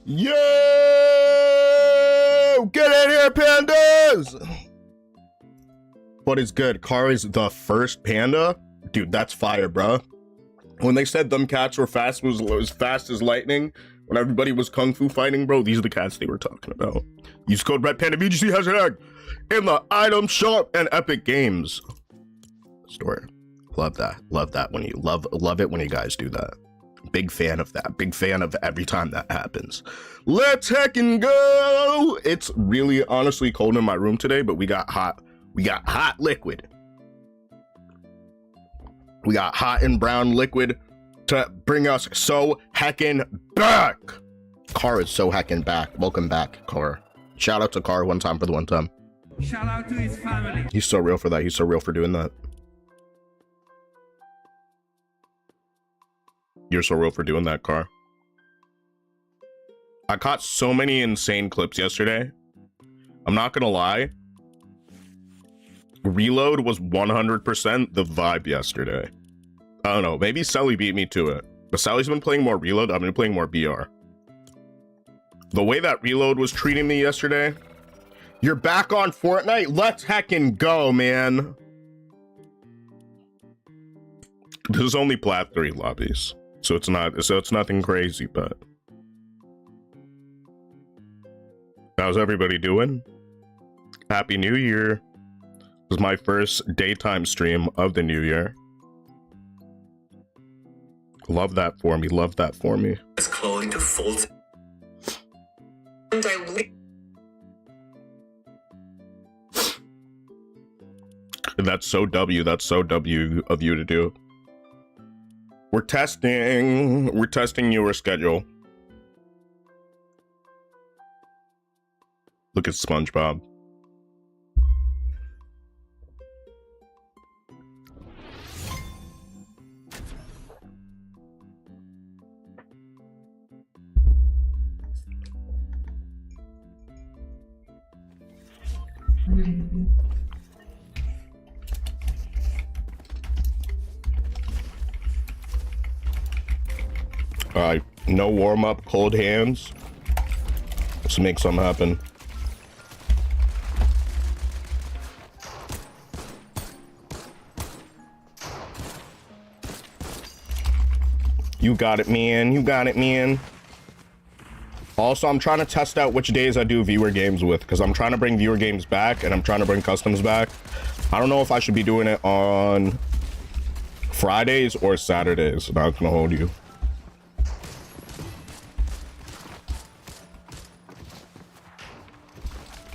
Yo! Get in here, pandas! What is good? Car is the first panda? Dude, that's fire, bro. When they said them cats were fast, was as fast as lightning, when everybody was kung fu fighting, bro, these are the cats they were talking about. Use code Red Panda BGC hashtag in the item shop and Epic Games store. Love that. Love that when you love it when you guys do that. Big fan of that. Big fan of every time that happens. Let's heckin' go. It's really honestly cold in my room today, but we got hot liquid. We got hot and brown liquid to bring us so heckin' back. Car is so heckin' back. Welcome back, Car. Shout out to Car one time for the one time. Shout out to his family. He's so real for that. He's so real for doing that. You're so real for doing that, Car. I caught so many insane clips yesterday. I'm not gonna lie. Reload was 100% the vibe yesterday. I don't know, maybe Sally beat me to it. But Sally's been playing more Reload, I've been playing more BR. The way that Reload was treating me yesterday. You're back on Fortnite? Let's heckin' go, man. This is only Plat 3 lobbies. So it's nothing crazy, but how's everybody doing? Happy New Year. This is my first daytime stream of the new year. Love that for me. Love that for me. As clothing to folds and dilute. That's so W. That's so W of you to do. We're testing your schedule. Look at SpongeBob. Alright, no warm-up, cold hands. Let's make something happen. You got it, man. You got it, man. Also, I'm trying to test out which days I do viewer games with, because I'm trying to bring viewer games back, and I'm trying to bring customs back. I don't know if I should be doing it on Fridays or Saturdays. I'm not gonna hold you.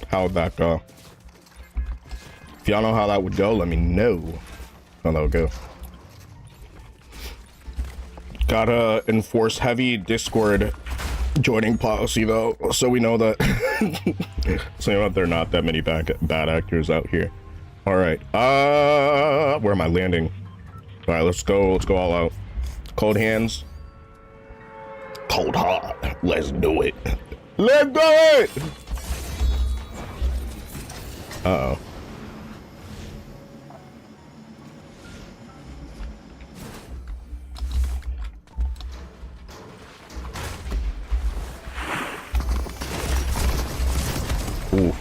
How would that go? If y'all know how that would go, let me know how that would go. Gotta enforce heavy Discord joining policy though, so we know that so you know that there are not that many bad actors out here. All right, where am I landing? All right, let's go all out. Cold hands, cold heart. Let's do it. Let's do it. Uh-oh. Ooh.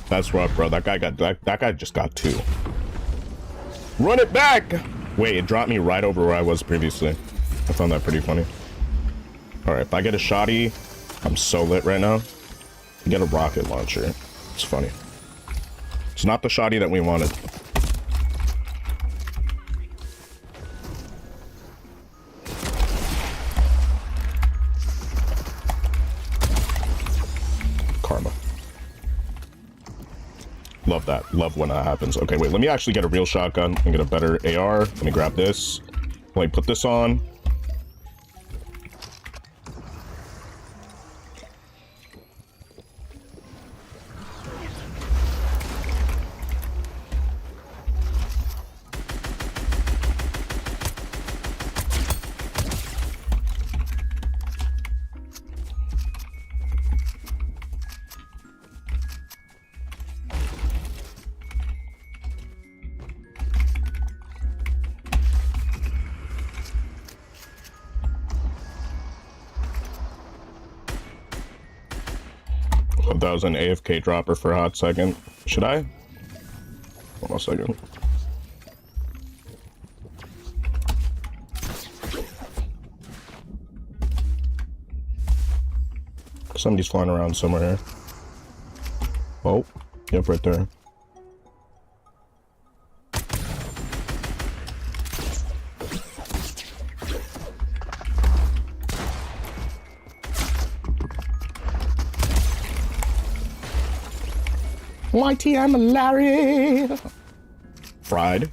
That's rough, bro. That guy just got 2. Run it back! Wait, it dropped me right over where I was previously. I found that pretty funny. Alright, if I get a shotty, I'm so lit right now. Get a rocket launcher. It's funny. It's not the shotty that we wanted. Karma. Love that. Love when that happens. Okay, wait. Let me actually get a real shotgun and get a better AR. Let me grab this. Let me put this on. Thought that was an AFK dropper for a hot second. Should I? Hold on a second. Somebody's flying around somewhere here. Oh, yep, right there. Mighty, I'm Larry. Fried.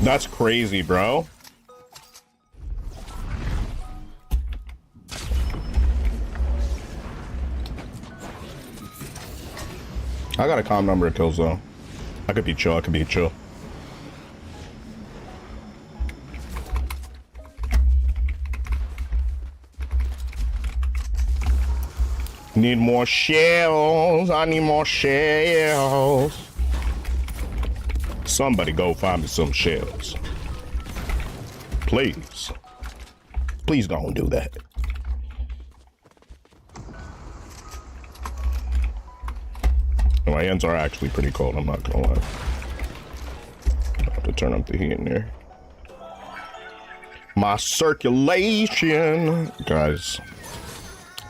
That's crazy, bro. I got a calm number of kills though. I could be chill, I could be chill. Need more shells, I need more shells. Somebody go find me some shells. Please. Please don't do that. My hands are actually pretty cold, I'm not gonna lie. I have to turn up the heat in here. My circulation. Guys,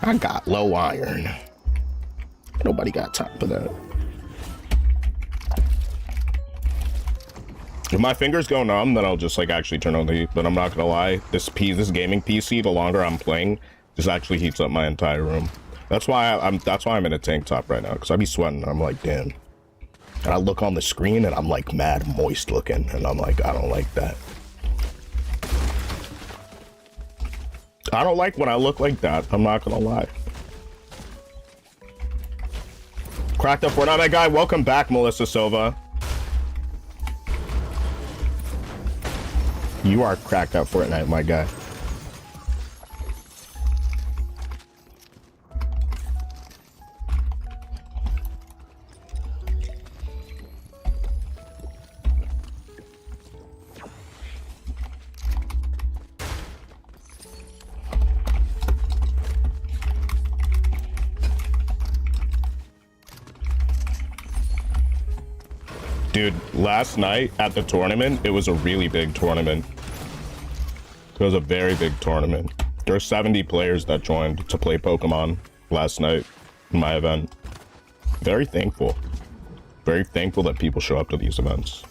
I got low iron. Nobody got time for that. If my fingers go numb, then I'll just like actually turn on the heat. But I'm not gonna lie, this gaming PC, the longer I'm playing, just actually heats up my entire room. That's why I'm in a tank top right now, because I be sweating and I'm like, damn. And I look on the screen and I'm like mad moist looking, and I'm like, I don't like that. I don't like when I look like that, I'm not gonna lie. Cracked up Fortnite guy, welcome back, Melissa Silva. You are cracked up Fortnite, my guy. Dude, last night at the tournament, it was a really big tournament. It was a very big tournament. There were 70 players that joined to play Pokemon last night in my event. Very thankful. Very thankful that people show up to these events.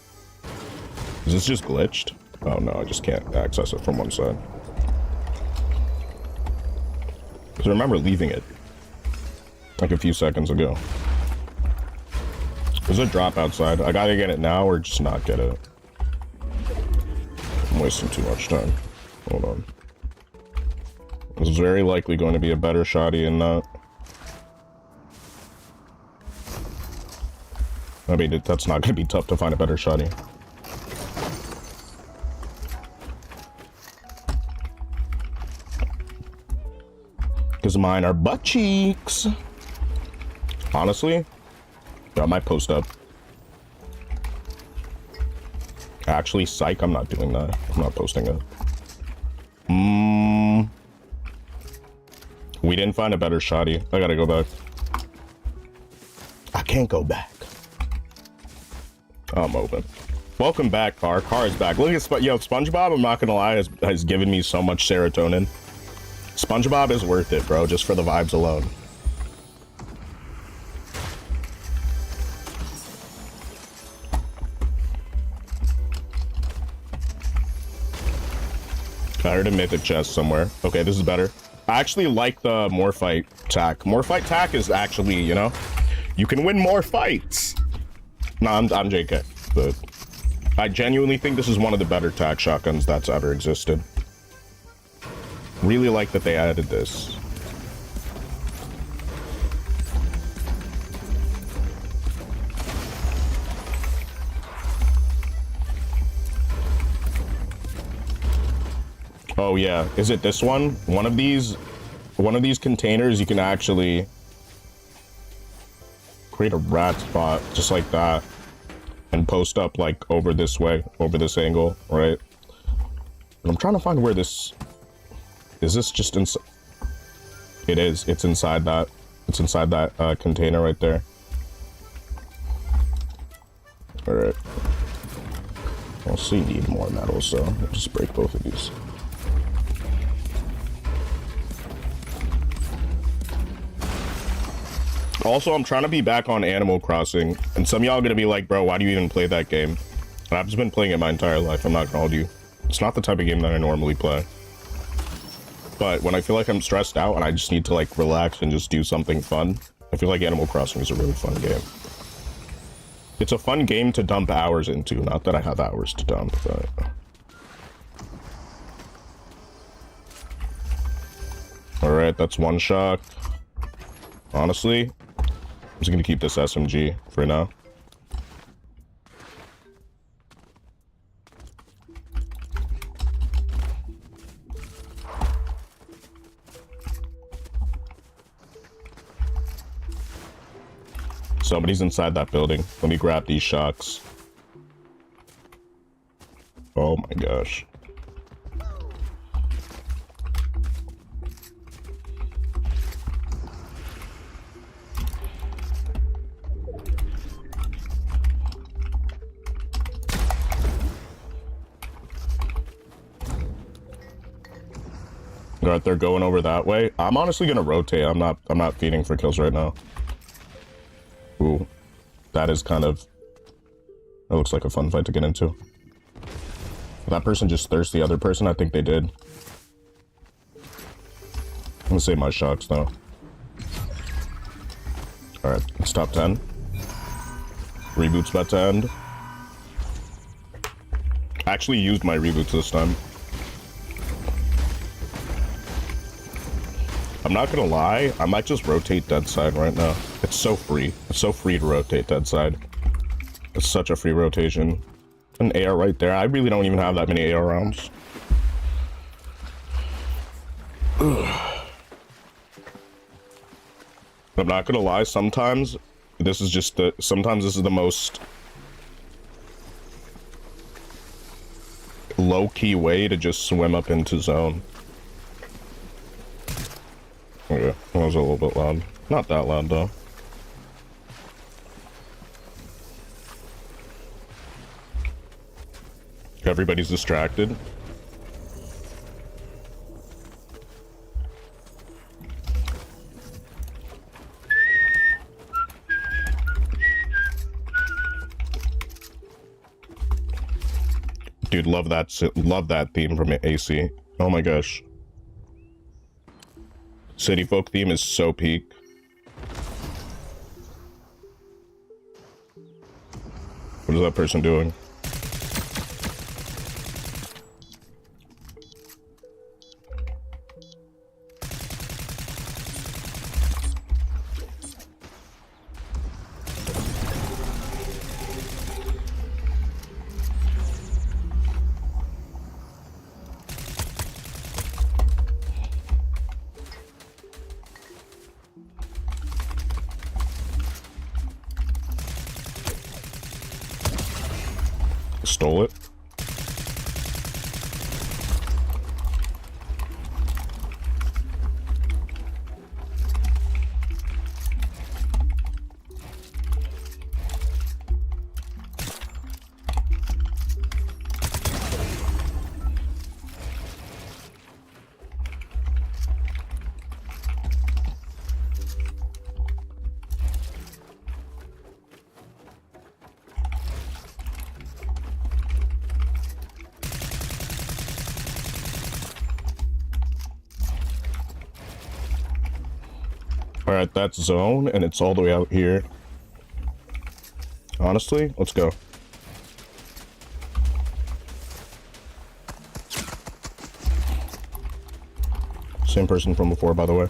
Is this just glitched? Oh no, I just can't access it from one side. Because I remember leaving it like a few seconds ago. There's a drop outside. I gotta get it now or just not get it. I'm wasting too much time. Hold on. This is very likely going to be a better shotty than that. I mean, that's not going to be tough to find a better shotty. Because mine are butt cheeks. Honestly, I might post up. Actually, psych, I'm not doing that. I'm not posting it. We didn't find a better shoddy. I gotta go back. I can't go back. I'm open. Welcome back, Car. Car is back. Look at SpongeBob, I'm not gonna lie, has given me so much serotonin. SpongeBob is worth it, bro, just for the vibes alone. I heard a mythic chest somewhere. Okay, this is better. I actually like the more fight tack. More fight tack is actually, you know, you can win more fights. No, I'm JK, but I genuinely think this is one of the better tack shotguns that's ever existed. Really like that they added this. Oh yeah, is it this one? One of these containers you can actually create a rat spot just like that and post up like over this way, over this angle, right? And I'm trying to find where this is. This just inside? It is. It's inside that. It's inside that container right there. All right. Also, you need more metal, so I'll just break both of these. Also, I'm trying to be back on Animal Crossing, and some of y'all are gonna be like, bro, why do you even play that game? And I've just been playing it my entire life, I'm not gonna hold you. It's not the type of game that I normally play. But when I feel like I'm stressed out and I just need to like relax and just do something fun, I feel like Animal Crossing is a really fun game. It's a fun game to dump hours into, not that I have hours to dump, but... Alright, that's one shot. Honestly, I'm just gonna keep this SMG for now. Somebody's inside that building. Let me grab these shocks. Oh my gosh. Right, they're going over that way. I'm honestly gonna rotate. I'm not feeding for kills right now. Ooh, that is kind of... That looks like a fun fight to get into. Did that person just thirst the other person? I think they did. I'm gonna save my shocks though. Alright, it's top 10. Reboot's about to end. I actually used my reboots this time. I'm not gonna lie, I might just rotate dead side right now. It's so free. It's so free to rotate dead side. It's such a free rotation. An AR right there. I really don't even have that many AR rounds. Ugh. I'm not gonna lie, sometimes this is just the... Sometimes this is the most low-key way to just swim up into zone. Okay, that was a little bit loud. Not that loud, though. Everybody's distracted. Dude, love that theme from AC. Oh my gosh. City folk theme is so peak. What is that person doing? Stole it. Alright, that's zone, and it's all the way out here. Honestly, let's go. Same person from before, by the way.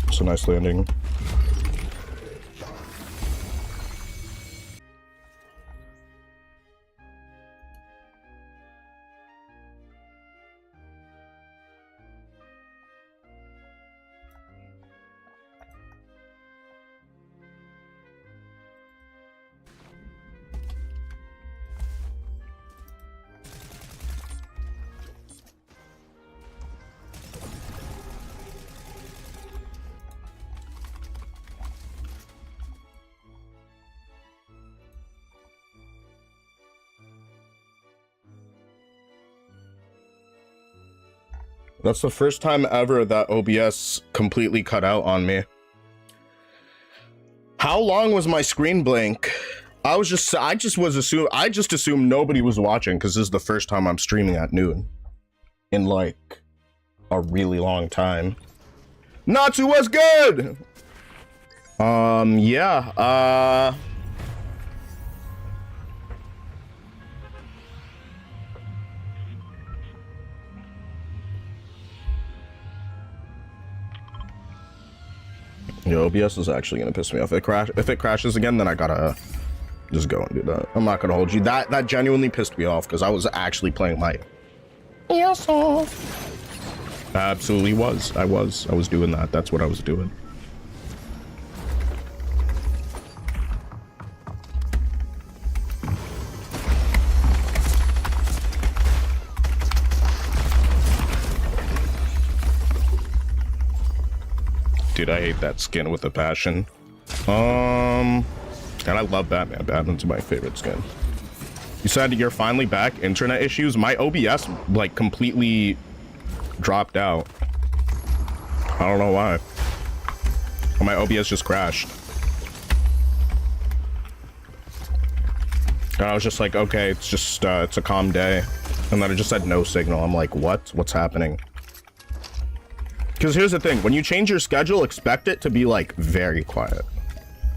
It's a nice landing. That's the first time ever that OBS completely cut out on me. How long was my screen blank? I just assumed nobody was watching because this is the first time I'm streaming at noon in like a really long time. Natsu was good. Yeah. Yo, OBS is actually gonna piss me off. If it crashes again, then I gotta just go and do that. I'm not gonna hold you. That genuinely pissed me off because I was actually playing my ass off. Absolutely was. I was doing that. That's what I was doing. Dude, I hate that skin with a passion. And I love Batman. Batman's my favorite skin. You said you're finally back. Internet issues. My OBS like completely dropped out. I don't know why. My OBS just crashed. And I was just like, okay, it's just it's a calm day. And then it just said no signal. I'm like, what? What's happening? Because here's the thing, when you change your schedule, expect it to be like very quiet.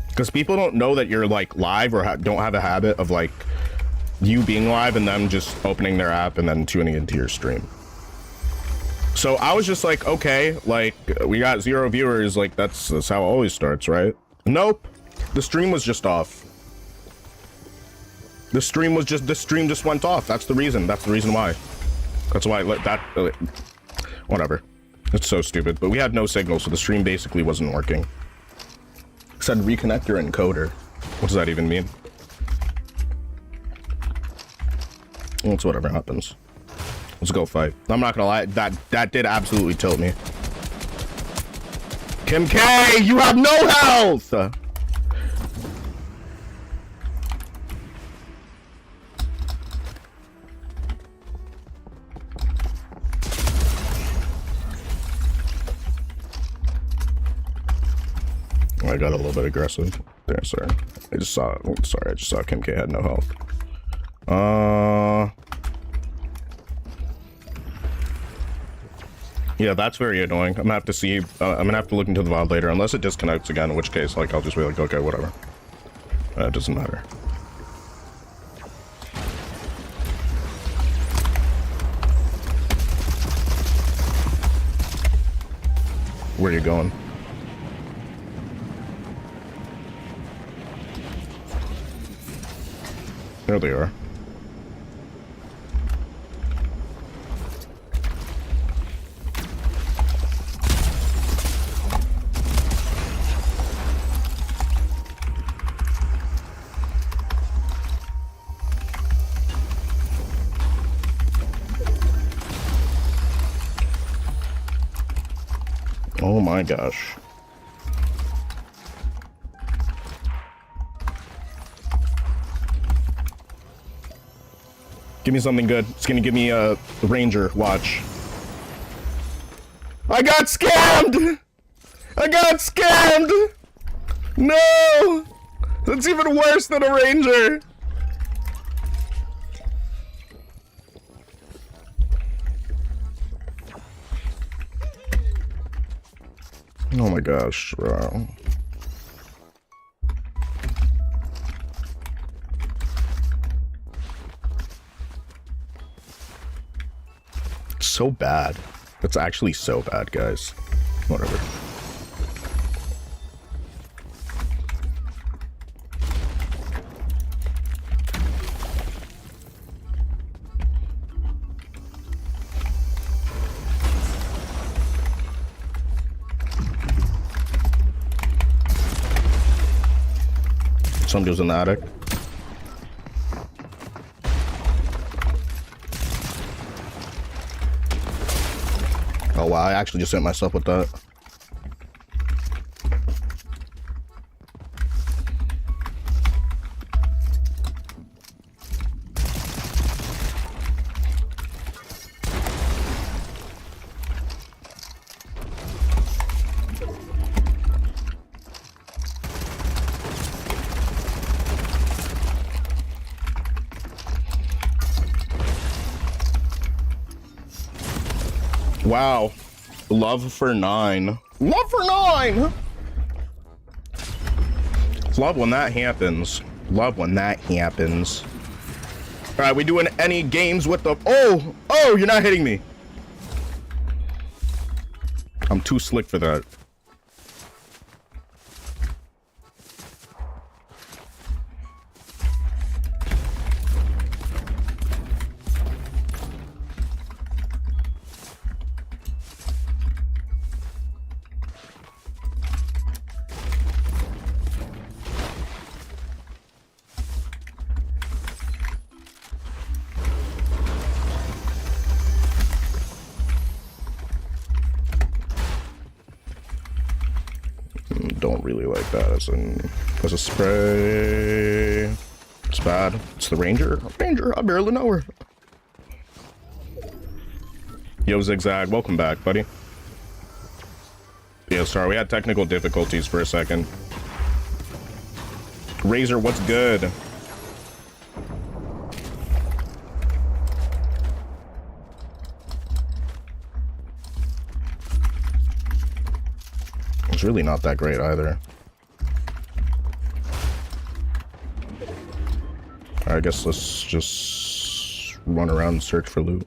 Because people don't know that you're like live or don't have a habit of like you being live and them just opening their app and then tuning into your stream. So I was just like, okay, like we got 0 viewers, like that's how it always starts, right? Nope, the stream was just off. The stream just went off. That's the reason why. That's why whatever. It's so stupid, but we had no signal, so the stream basically wasn't working. It said reconnect your encoder. What does that even mean? Well, it's whatever happens. Let's go fight. I'm not gonna lie, that did absolutely tilt me. Kim K, you have no health! I got a little bit aggressive there, sorry. I just saw Kim K had no health. Yeah, that's very annoying. I'm gonna have to see, I'm gonna have to look into the VOD later, unless it disconnects again, in which case, like, I'll just be like, okay, whatever. It doesn't matter. Where are you going? There they are. Oh my gosh. Give me something good. It's gonna give me a ranger. Watch. I got scammed! I got scammed! No! That's even worse than a ranger. Oh my gosh, bro. So bad. It's actually so bad, guys. Whatever. Somebody's in the attic. Oh wow, I actually just hit myself with that. Wow. Love for 9. Love for 9! Love when that happens. Love when that happens. Alright, we doing any games with the... Oh! Oh, you're not hitting me. I'm too slick for that. Don't really like that as a spray. It's bad. It's the ranger. Ranger, I barely know her. Yo, Zigzag, welcome back, buddy. Yeah, sorry, we had technical difficulties for a second. Razor, what's good? It's really not that great either. I guess let's just run around and search for loot.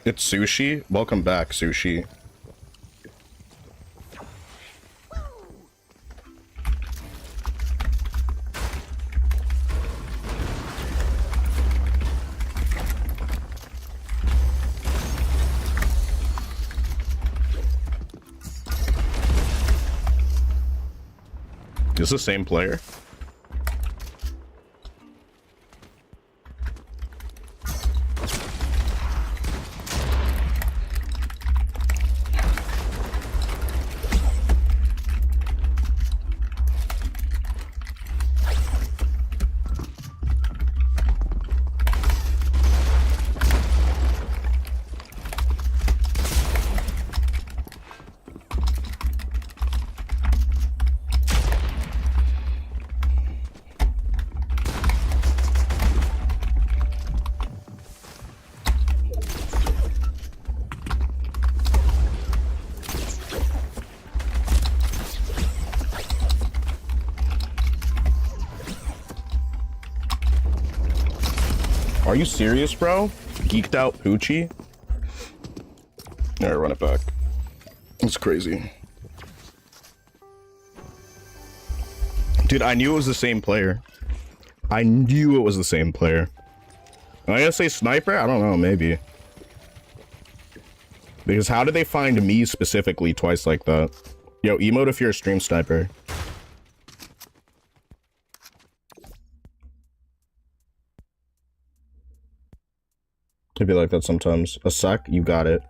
It's Sushi. Welcome back, Sushi. Is the same player? Are you serious, bro? Geeked out Poochie? Alright, run it back. It's crazy. Dude, I knew it was the same player. I knew it was the same player. Am I gonna say sniper? I don't know, maybe. Because how did they find me specifically twice like that? Yo, emote if you're a stream sniper. It'd be like that sometimes. A sec, you got it.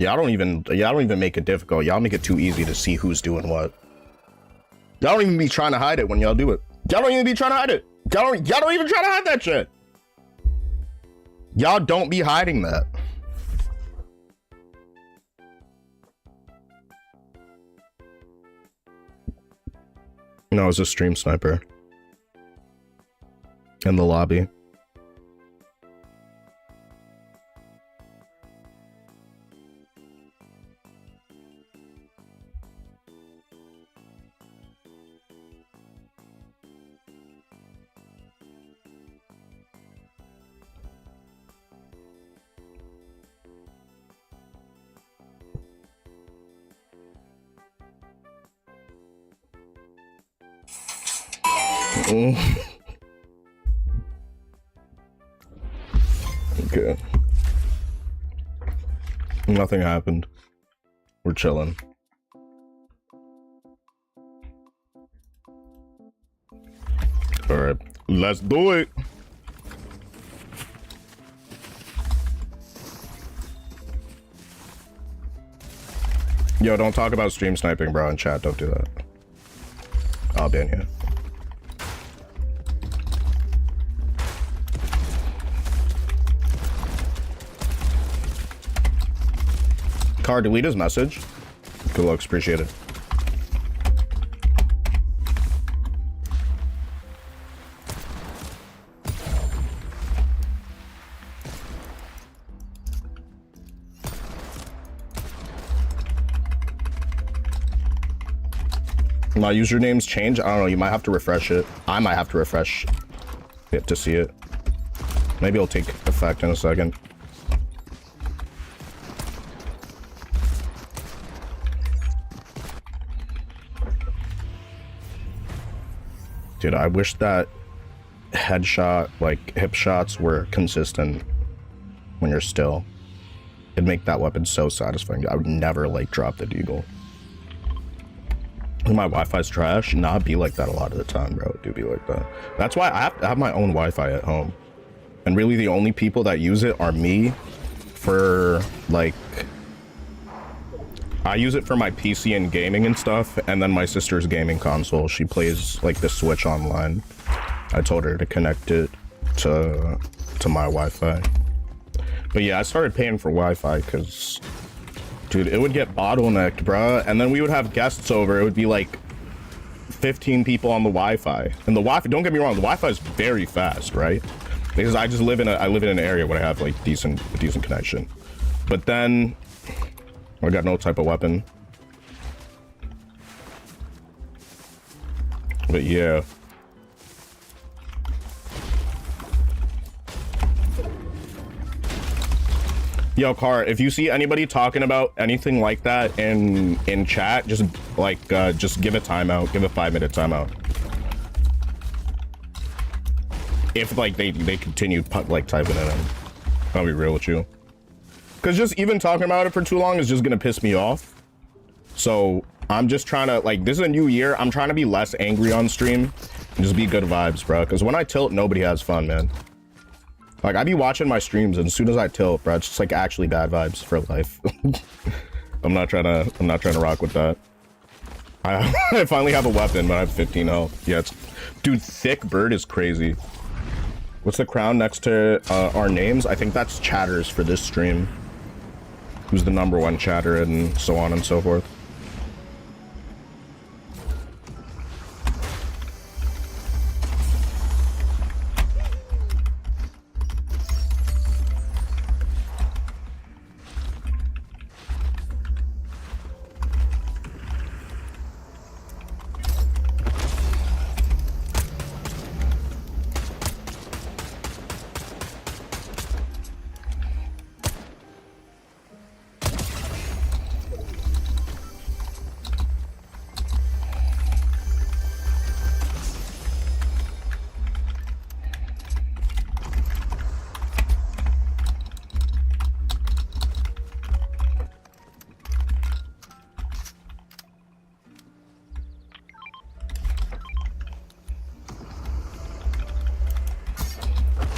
Y'all don't even make it difficult. Y'all make it too easy to see who's doing what. Y'all don't even be trying to hide it when y'all do it. Y'all don't even be trying to hide it. Y'all don't even try to hide that shit. Y'all don't be hiding that. No, it's a stream sniper. In the lobby. Okay. Nothing happened. We're chilling. All right, let's do it. Yo, don't talk about stream sniping, bro, in chat. Don't do that. I'll ban you. Car, delete his message. Good looks, appreciate it. My username's changed. I don't know. You might have to refresh it. I might have to refresh it to see it. Maybe it'll take effect in a second. Dude, I wish that headshot, like hip shots, were consistent when you're still. It'd make that weapon so satisfying. I would never like drop the deagle. My Wi-Fi's trash. Nah, it'd be like that a lot of the time, bro. It do be like that. That's why I have to have my own Wi-Fi at home. And really the only people that use it are me for like... I use it for my PC and gaming and stuff, and then my sister's gaming console. She plays like the Switch online. I told her to connect it to my Wi-Fi. But yeah, I started paying for Wi-Fi because, dude, it would get bottlenecked, bruh. And then we would have guests over. It would be like 15 people on the Wi-Fi. And the Wi-Fi, don't get me wrong, the Wi-Fi is very fast, right? Because I live in an area where I have like decent connection. But then I got no type of weapon. But yeah. Yo, Car, if you see anybody talking about anything like that in chat, just like just give a timeout. Give a 5-minute timeout. If like they continue like typing it in. I'll be real with you. Because just even talking about it for too long is just gonna piss me off. So I'm just trying to, like, this is a new year. I'm trying to be less angry on stream and just be good vibes, bro. Because when I tilt, nobody has fun, man. Like, I be watching my streams, and as soon as I tilt, bro, it's just like actually bad vibes for life. I'm not trying to rock with that. I finally have a weapon, but I have 15 health. Yeah, it's, dude, Thick Bird is crazy. What's the crown next to our names? I think that's chatters for this stream. Who's the #1 chatter and so on and so forth.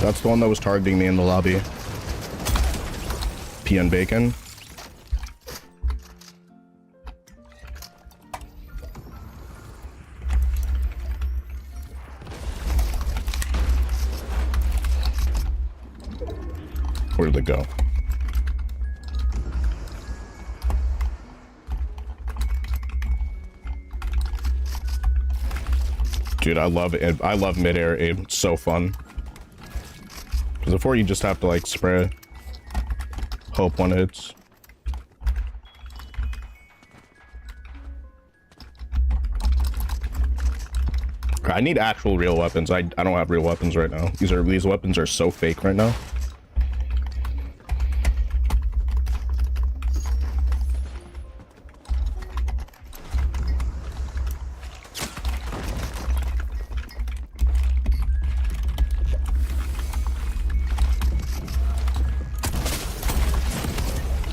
That's the one that was targeting me in the lobby. PN Bacon. Where did they go? Dude, I love it. I love mid-air aim. It's so fun. Because before you just have to like spray. Hope one hits. I need actual real weapons. I don't have real weapons right now. These weapons are so fake right now.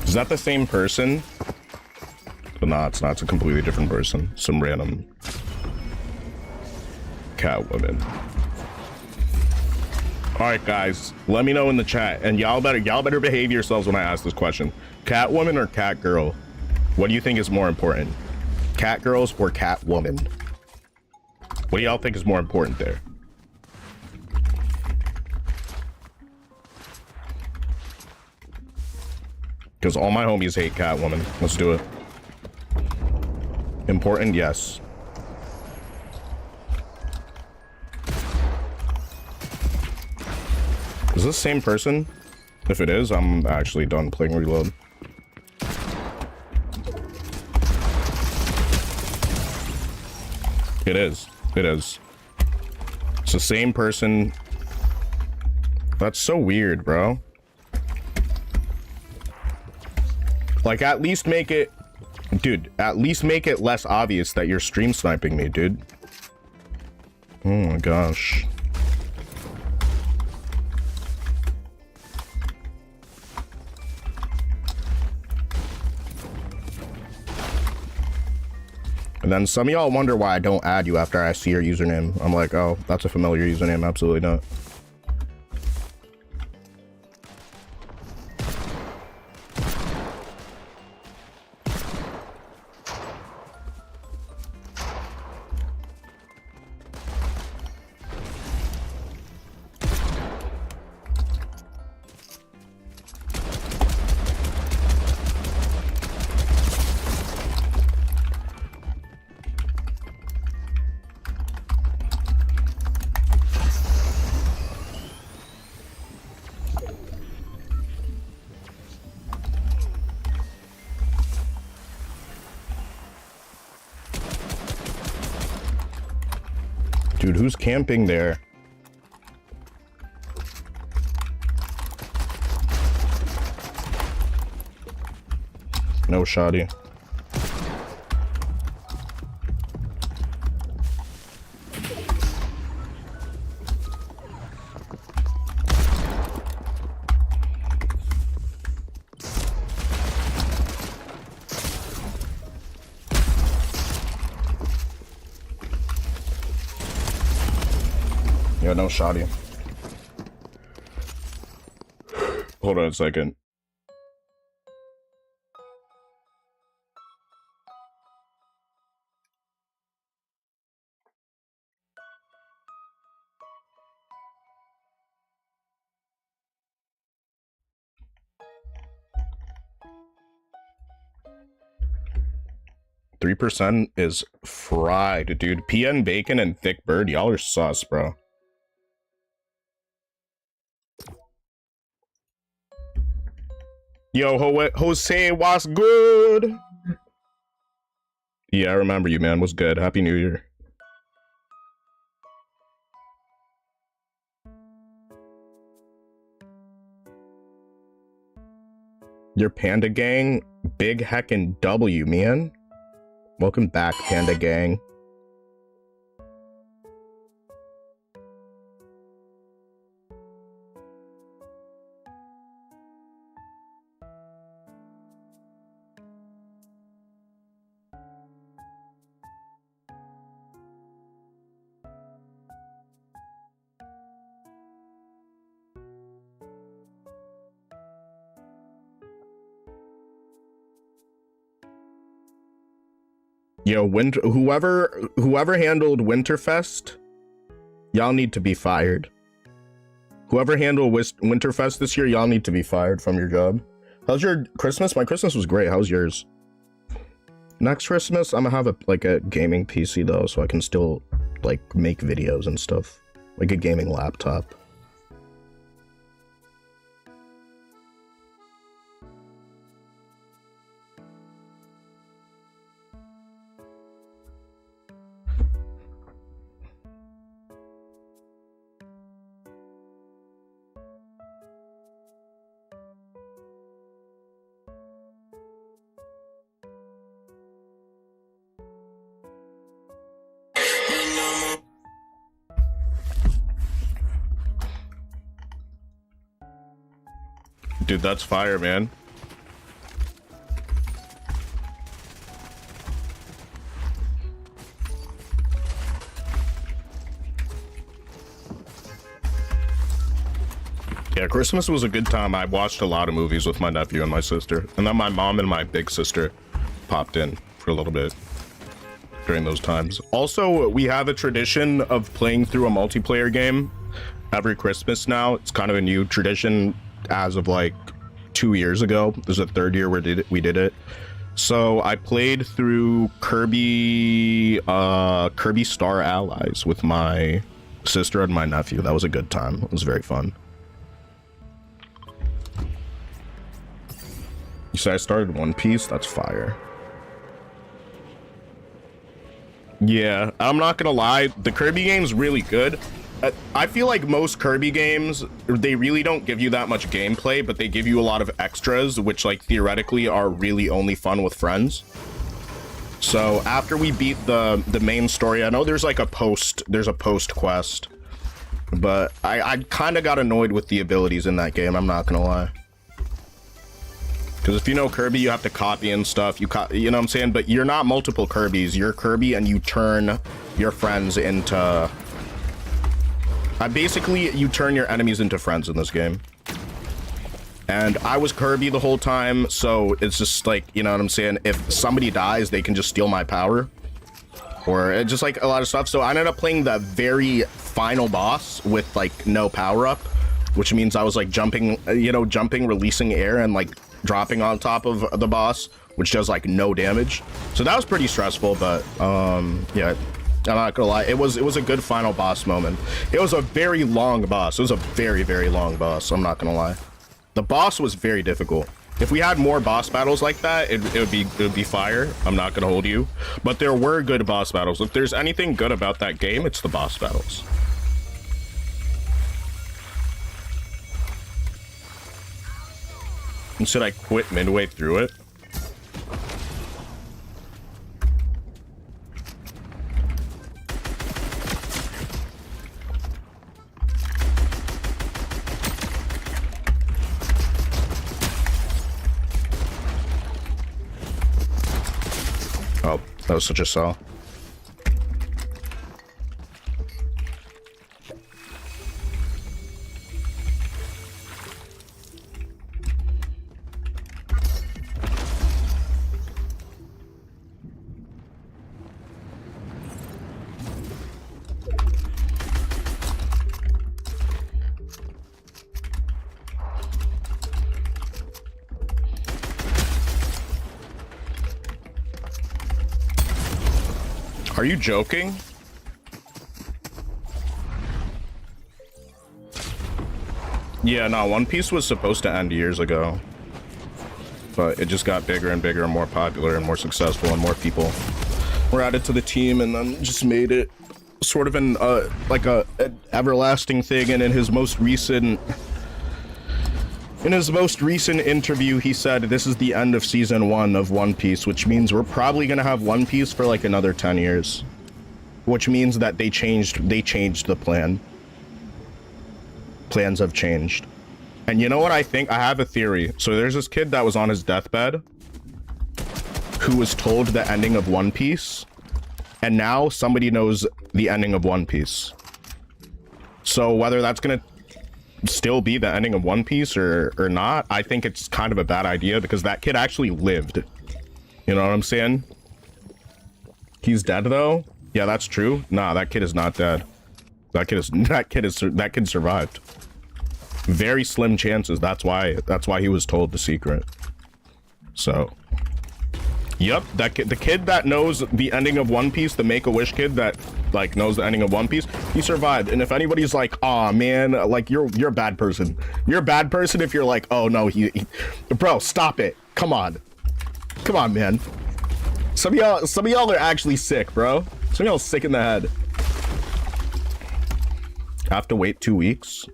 Is that the same person? But no, it's not. It's a completely different person. Some random cat woman. All right, guys, let me know in the chat, and y'all better behave yourselves when I ask this question. Cat woman or cat girl? What do you think is more important? Cat girls or cat woman? What do y'all think is more important there? Because all my homies hate Catwoman. Let's do it. Important, yes. Is this the same person? If it is, I'm actually done playing Reload. It is. It is. It's the same person. That's so weird, bro. Like, at least make it... Dude, at least make it less obvious that you're stream sniping me, dude. Oh my gosh. And then some of y'all wonder why I don't add you after I see your username. I'm like, oh, that's a familiar username. Absolutely not. Dude, who's camping there? No shoddy. Yeah, no shoddy. Hold on a second. %3 is fried, dude. PN bacon and thick bird, y'all are sus, bro. Yo, Jose, what's good? Yeah, I remember you, man. What's good? Happy New Year. Your Panda Gang, big heckin' W, man. Welcome back, Panda Gang. Yo, whoever handled Winterfest, y'all need to be fired. Whoever handled Winterfest this year, y'all need to be fired from your job. How's your Christmas? My Christmas was great. How's yours? Next Christmas, I'm gonna have a gaming PC though, so I can still like make videos and stuff. Like a gaming laptop. Dude, that's fire, man. Yeah, Christmas was a good time. I watched a lot of movies with my nephew and my sister. And then my mom and my big sister popped in for a little bit during those times. Also, we have a tradition of playing through a multiplayer game every Christmas now. It's kind of a new tradition as of like 2 years ago. This is the third year we did it. So I played through Kirby Star Allies with my sister and my nephew. That was a good time. It was very fun. You say I started One Piece? That's fire. Yeah, I'm not gonna lie, the Kirby game's really good. I feel like most Kirby games, they really don't give you that much gameplay, but they give you a lot of extras, which like theoretically are really only fun with friends. So after we beat the main story, I know there's like a post quest, but I kind of got annoyed with the abilities in that game, I'm not gonna lie. Because if you know Kirby, you have to copy and stuff. You know what I'm saying? But you're not multiple Kirbys. You're Kirby, and you turn your friends into... basically, you turn your enemies into friends in this game. And I was Kirby the whole time, so it's just like, you know what I'm saying? If somebody dies, they can just steal my power. Or just like a lot of stuff. So I ended up playing the very final boss with like no power-up. Which means I was like jumping, releasing air and like dropping on top of the boss, which does like no damage. So that was pretty stressful, but yeah, I'm not gonna lie, it was a good final boss moment. It was a very long boss. It was a very, very long boss. I'm not gonna lie. The boss was very difficult. If we had more boss battles like that, it would be fire. I'm not gonna hold you, but there were good boss battles. If there's anything good about that game, it's the boss battles. And should I quit midway through it? Oh, that was such a saw. Are you joking? Yeah, no, One Piece was supposed to end years ago. But it just got bigger and bigger and more popular and more successful and more people were added to the team and then just made it sort of an everlasting thing. And in his most recent interview, he said, this is the end of season 1 of One Piece, which means we're probably going to have One Piece for like another 10 years, which means that they changed the plan. Plans have changed. And you know what I think? I have a theory. So there's this kid that was on his deathbed who was told the ending of One Piece, and now somebody knows the ending of One Piece. So whether that's going to still be the ending of One Piece or not, I think it's kind of a bad idea because that kid actually lived. You know what I'm saying? He's dead though? Yeah, that's true. Nah, that kid is not dead. That kid survived. Very slim chances. That's why he was told the secret. So, yep, the kid that knows the ending of One Piece, the Make-A-Wish kid that like knows the ending of One Piece, he survived. And if anybody's like, "Aw, man, like you're a bad person," you're a bad person if you're like, "Oh no, bro, stop it, come on, man." Some of y'all are actually sick, bro. Some of y'all sick in the head. I have to wait 2 weeks.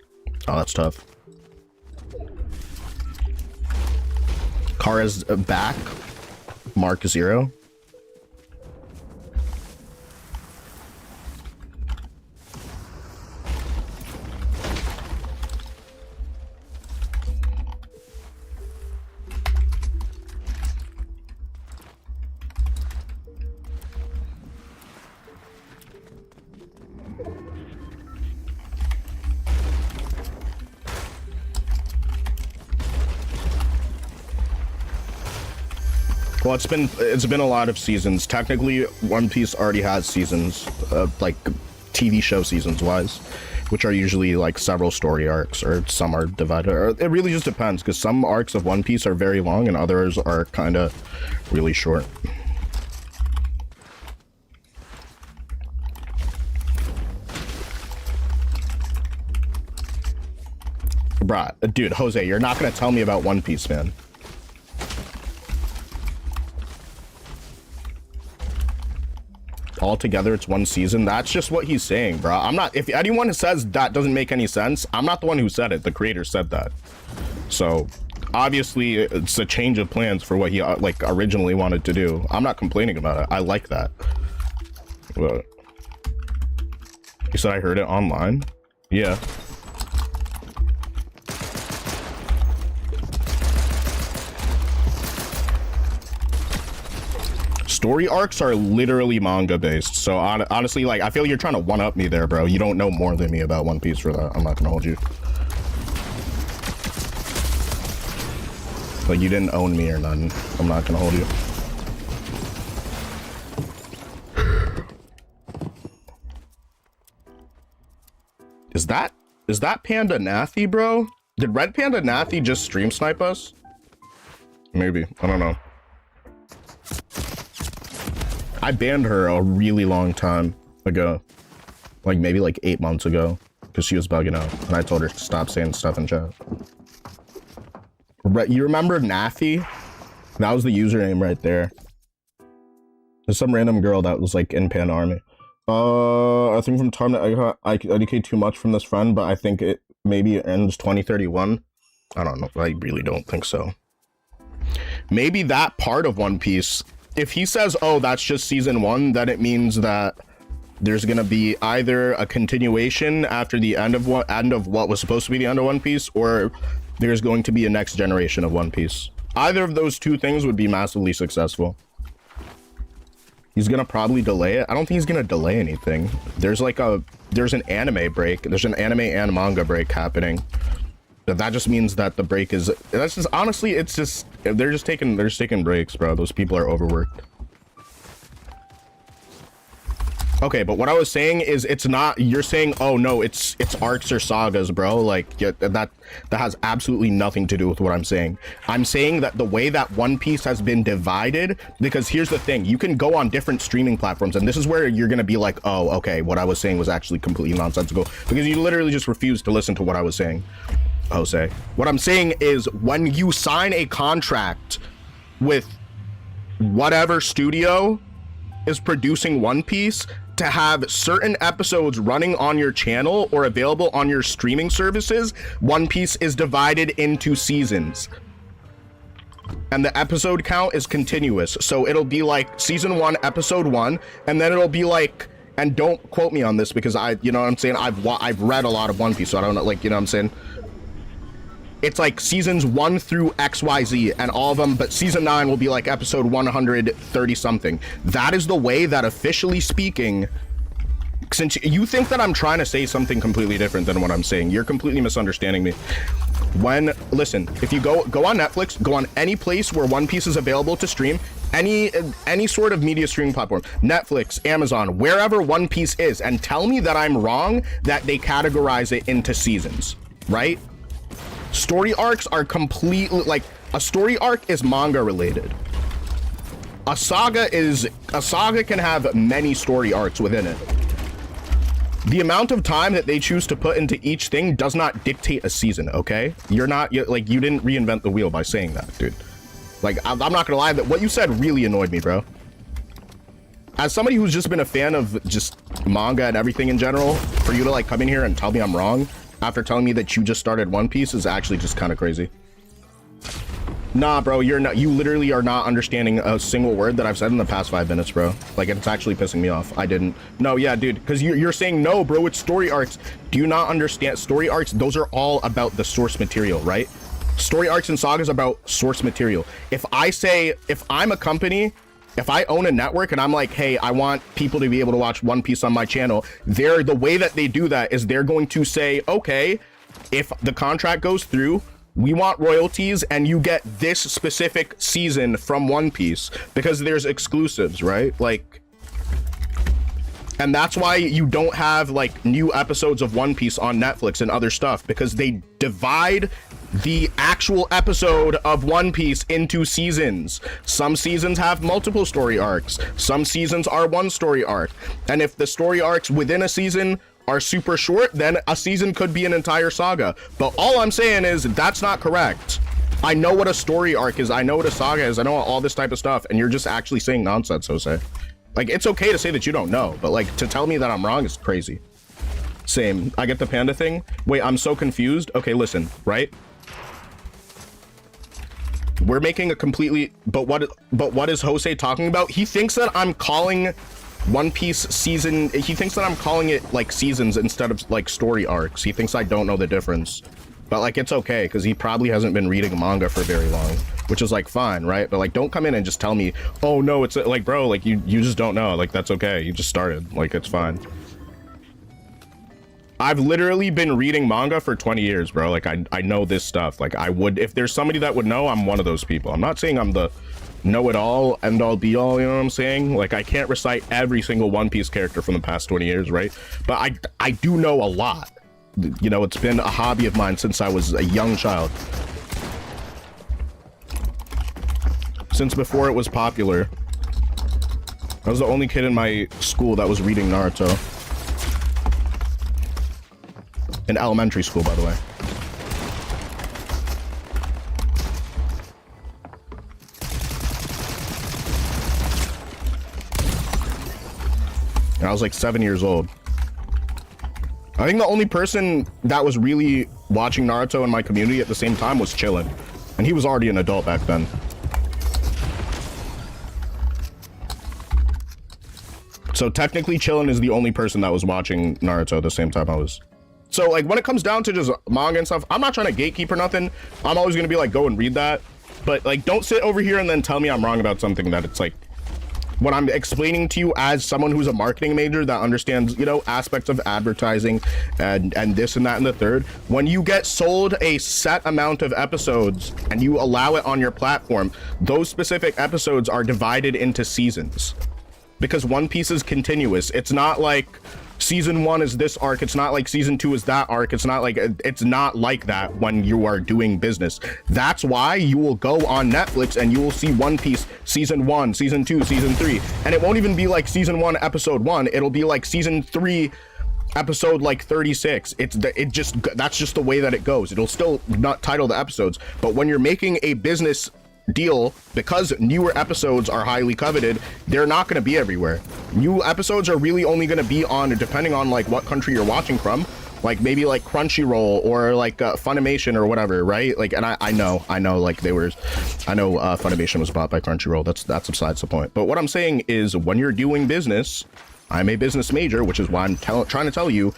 Oh, that's tough. Kara's back. Mark 0. Well, it's been a lot of seasons. Technically, One Piece already has seasons, like TV show seasons wise, which are usually like several story arcs, or some are divided. Or it really just depends, because some arcs of One Piece are very long and others are kind of really short. Bruh, dude, Jose, you're not gonna tell me about One Piece, man. Altogether, it's one season. That's just what he's saying, bro. I'm not. If anyone says that doesn't make any sense, I'm not the one who said it. The creator said that. So obviously, it's a change of plans for what he like originally wanted to do. I'm not complaining about it. I like that. But you said I heard it online. Yeah. Story arcs are literally manga based, so honestly, like, I feel you're trying to one up me there, bro. You don't know more than me about One Piece for that. I'm not gonna hold you. Like, you didn't own me or nothing. I'm not gonna hold you. Is that Panda Nathy, bro? Did Red Panda Nathy just stream snipe us? Maybe. I don't know. I banned her a really long time ago. Like maybe like 8 months ago. Because she was bugging out. And I told her to stop saying stuff in chat. You remember Nathy? That was the username right there. There's some random girl that was like in Panda Army. I think from time to I educate too much from this friend, but I think it maybe ends 2031. I don't know. I really don't think so. Maybe that part of One Piece, if he says, oh, that's just season 1, then it means that there's gonna be either a continuation after the end of what was supposed to be the end of One Piece, or there's going to be a next generation of One Piece. Either of those two things would be massively successful. He's gonna probably delay it. I don't think he's gonna delay anything. There's an anime break. There's an anime and manga break happening. That just means that the break is, that's just, honestly, it's just, they're just taking breaks, bro. Those people are overworked. Okay, but what I was saying is, it's not, you're saying, oh no, it's arcs or sagas, bro. Like, yeah, that has absolutely nothing to do with what I'm saying. I'm saying that the way that One Piece has been divided, because here's the thing, you can go on different streaming platforms, and this is where you're gonna be like, oh, okay, what I was saying was actually completely nonsensical, because you literally just refused to listen to what I was saying. Jose, what I'm saying is, when you sign a contract with whatever studio is producing One Piece to have certain episodes running on your channel or available on your streaming services, One Piece is divided into seasons. And the episode count is continuous. So it'll be like season 1, episode 1, and then it'll be like, and don't quote me on this because you know what I'm saying, I've read a lot of One Piece, so I don't know, like, you know what I'm saying? It's like seasons 1 through XYZ and all of them, but season 9 will be like episode 130 something. That is the way that, officially speaking, since you think that I'm trying to say something completely different than what I'm saying, you're completely misunderstanding me. Listen, if you go on Netflix, go on any place where One Piece is available to stream, any sort of media streaming platform, Netflix, Amazon, wherever One Piece is, and tell me that I'm wrong that they categorize it into seasons, right? Story arcs are completely, like, a story arc is manga related. A saga can have many story arcs within it. The amount of time that they choose to put into each thing does not dictate a season, okay? You didn't reinvent the wheel by saying that, dude. Like, I'm not gonna lie, that what you said really annoyed me, bro. As somebody who's just been a fan of just manga and everything in general, for you to like come in here and tell me I'm wrong after telling me that you just started One Piece is actually just kind of crazy. Nah, bro, you literally are not understanding a single word that I've said in the past 5 minutes, bro. Like, it's actually pissing me off. I didn't. No, yeah, dude, because you're saying, no, bro, it's story arcs. Do you not understand? Story arcs, those are all about the source material, right? Story arcs and sagas about source material. If I'm a company, if I own a network and I'm like, hey, I want people to be able to watch One Piece on my channel, the way that they do that is they're going to say, okay, if the contract goes through, we want royalties and you get this specific season from One Piece because there's exclusives, right? Like, and that's why you don't have like new episodes of One Piece on Netflix and other stuff, because they divide the actual episode of One Piece into seasons. Some seasons have multiple story arcs. Some seasons are one story arc. And if the story arcs within a season are super short, then a season could be an entire saga. But all I'm saying is that's not correct. I know what a story arc is. I know what a saga is. I know all this type of stuff. And you're just actually saying nonsense, Jose. Like, it's okay to say that you don't know, but like to tell me that I'm wrong is crazy. Same. I get the panda thing. Wait, I'm so confused. Okay, listen, right? We're making a completely, but what is Jose talking about? He thinks that I'm calling One Piece season, he thinks that I'm calling it like seasons instead of like story arcs. He thinks I don't know the difference, but like it's okay because he probably hasn't been reading manga for very long, which is like fine, right? But like don't come in and just tell me, oh no, it's like, bro, like you just don't know. Like that's okay, you just started, like it's fine. I've literally been reading manga for 20 years, bro. Like I know this stuff. Like I would, if there's somebody that would know, I'm one of those people. I'm not saying I'm the know-it-all, end-all, be-all, you know what I'm saying? Like I can't recite every single One Piece character from the past 20 years, right? But I do know a lot. You know, it's been a hobby of mine since I was a young child. Since before it was popular. I was the only kid in my school that was reading Naruto. In elementary school, by the way. And I was like 7 years old. I think the only person that was really watching Naruto in my community at the same time was Chillin. And he was already an adult back then. So technically Chillin is the only person that was watching Naruto at the same time I was. So like when it comes down to just manga and stuff, I'm not trying to gatekeep or nothing. I'm always gonna be like, go and read that. But like, don't sit over here and then tell me I'm wrong about something that it's like, when I'm explaining to you as someone who's a marketing major that understands, you know, aspects of advertising and this and that and the third, when you get sold a set amount of episodes and you allow it on your platform, those specific episodes are divided into seasons. Because One Piece is continuous. It's not like season 1 is this arc, it's not like season 2 is that arc, it's not like that when you are doing business. That's why you will go on Netflix and you will see One Piece season 1, season 2, season 3, and it won't even be like season 1 episode 1, it'll be like season 3 episode like 36. That's just the way that it goes. It'll still not title the episodes, but when you're making a business deal, because newer episodes are highly coveted, they're not going to be everywhere. New episodes are really only going to be on, depending on like what country you're watching from, like maybe like Crunchyroll or like Funimation or whatever, right? Like, and I know like Funimation was bought by Crunchyroll. That's besides the point. But what I'm saying is, when you're doing business, I'm a business major, which is why I'm trying to tell you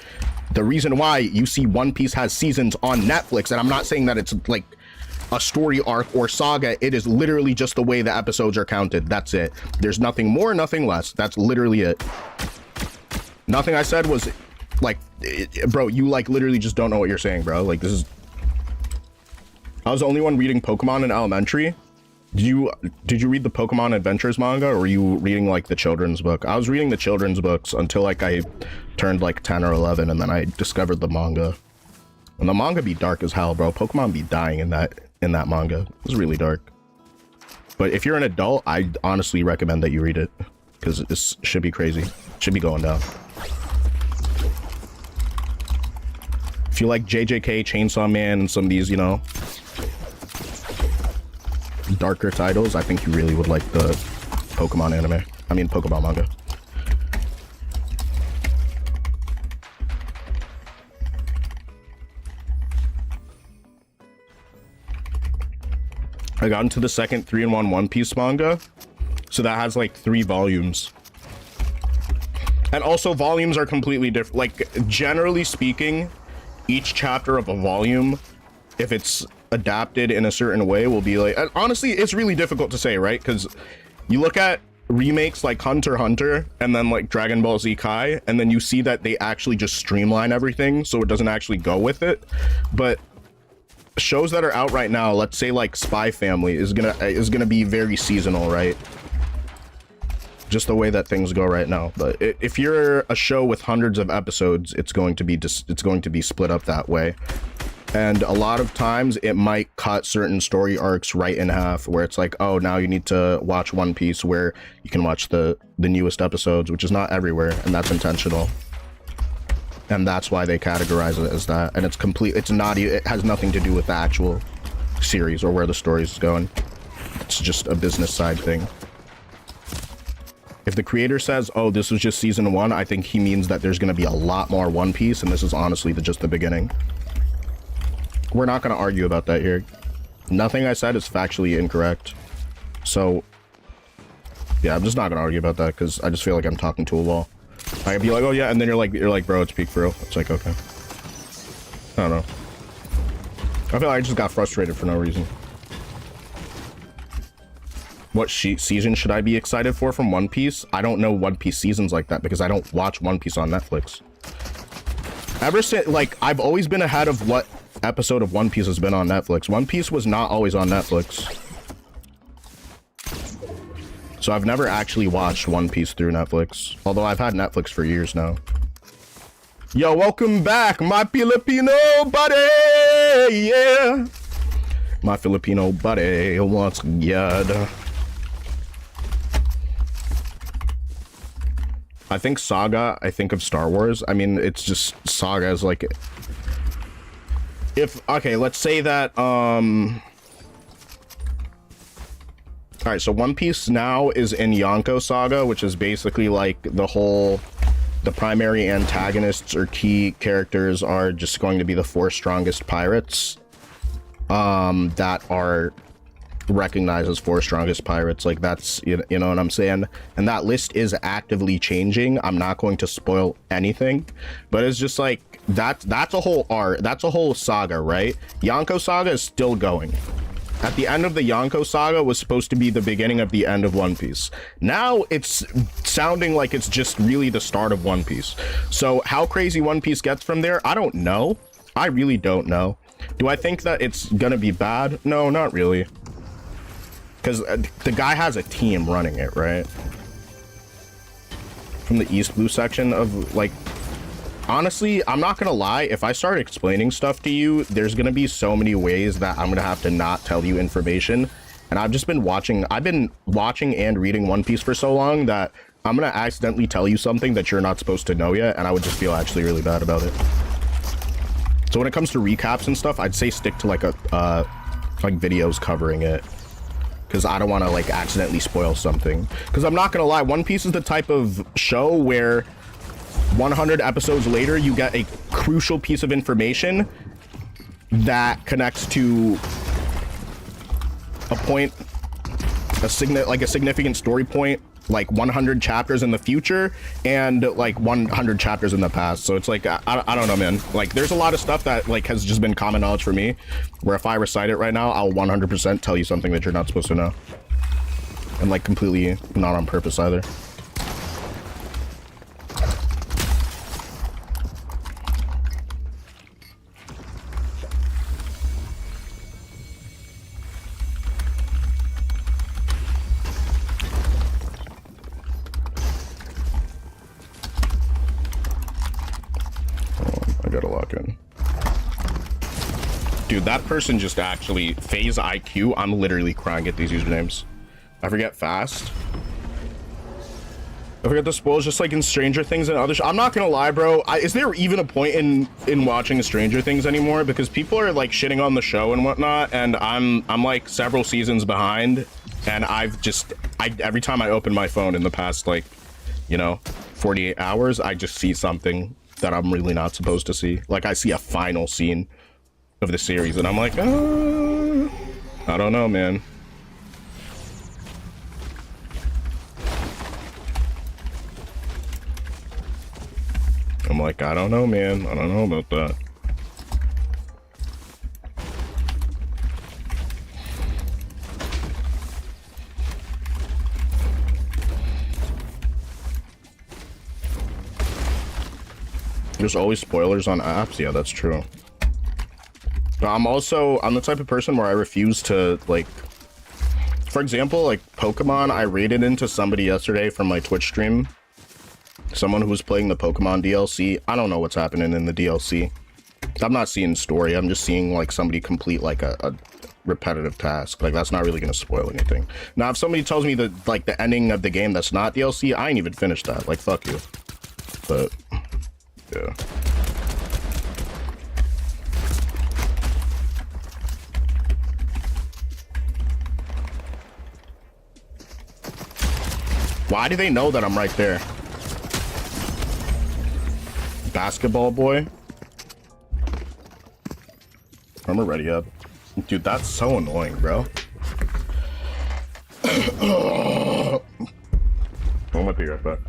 the reason why you see One Piece has seasons on Netflix. And I'm not saying that it's like a story arc or saga. It is literally just the way the episodes are counted. That's it. There's nothing more, nothing less. That's literally it. Nothing I said was like, bro, you like literally just don't know what you're saying, bro. Like, this is, I was the only one reading Pokemon in elementary. Did you read the Pokemon Adventures manga, or were you reading like the children's book? I was reading the children's books until like I turned like 10 or 11, and then I discovered the manga. And the manga be dark as hell, bro. Pokemon be dying in that manga. It's really dark. But if you're an adult, I honestly recommend that you read it, because this should be crazy. Should be going down. If you like JJK, Chainsaw Man, and some of these, you know, darker titles, I think you really would like the Pokemon anime. I mean, Pokemon manga. I got into the second 3-in-1 One Piece manga, so that has like 3 volumes. And also volumes are completely different. Like, generally speaking, each chapter of a volume, if it's adapted in a certain way, will be like, honestly, it's really difficult to say, right? Because you look at remakes like Hunter x Hunter and then like Dragon Ball Z Kai, and then you see that they actually just streamline everything so it doesn't actually go with it. But shows that are out right now, let's say like Spy Family, is gonna be very seasonal, right? Just the way that things go right now. But if you're a show with hundreds of episodes, it's going to be split up that way. And a lot of times it might cut certain story arcs right in half, where it's like, oh, now you need to watch One Piece, where you can watch the newest episodes, which is not everywhere, and that's intentional. And that's why they categorize it as that. And it has nothing to do with the actual series or where the story is going. It's just a business side thing. If the creator says, oh, this was just season 1, I think he means that there's going to be a lot more One Piece, and this is honestly just the beginning. We're not going to argue about that here. Nothing I said is factually incorrect. So, yeah, I'm just not going to argue about that, because I just feel like I'm talking to a wall. I'd be like, oh yeah, and then you're like, bro, it's peak for real. It's like, okay. I don't know. I feel like I just got frustrated for no reason. What season should I be excited for from One Piece? I don't know One Piece seasons like that, because I don't watch One Piece on Netflix. Ever since, like, I've always been ahead of what episode of One Piece has been on Netflix. One Piece was not always on Netflix. So I've never actually watched One Piece through Netflix, although I've had Netflix for years now. Yo, welcome back, my Filipino buddy, yeah. My Filipino buddy once again. I think Saga, I think of Star Wars. I mean, it's just Saga is like, okay, let's say that, all right, so One Piece now is in Yonko Saga, which is basically like the primary antagonists or key characters are just going to be the 4 strongest pirates that are recognized as 4 strongest pirates. Like, that's, you know what I'm saying? And that list is actively changing. I'm not going to spoil anything, but it's just like, that's a whole art. That's a whole saga, right? Yonko Saga is still going. At the end of the Yonko Saga was supposed to be the beginning of the end of One Piece. Now it's sounding like it's just really the start of One Piece. So how crazy One Piece gets from there, I don't know. I really don't know. Do I think that it's gonna be bad? No, not really. Because the guy has a team running it, right? From the East Blue section of, like... Honestly, I'm not gonna lie, if I start explaining stuff to you, there's gonna be so many ways that I'm gonna have to not tell you information. And I've been watching and reading One Piece for so long that I'm gonna accidentally tell you something that you're not supposed to know yet, and I would just feel actually really bad about it. So when it comes to recaps and stuff, I'd say stick to like videos covering it, because I don't want to like accidentally spoil something. Because I'm not gonna lie, One Piece is the type of show where 100 episodes later you get a crucial piece of information that connects to a point, a significant story point, like 100 chapters in the future and like 100 chapters in the past. So it's like, I don't know, man. Like, there's a lot of stuff that like has just been common knowledge for me, where if I recite it right now, I'll 100% tell you something that you're not supposed to know, and like completely not on purpose either. I gotta lock in. Dude, that person just actually phase IQ. I'm literally crying at these usernames. I forget fast. I forget the spoils, just like in Stranger Things and other I'm not gonna lie, bro. Is there even a point in watching Stranger Things anymore? Because people are like shitting on the show and whatnot, and I'm like several seasons behind, and every time I open my phone in the past, like, you know, 48 hours, I just see something that I'm really not supposed to see. Like, I see a final scene of the series, and I'm like, I don't know, man. I'm like, I don't know, man. I don't know about that. There's always spoilers on apps. Yeah, that's true. But I'm the type of person where I refuse to, like, for example, like Pokemon, I raided into somebody yesterday from my Twitch stream. Someone who was playing the Pokemon DLC. I don't know what's happening in the DLC. I'm not seeing story. I'm just seeing like somebody complete like a repetitive task. Like, that's not really gonna spoil anything. Now, if somebody tells me that like the ending of the game that's not DLC, I ain't even finished that. Like, fuck you. But yeah. Why do they know that I'm right there? Basketball boy. I'm ready up. Dude, that's so annoying, bro. I'm gonna be right back.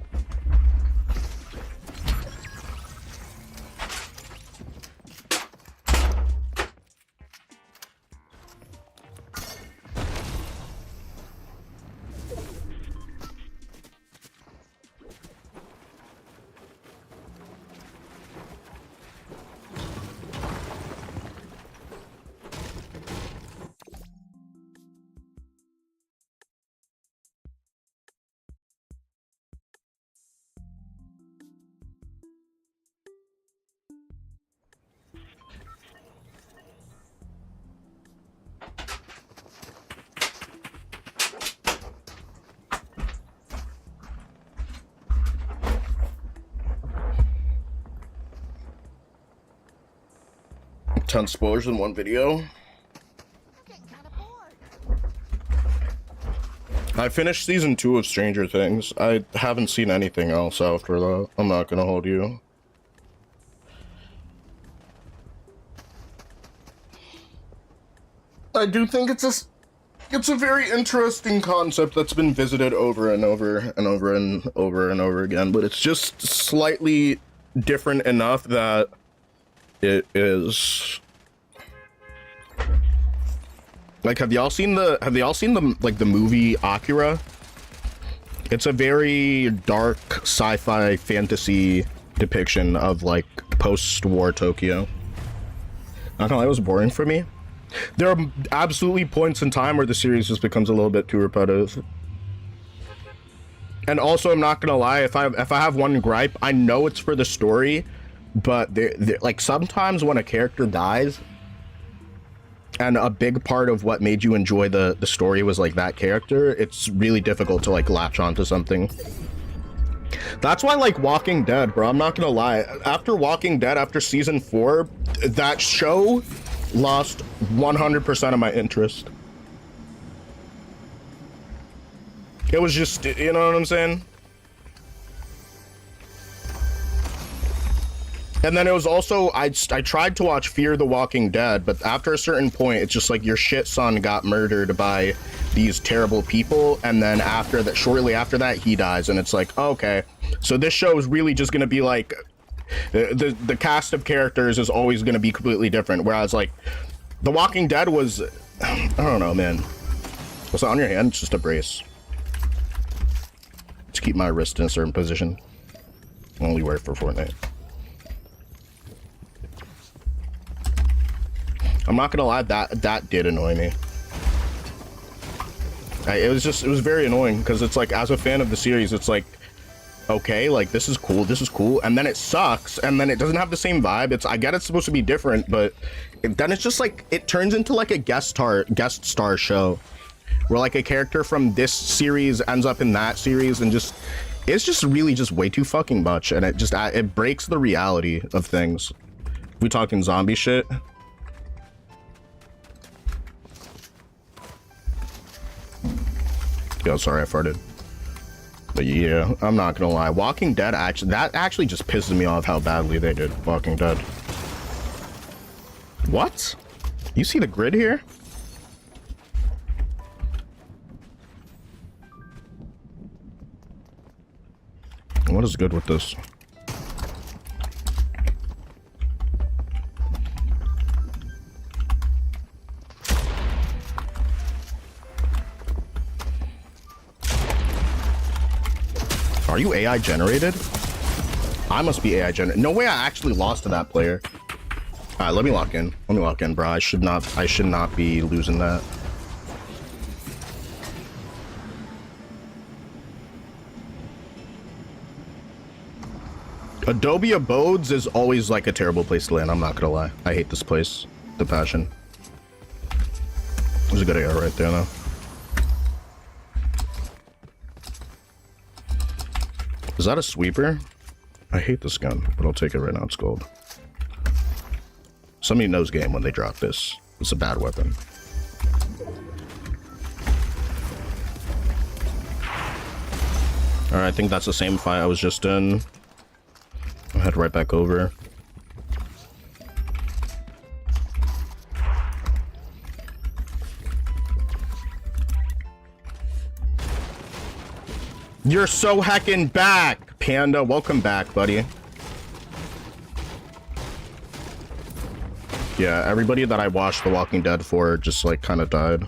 Ton of spoilers in one video. I finished season 2 of Stranger Things. I haven't seen anything else after that. I'm not gonna hold you. I do think it's a very interesting concept that's been visited over and over and over and over and over again, but it's just slightly different enough that it is like, have y'all seen the like the movie Akira? It's a very dark sci-fi fantasy depiction of like post-war Tokyo. Not gonna lie, it was boring for me. There are absolutely points in time where the series just becomes a little bit too repetitive. And also, I'm not gonna lie, if I have one gripe, I know it's for the story, but like sometimes when a character dies, and a big part of what made you enjoy the story was like that character, it's really difficult to like latch onto something. That's why, like, Walking Dead, bro, I'm not gonna lie, after Walking Dead, after season 4, that show lost 100% of my interest. It was just, you know what I'm saying? And then it was also, I tried to watch Fear the Walking Dead, but after a certain point, it's just like your shit son got murdered by these terrible people, and then after that, shortly after that, he dies, and it's like, okay, so this show is really just gonna be like, the cast of characters is always gonna be completely different, whereas like, The Walking Dead was, I don't know, man. What's that on your hand? It's just a brace. To keep my wrist in a certain position. I only wear it for Fortnite. I'm not gonna lie, that did annoy me. It was very annoying, because it's like, as a fan of the series, it's like, okay, like this is cool, and then it sucks, and then it doesn't have the same vibe. I get it's supposed to be different, but then it's just like it turns into like a guest star show, where like a character from this series ends up in that series, and just it's just really just way too fucking much, and it breaks the reality of things. We talking zombie shit. Yo, sorry I farted. But yeah, I'm not gonna lie. Walking Dead actually just pisses me off how badly they did Walking Dead. What? You see the grid here? What is good with this? Are you AI generated? I must be AI generated. No way I actually lost to that player. All right, let me lock in. Let me lock in, bro. I should not be losing that. Adobe Abodes is always like a terrible place to land. I'm not gonna lie. I hate this place. The passion. There's a good AR right there, though. Is that a sweeper? I hate this gun, but I'll take it right now. It's gold. Somebody knows game when they drop this. It's a bad weapon. Alright, I think that's the same fight I was just in. I'll head right back over. You're so heckin' back, Panda. Welcome back, buddy. Yeah, everybody that I watched The Walking Dead for just like kind of died.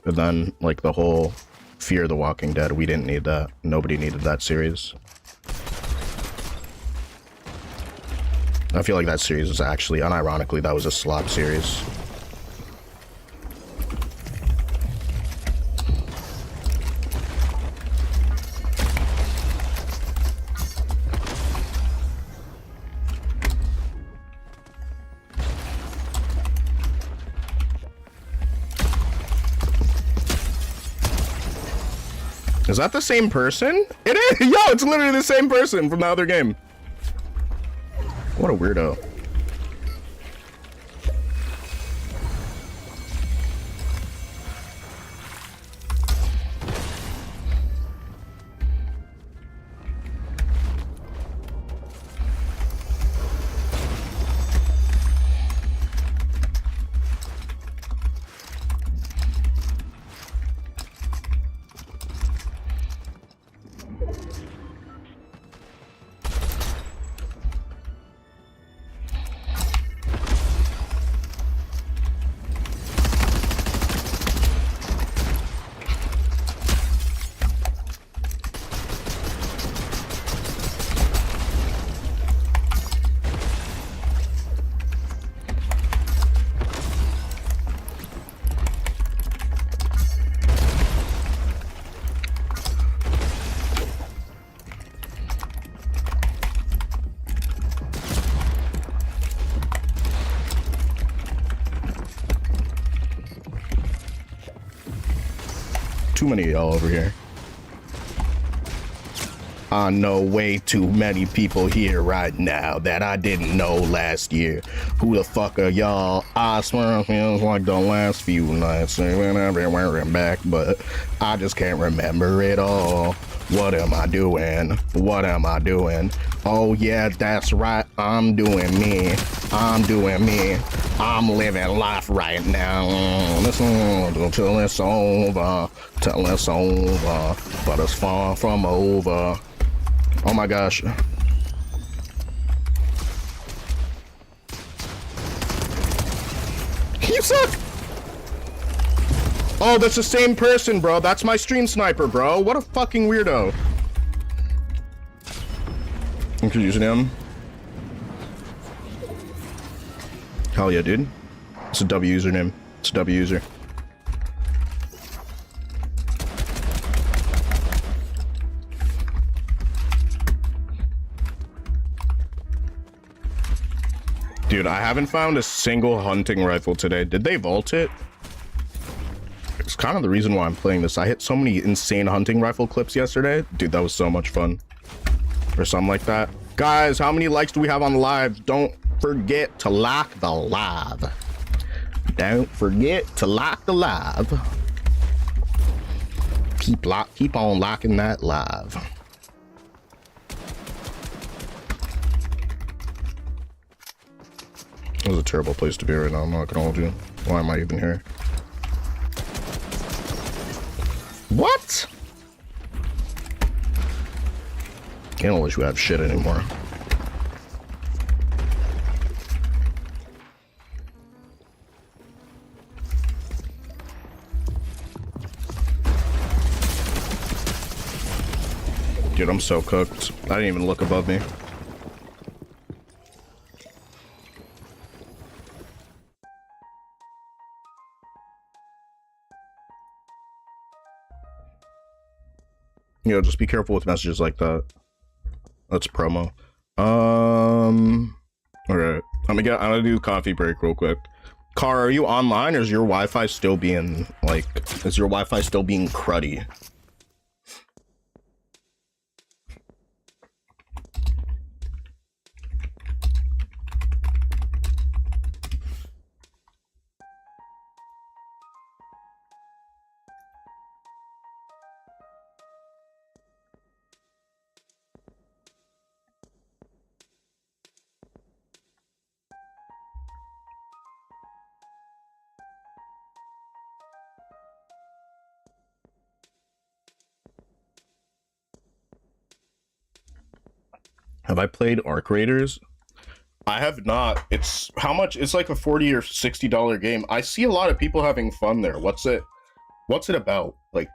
And then like the whole Fear the Walking Dead, we didn't need that. Nobody needed that series. I feel like that series was actually, unironically, that was a slop series. Is that the same person? It is! Yo, it's literally the same person from the other game. What a weirdo. Too many of y'all over here. I know way too many people here right now that I didn't know last year. Who the fuck are y'all? I swear it feels like the last few nights and everywhere and back, but I just can't remember it all. What am I doing? What am I doing? Oh yeah, that's right. I'm doing me. I'm doing me. I'm living life right now. Listen till it's over. Till it's over. But it's far from over. Oh my gosh. You suck! Oh, that's the same person, bro. That's my stream sniper, bro. What a fucking weirdo. Introducing him. Hell yeah, dude. It's a W username. It's a W user. Dude, I haven't found a single hunting rifle today. Did they vault it? It's kind of the reason why I'm playing this. I hit so many insane hunting rifle clips yesterday. Dude, that was so much fun. Or something like that. Guys, how many likes do we have on the live? Don't forget to like the live. Don't forget to like the live. Keep on liking that live. This is a terrible place to be right now. I'm not gonna hold you. Why am I even here? What? I don't wish we have shit anymore. Dude, I'm so cooked. I didn't even look above me. You know, just be careful with messages like that. That's promo. Alright. I'm gonna do coffee break real quick. Car, are you online or is your Wi-Fi still being like, is your Wi-Fi still being cruddy? Have I played Arc Raiders? I have not. It's how much? It's like a $40 or $60 game. I see a lot of people having fun there. What's it about? Like,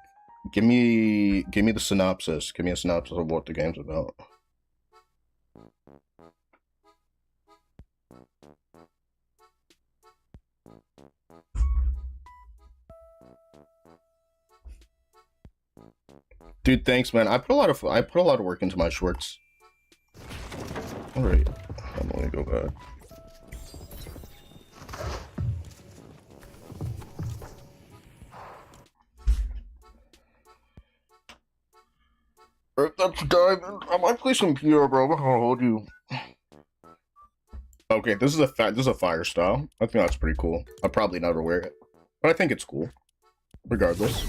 give me the synopsis. Give me a synopsis of what the game's about. Dude, thanks, man. I put a lot of work into my shorts. All right, I'm gonna go back. That's diamond. I might play some PR, bro. I'm not gonna hold you. Okay, this is a fire style. I think that's pretty cool. I'll probably never wear it, but I think it's cool, regardless.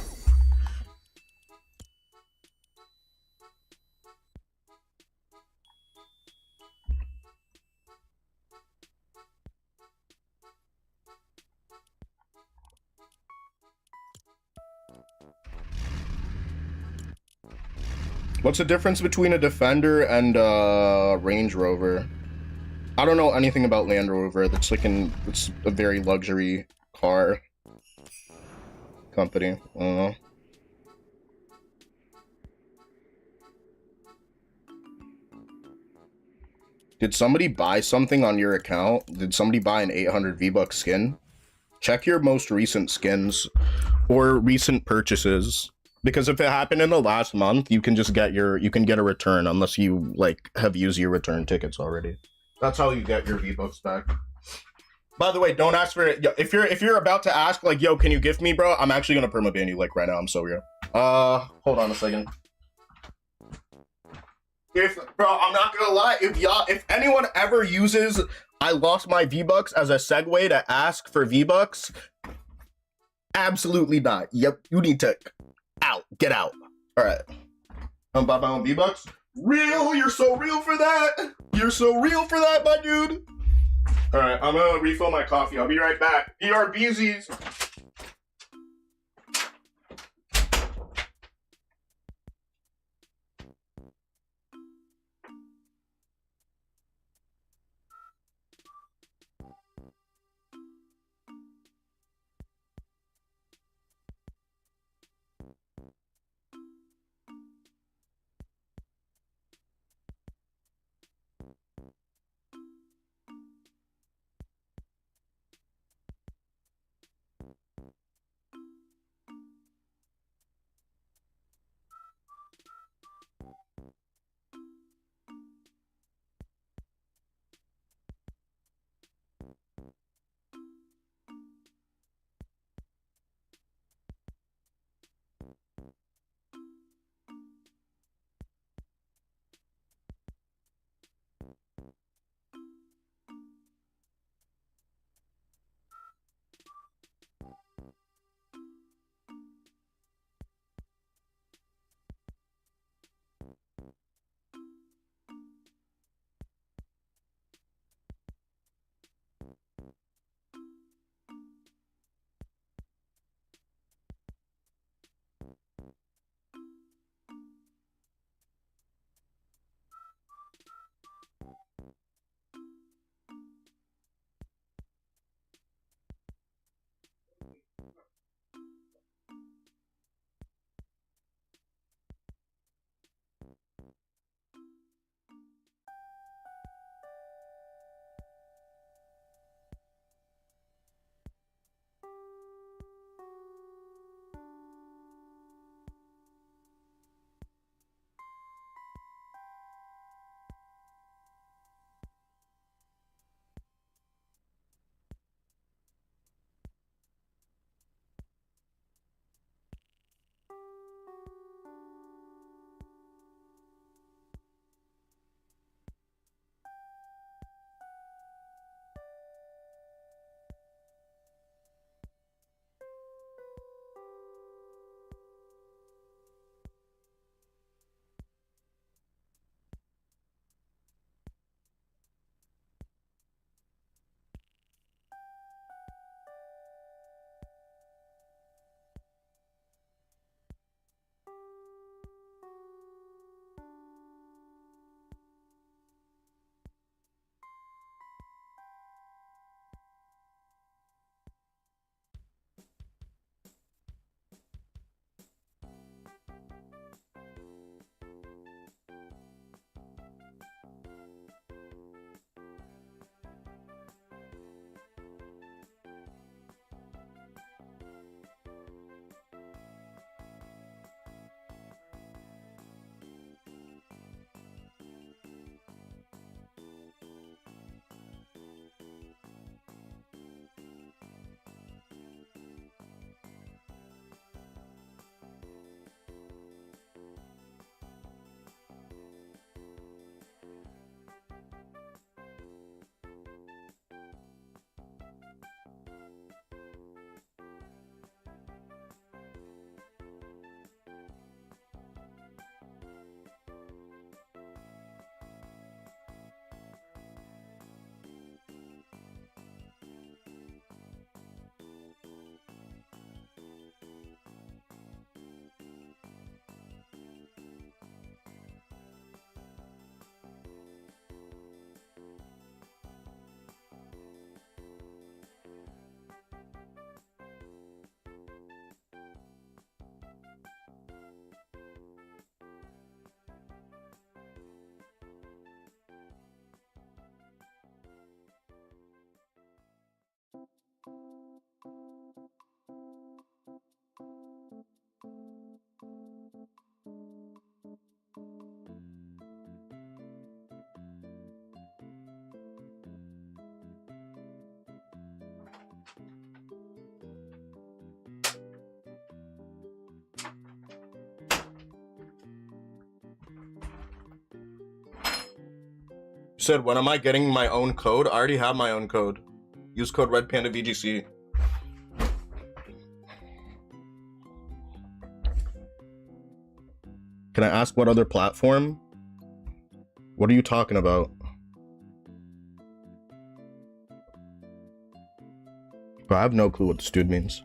What's the difference between a Defender and a Range Rover? I don't know anything about Land Rover. It's a very luxury car company. I don't know. Did somebody buy something on your account? Did somebody buy an 800 V-Buck skin? Check your most recent skins or recent purchases. Because if it happened in the last month, you can just get a return unless you like have used your return tickets already. That's how you get your V-Bucks back. By the way, don't ask for it. If you're about to ask like, yo, can you gift me, bro? I'm actually gonna permaban you like right now. I'm so real. Hold on a second. Bro, I'm not gonna lie. If anyone ever uses I lost my V-Bucks as a segue to ask for V-Bucks, absolutely not. Yep, you need to get out. All right. I'm buy my own V-Bucks. Real, you're so real for that. You're so real for that, my dude. All right, I'm gonna refill my coffee. I'll be right back. PRBZs. Sid, when am I getting my own code? I already have my own code. Use code Red Panda VGC. Can I ask what other platform? What are you talking about? I have no clue what this dude means.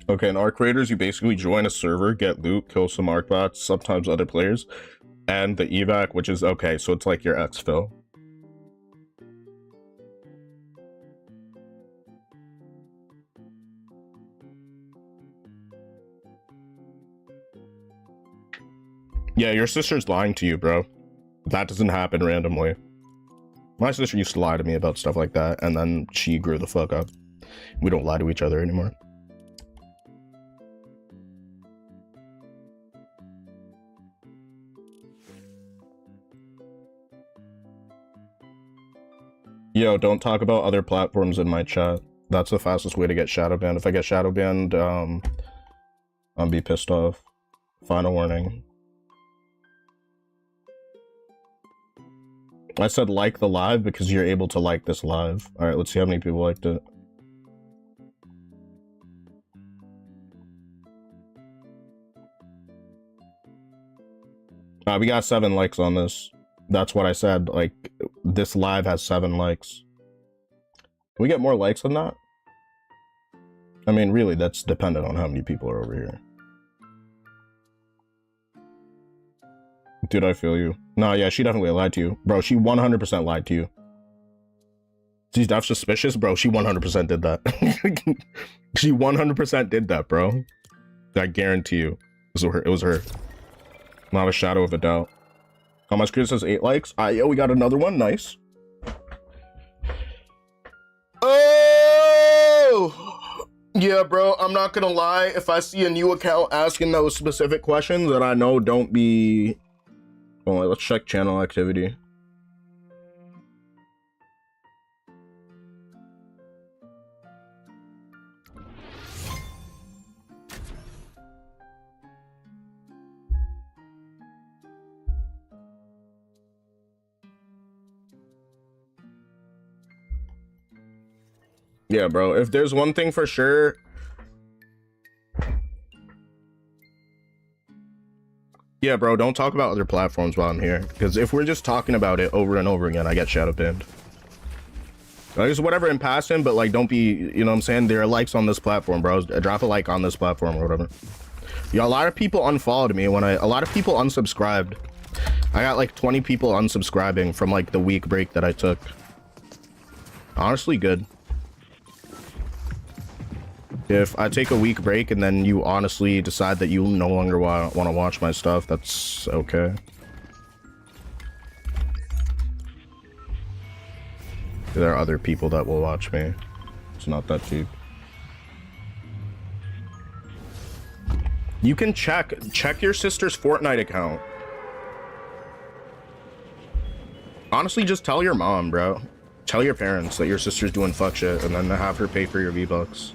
Okay, in Arc Raiders, you basically join a server, get loot, kill some Arc bots, sometimes other players, and the evac, which is okay, so it's like your exfil. Yeah, your sister's lying to you, bro. That doesn't happen randomly. My sister used to lie to me about stuff like that, and then she grew the fuck up. We don't lie to each other anymore. Yo, don't talk about other platforms in my chat. That's the fastest way to get shadow banned. If I get shadow banned, I'll be pissed off. Final warning. I said like the live because you're able to like this live. Alright, let's see how many people liked it. We got 7 likes on this. That's what I said, like, this live has 7 likes. Can we get more likes than that? I mean, really, that's dependent on how many people are over here. Dude, I feel you. No, yeah, she definitely lied to you. Bro, she 100% lied to you. She's def suspicious? Bro, she 100% did that. She 100% did that, bro. I guarantee you. It was her. Not a shadow of a doubt. On my screen says 8 likes. Yo, we got another one. Nice. Oh! Yeah, bro, I'm not gonna lie. If I see a new account asking those specific questions that I know don't be... Oh, let's check channel activity. Yeah, bro, if there's one thing for sure... Yeah, bro, don't talk about other platforms while I'm here. Because if we're just talking about it over and over again, I get shadow banned. Like, just whatever in passing, but like, don't be, you know what I'm saying? There are likes on this platform, bro. Drop a like on this platform or whatever. Yeah, a lot of people unfollowed me when a lot of people unsubscribed. I got like 20 people unsubscribing from like the week break that I took. Honestly, good. If I take a week break and then you honestly decide that you no longer want to watch my stuff, that's okay. There are other people that will watch me. It's not that deep. You can check your sister's Fortnite account. Honestly, just tell your mom, bro. Tell your parents that your sister's doing fuck shit and then have her pay for your V-Bucks.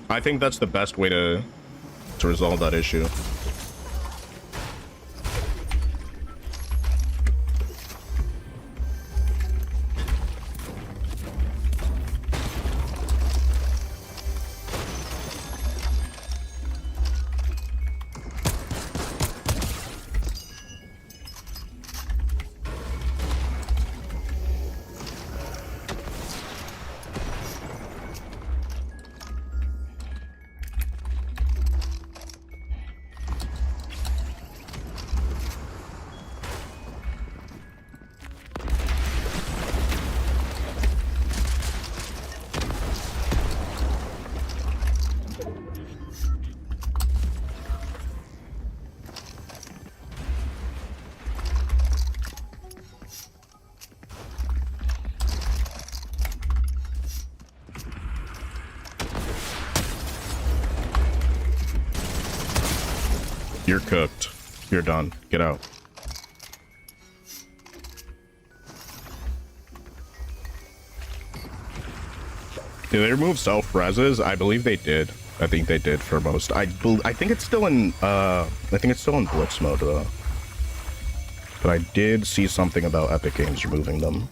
I think that's the best way to resolve that issue. You're cooked. You're done. Get out. Did they remove self-reses? I believe they did. I think they did for most. I think it's still in Blitz mode though. But I did see something about Epic Games removing them.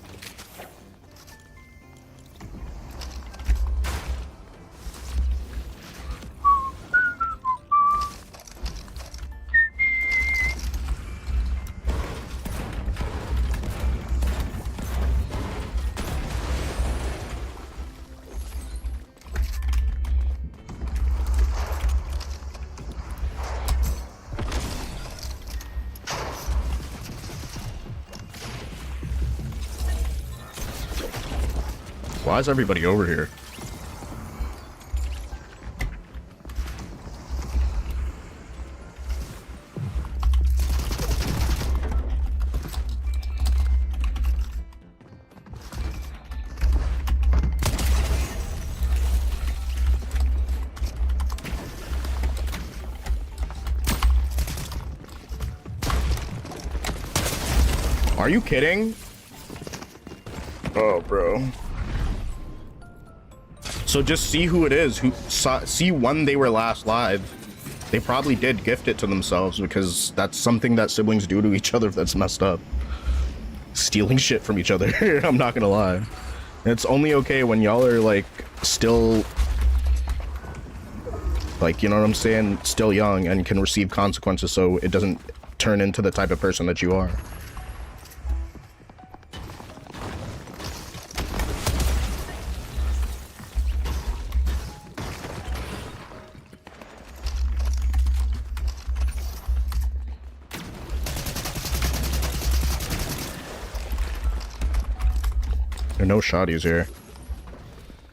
Why is everybody over here? Are you kidding? Oh, bro. So just see who it is, see when they were last live. They probably did gift it to themselves because that's something that siblings do to each other that's messed up. Stealing shit from each other, I'm not gonna lie. It's only okay when y'all are like still, like, you know what I'm saying, still young and can receive consequences so it doesn't turn into the type of person that you are. There are no shotties here.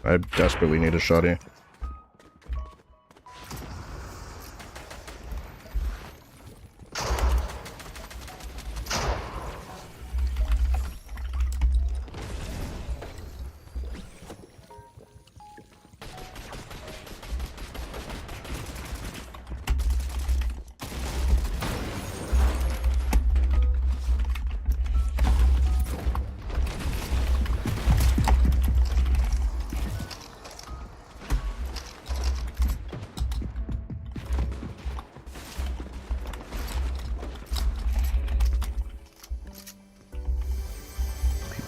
I desperately need a shotty.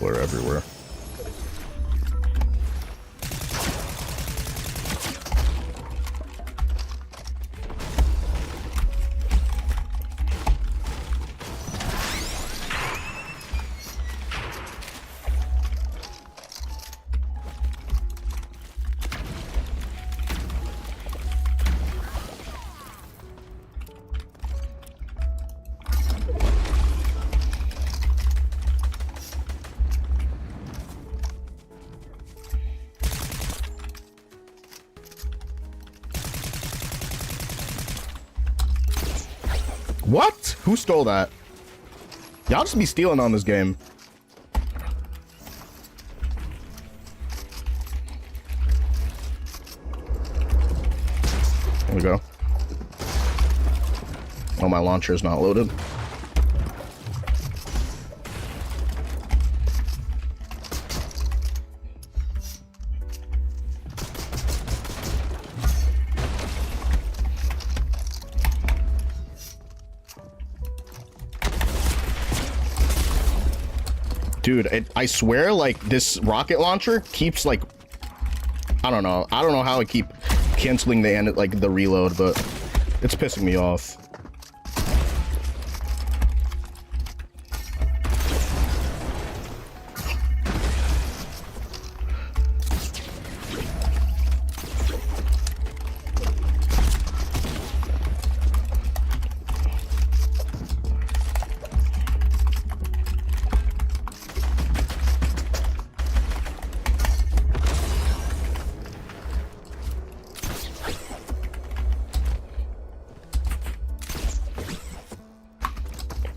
Are everywhere. What? Who stole that? Y'all just be stealing on this game. There we go. Oh, my launcher is not loaded. Dude, I swear, like, this rocket launcher keeps, like, I don't know how it keep canceling the end, like, the reload, but it's pissing me off.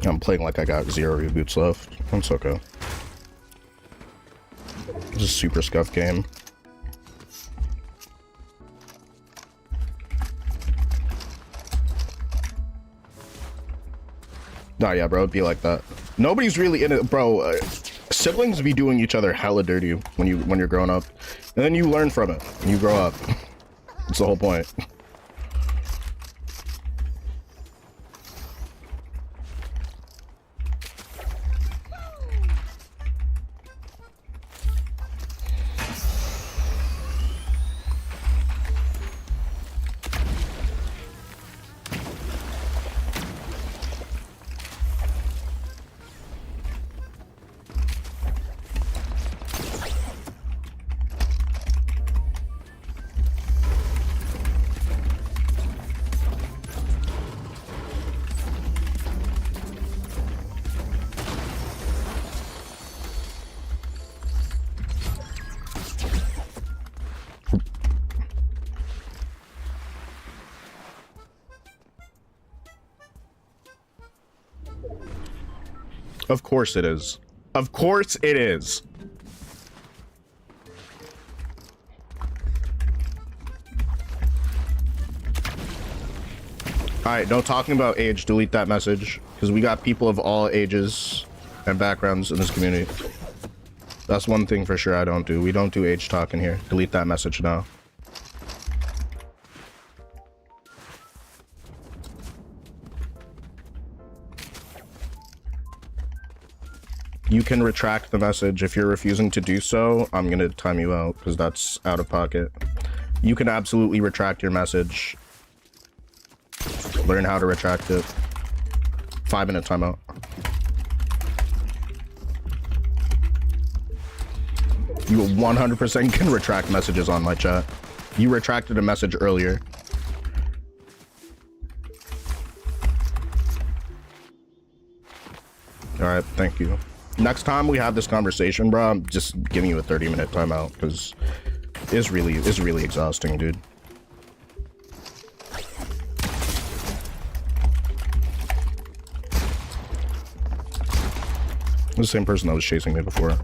I'm playing like I got 0 reboots left. That's okay. It's a super scuffed game. Oh yeah, bro, it'd be like that. Nobody's really in it, bro. Siblings be doing each other hella dirty when you're growing up, and then you learn from it and you grow up. That's the whole point. Of course it is. Of course it is. Alright, no talking about age. Delete that message. Because we got people of all ages and backgrounds in this community. That's one thing for sure I don't do. We don't do age talking here. Delete that message now. You can retract the message. If you're refusing to do so, I'm gonna time you out because that's out of pocket. You can absolutely retract your message. Learn how to retract it. 5-minute timeout. You 100% can retract messages on my chat. You retracted a message earlier. All right, thank you. Next time we have this conversation, bro, I'm just giving you a 30-minute timeout because it's really exhausting, dude. The same person that was chasing me before.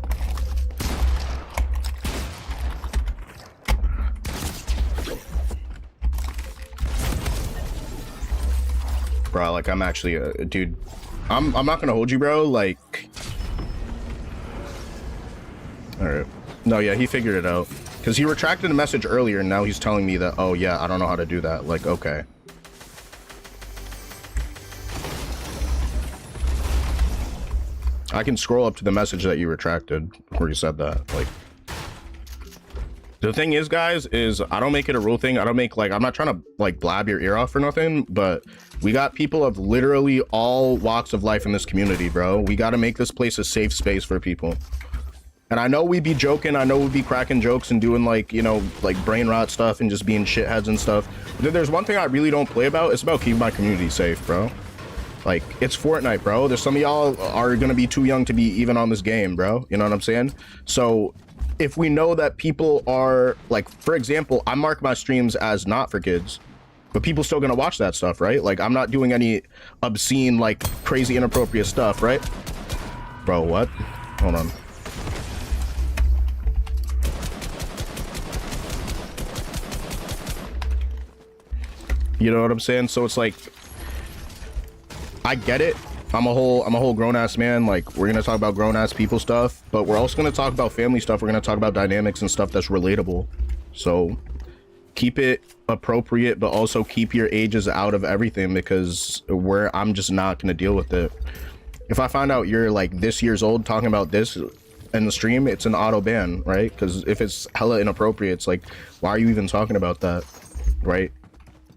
Bro, like I'm actually dude. I'm not gonna hold you, bro. Like. Alright. No, yeah, he figured it out. Because he retracted a message earlier, and now he's telling me that, oh, yeah, I don't know how to do that. Like, okay. I can scroll up to the message that you retracted, where you said that. Like, the thing is, guys, is I don't make it a rule thing. I don't make, like, I'm not trying to, like, blab your ear off or nothing, but we got people of literally all walks of life in this community, bro. We got to make this place a safe space for people. And I know we'd be joking, I know we'd be cracking jokes and doing like, you know, like brain rot stuff and just being shitheads and stuff. But there's one thing I really don't play about, it's about keeping my community safe, bro. Like, it's Fortnite, bro. There's some of y'all are gonna be too young to be even on this game, bro. You know what I'm saying? So if we know that people are, like, for example, I mark my streams as not for kids, but people still gonna watch that stuff, right? Like, I'm not doing any obscene, like, crazy inappropriate stuff, right? Bro, what? Hold on. You know what I'm saying? So it's like, I get it. I'm a whole grown-ass man. Like, we're gonna talk about grown-ass people stuff, but we're also gonna talk about family stuff. We're gonna talk about dynamics and stuff that's relatable. So keep it appropriate, but also keep your ages out of everything, because I'm just not gonna deal with it. If I find out you're like this years old talking about this in the stream, it's an auto ban, right? Because if it's hella inappropriate, it's like, why are you even talking about that, right?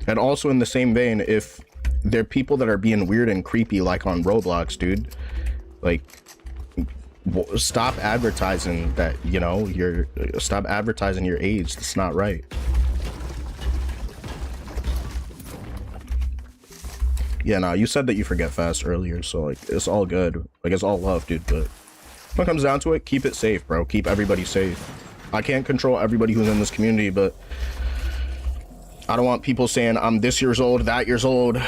And also in the same vein, if there are people that are being weird and creepy, like on Roblox, dude, like, stop advertising that, you know, stop advertising your age. That's not right. Yeah, no, you said that you forget fast earlier, so like, it's all good. Like, it's all love, dude, but when it comes down to it, keep it safe, bro. Keep everybody safe. I can't control everybody who's in this community, but I don't want people saying I'm this years old, that years old.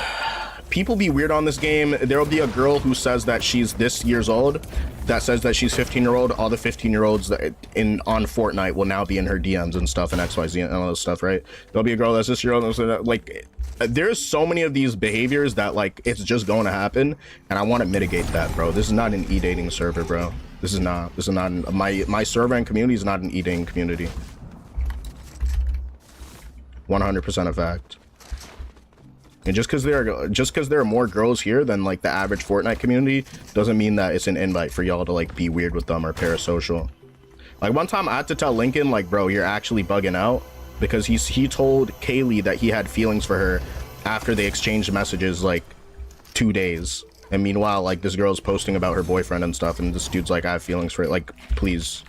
People be weird on this game. There'll be a girl who says that she's this years old, that says that she's 15-year-old. All the 15-year-olds that on Fortnite will now be in her DMs and stuff and XYZ and all this stuff, right? There'll be a girl that's this year old, like, there's so many of these behaviors that like it's just going to happen, and I want to mitigate that, bro. This is not an e-dating server, bro. This is not my server and community is not an e-dating community. 100% a fact. And just because there are more girls here than like the average Fortnite community doesn't mean that it's an invite for y'all to like be weird with them or parasocial. Like one time I had to tell Lincoln, like, bro, you're actually bugging out, because he told Kaylee that he had feelings for her after they exchanged messages like 2 days. And meanwhile, like, this girl's posting about her boyfriend and stuff, and this dude's like, I have feelings for it. Like, please.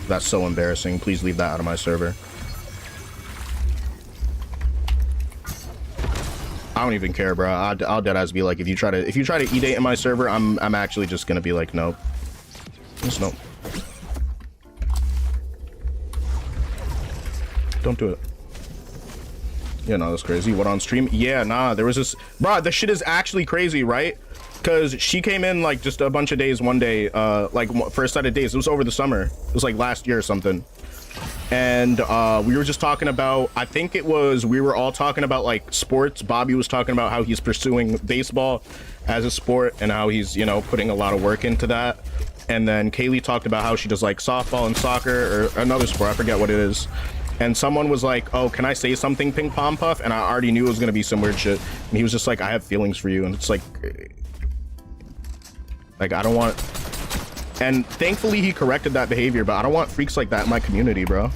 That's so embarrassing. Please leave that out of my server. I don't even care, bro. I'll deadass be like, if you try to e-date in my server, I'm actually just gonna be like, nope. Just nope. Don't do it. Yeah, no, that's crazy. What, on stream? Yeah, nah, there was this, bro, this shit is actually crazy, right? Because she came in like just a bunch of days one day, like first set of days. It was over the summer. It was like last year or something. And we were just talking about, I think it was, we were all talking about like sports. Bobby was talking about how he's pursuing baseball as a sport and how he's, you know, putting a lot of work into that. And then Kaylee talked about how she does like softball and soccer or another sport, I forget what it is. And someone was like, oh, can I say something, Ping Pom Puff? And I already knew it was gonna be some weird shit. And he was just like, I have feelings for you. And it's like I don't want, and thankfully he corrected that behavior, but I don't want freaks like that in my community, bro.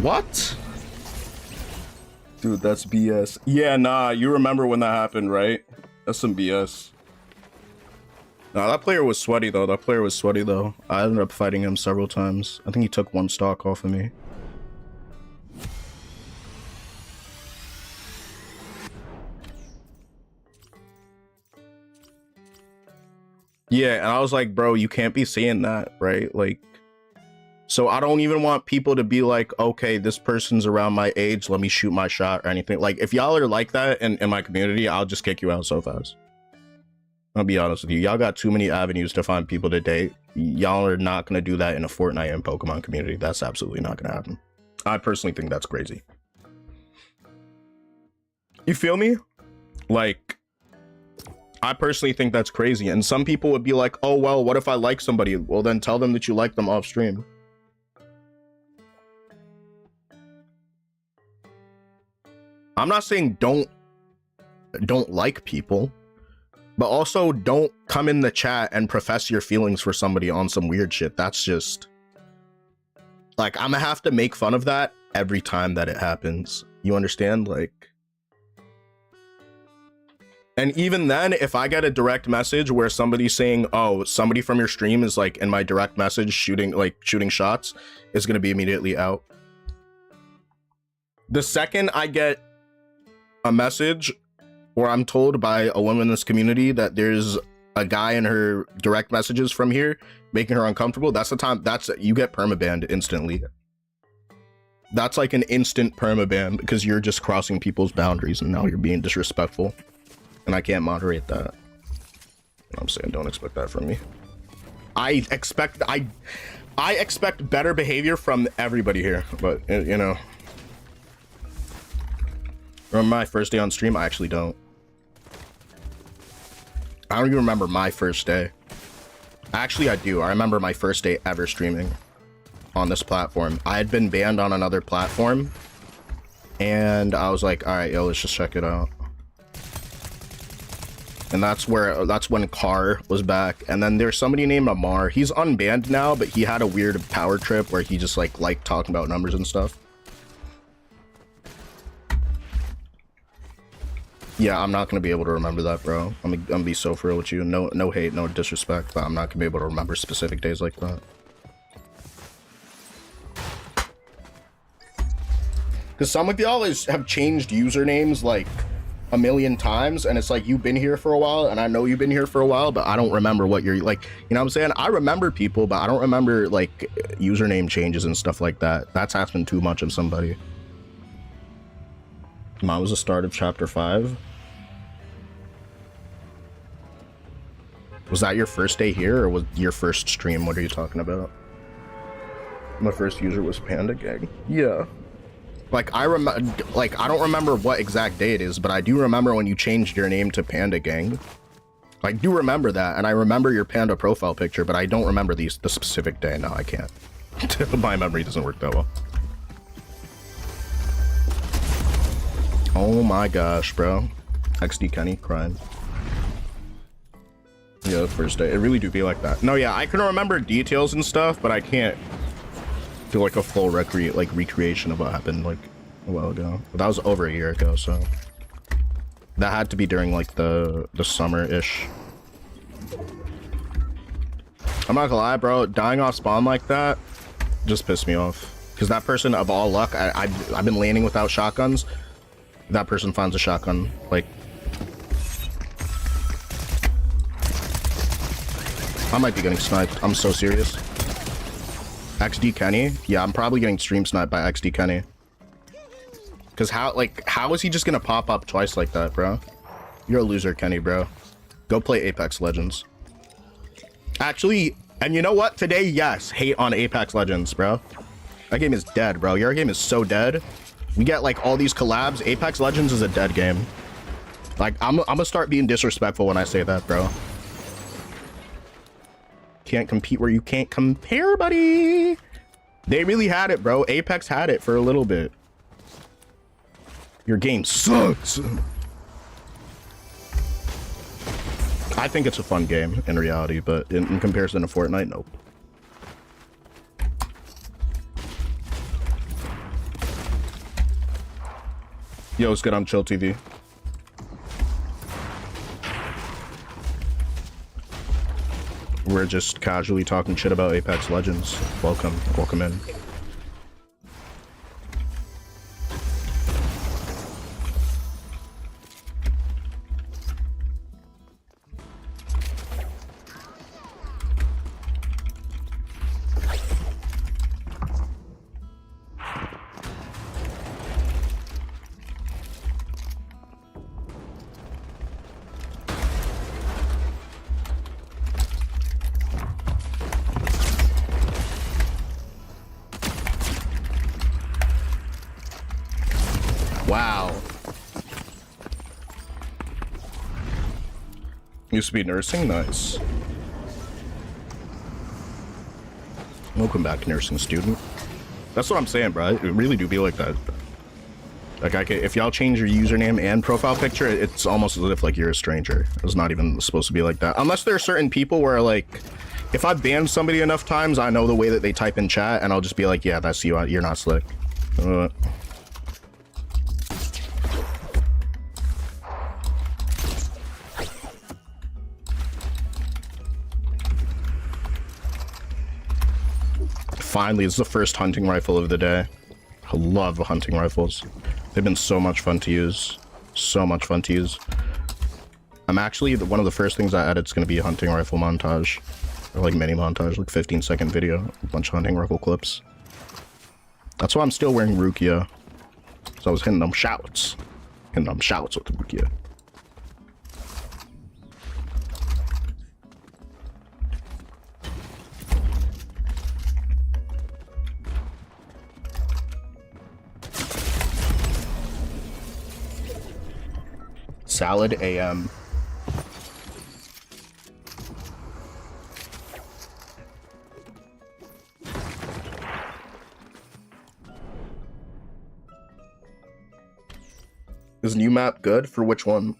What? Dude, that's BS. Yeah, nah, you remember when that happened, right? That's some BS. Nah, that player was sweaty, though. That player was sweaty, though. I ended up fighting him several times. I think he took 1 stock off of me. Yeah, and I was like, bro, you can't be saying that, right? Like, so I don't even want people to be like, okay, this person's around my age, let me shoot my shot or anything. Like, if y'all are like that in my community, I'll just kick you out so fast. I'll be honest with you. Y'all got too many avenues to find people to date. Y'all are not going to do that in a Fortnite and Pokemon community. That's absolutely not going to happen. I personally think that's crazy. You feel me? Like, I personally think that's crazy. And some people would be like, oh, well, what if I like somebody? Well, then tell them that you like them off stream. I'm not saying don't like people, but also don't come in the chat and profess your feelings for somebody on some weird shit. That's just like, I'm gonna have to make fun of that every time that it happens. You understand? Like, and even then, if I get a direct message where somebody's saying, oh, somebody from your stream is like in my direct message shooting shots, is gonna be immediately out. The second I get a message or I'm told by a woman in this community that there's a guy in her direct messages from here making her uncomfortable, that's the time, you get permabanned instantly. That's like an instant permaban because you're just crossing people's boundaries and now you're being disrespectful. And I can't moderate that. I'm saying, don't expect that from me. I expect better behavior from everybody here, but you know. Remember my first day on stream? I actually don't. I don't even remember my first day. Actually, I do. I remember my first day ever streaming on this platform. I had been banned on another platform, and I was like, all right, yo, let's just check it out. And that's when Carr was back. And then there's somebody named Amar. He's unbanned now, but he had a weird power trip where he just liked talking about numbers and stuff. Yeah, I'm not gonna be able to remember that, bro. I'm gonna be so for real with you. No hate, no disrespect, but I'm not gonna be able to remember specific days like that. Because some of y'all have changed usernames like a million times, and it's like, you've been here for a while, and I know you've been here for a while, but I don't remember what you're like. You know what I'm saying? I remember people, but I don't remember like username changes and stuff like that. That's asking too much of somebody. Mine was the start of chapter 5. Was that your first day here, or was your first stream? What are you talking about? My first user was Panda Gang. Yeah. Like, I don't remember what exact day it is, but I do remember when you changed your name to Panda Gang. I do remember that, and I remember your Panda profile picture, but I don't remember the specific day. No, I can't. My memory doesn't work that well. Oh my gosh, bro. XD Kenny crying. Yeah, the first day. It really do be like that. No, yeah, I can remember details and stuff, but I can't do like a full recreation of what happened like a while ago. But that was over a year ago, so that had to be during like the summer-ish. I'm not gonna lie, bro. Dying off spawn like that just pissed me off. Because that person, of all luck, I've been landing without shotguns. That person finds a shotgun, like, I might be getting sniped. I'm so serious. XD Kenny? Yeah, I'm probably getting stream sniped by XD Kenny. Because how is he just gonna pop up twice like that, bro? You're a loser, Kenny, bro. Go play Apex Legends. Actually, and you know what? Today, yes, hate on Apex Legends, bro. That game is dead, bro. Your game is so dead. We get like all these collabs. Apex Legends is a dead game. Like, I'm gonna start being disrespectful when I say that, bro. Can't compete where you can't compare, buddy. They really had it, bro. Apex had it for a little bit. Your game sucks. I think it's a fun game in reality, but in comparison to Fortnite, nope. Yo, it's good on Chill TV. We're just casually talking shit about Apex Legends. Welcome in. Wow. Used to be nursing? Nice. Welcome back, nursing student. That's what I'm saying, bro. It really do be like that. Like, if y'all change your username and profile picture, it's almost as if like you're a stranger. It's not even supposed to be like that. Unless there are certain people where like, if I ban somebody enough times, I know the way that they type in chat, and I'll just be like, yeah, that's you. You're not slick. Finally, it's the first hunting rifle of the day. I love hunting rifles. They've been so much fun to use. So much fun to use. I'm actually, one of the first things I edit is going to be a hunting rifle montage. Or like mini montage, like 15-second video. A bunch of hunting rifle clips. That's why I'm still wearing Rukia. So I was hitting them shouts. Hitting them shouts with the Rukia. Salad AM. Is new map good? For which one?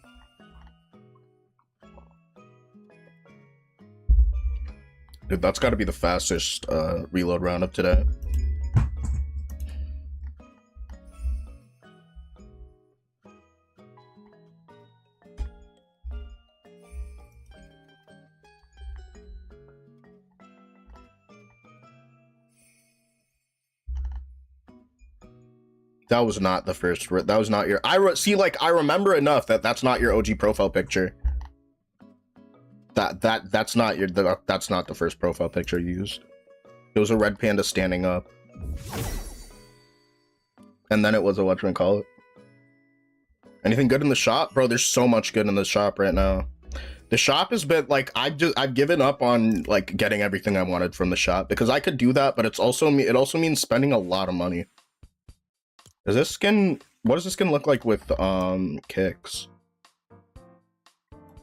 Dude, that's gotta be the fastest reload round of today. That was not the first. That was not your. See, like, I remember enough that that's not your OG profile picture. That's not your. That's not the first profile picture you used. It was a red panda standing up, and then it was a whatchamacallit. Anything good in the shop, bro? There's so much good in the shop right now. The shop has been like I've given up on like getting everything I wanted from the shop because I could do that, but it also means spending a lot of money. Is this skin, what does this skin look like with kicks?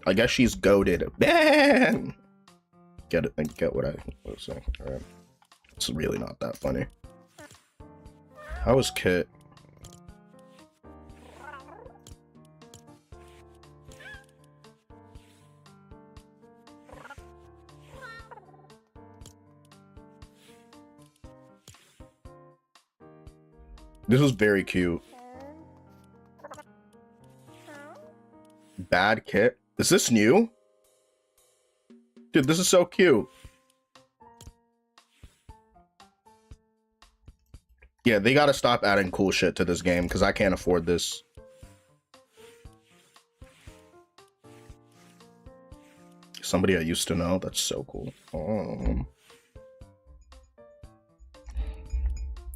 I guess she's goated. Man! Get it, get what I was saying. Alright. It's really not that funny. How was Kit? This was very cute. Bad Kit. Is this new? Dude, this is so cute. Yeah, they gotta stop adding cool shit to this game because I can't afford this. Somebody I used to know. That's so cool.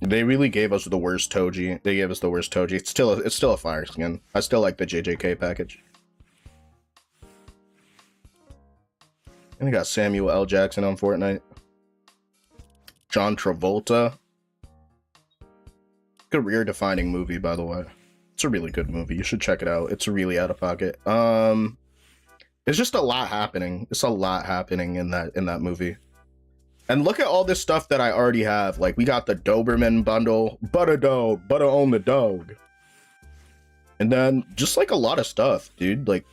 They really gave us the worst Toji. They gave us the worst Toji. It's still a fire skin. I still like the JJK package. And we got Samuel L. Jackson on Fortnite. John Travolta. Career-defining movie, by the way. It's a really good movie. You should check it out. It's really out of pocket. It's just a lot happening. It's a lot happening in that movie. And look at all this stuff that I already have. Like, we got the Doberman bundle. Butter dog. Butter on the dog. And then, just, like, a lot of stuff, dude. Like,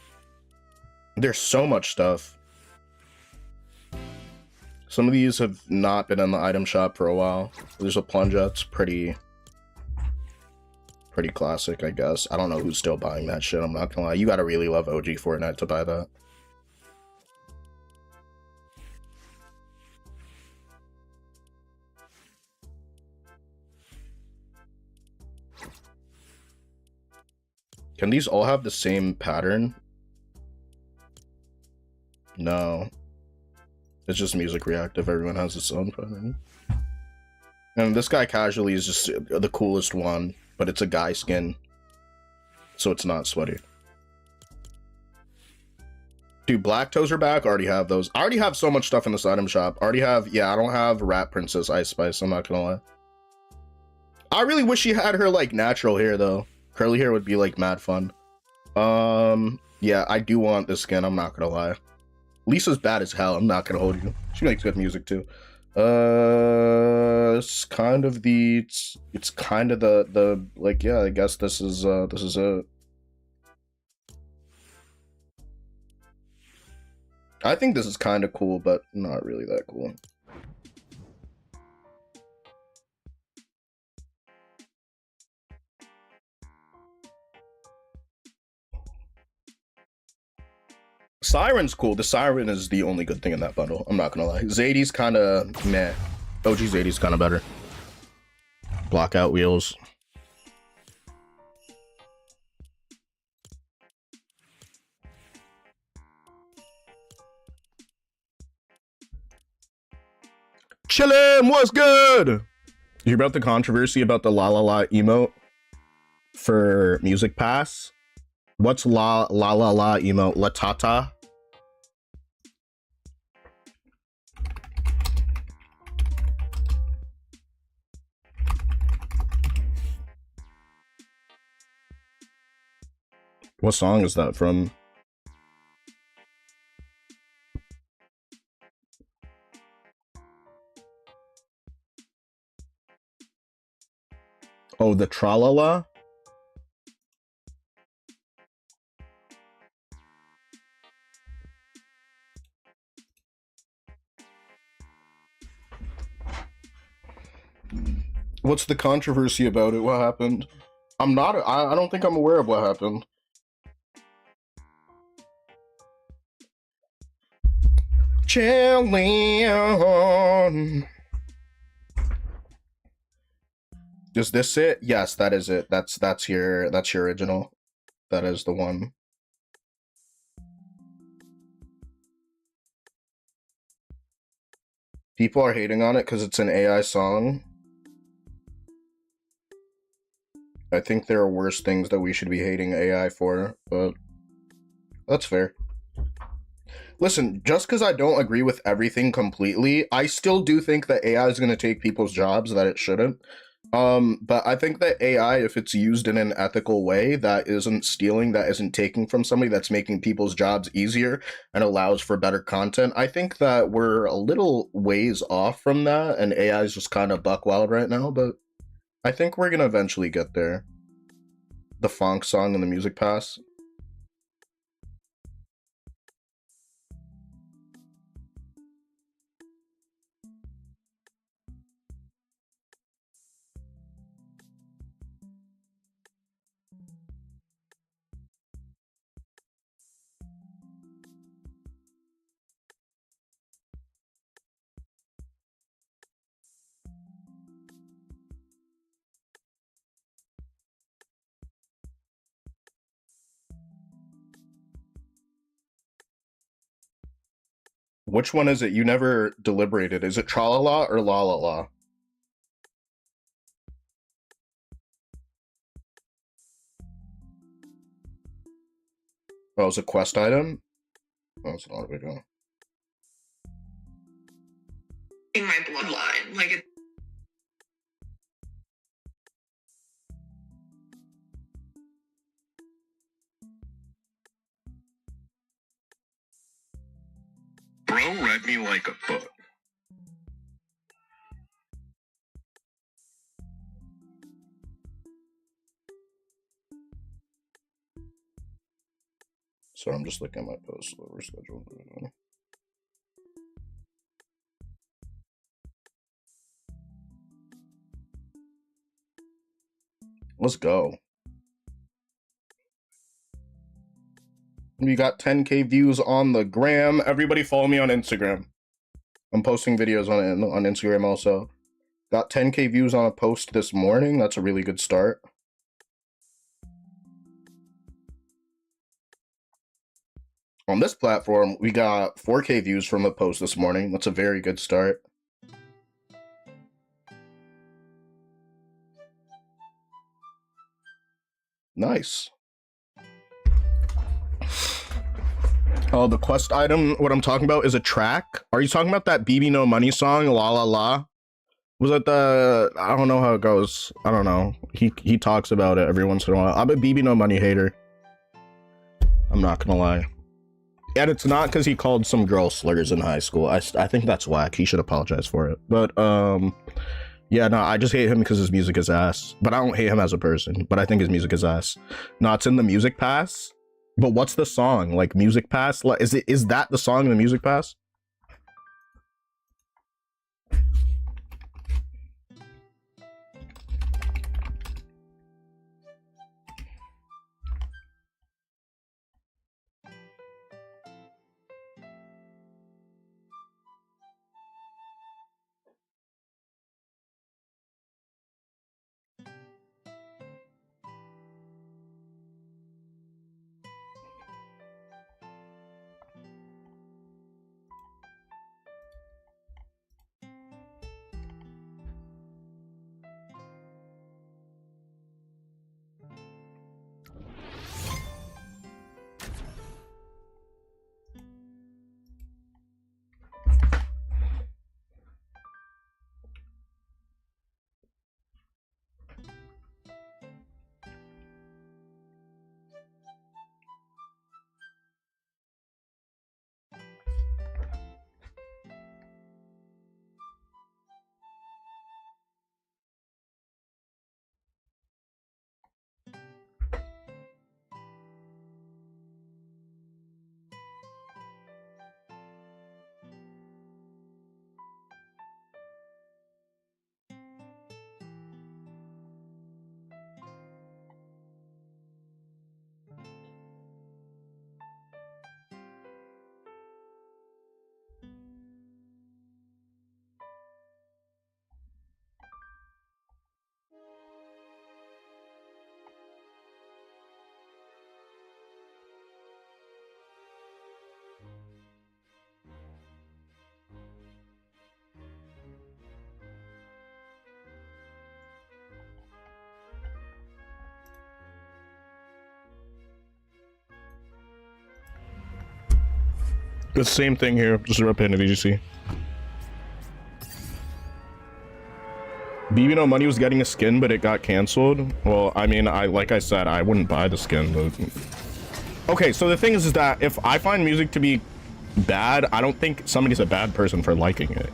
there's so much stuff. Some of these have not been in the item shop for a while. There's a plunger. It's pretty classic, I guess. I don't know who's still buying that shit. I'm not gonna lie. You gotta really love OG Fortnite to buy that. Can these all have the same pattern? No. It's just music reactive. Everyone has its own pattern. And this guy casually is just the coolest one, but it's a guy skin. So it's not sweaty. Dude, black toes are back. Already have those. I already have so much stuff in this item shop. Already have, yeah, I don't have Rat Princess Ice Spice. I'm not gonna lie. I really wish she had her like natural hair though. Curly hair would be like mad fun. Yeah, I do want this skin. I'm not gonna lie. Lisa's bad as hell. I'm not gonna hold you. She makes good music too. It's kind of the it's kind of the like, yeah, I guess this is it. I think this is kind of cool, but not really that cool. Siren's cool. The Siren is the only good thing in that bundle. I'm not gonna lie. Zadie's kind of meh. OG Zadie's kind of better. Block out wheels. Chillin', what's good? You hear about the controversy about the la la la emote for Music Pass? What's la la la la emote? La tata? What song is that from? Oh, the Tralala? What's the controversy about it? What happened? I don't think I'm aware of what happened. Chillin'. Is this it? Yes, that is it. That's your original. That is the one. People are hating on it because it's an AI song. I think there are worse things that we should be hating AI for, but that's fair. Listen, just because I don't agree with everything completely, I still do think that AI is going to take people's jobs that it shouldn't. But I think that AI, if it's used in an ethical way that isn't stealing, that isn't taking from somebody, that's making people's jobs easier and allows for better content, I think that we're a little ways off from that, and AI is just kind of buck wild right now, but I think we're gonna eventually get there. The funk song and the music pass. Which one is it? You never deliberated. Is it Tralala or La La La? Oh, it's a quest item? Oh, it's not a big deal. In my bloodline, like it. Bro read me like a book. So I'm just looking at my post over schedule. Let's go. We got 10K views on the gram. Everybody follow me on Instagram. I'm posting videos on Instagram also. Got 10K views on a post this morning. That's a really good start. On this platform, we got 4K views from a post this morning. That's a very good start. Nice. Oh, the quest item, what I'm talking about is a track. Are you talking about that BB No Money song, La La La? Was it the, I don't know how it goes. I don't know. He talks about it every once in a while. I'm a BB No Money hater. I'm not gonna lie. And it's not because he called some girl slurs in high school. I think that's whack. He should apologize for it. But, yeah, no, I just hate him because his music is ass. But I don't hate him as a person. But I think his music is ass. No, it's in the music pass. But what's the song? Like, music pass? Like, is that the song in the music pass? The same thing here, just a Red Panda VGC. BB No Money was getting a skin, but it got canceled. Well, I mean, like I said, I wouldn't buy the skin, but... Okay, so the thing is that if I find music to be bad, I don't think somebody's a bad person for liking it.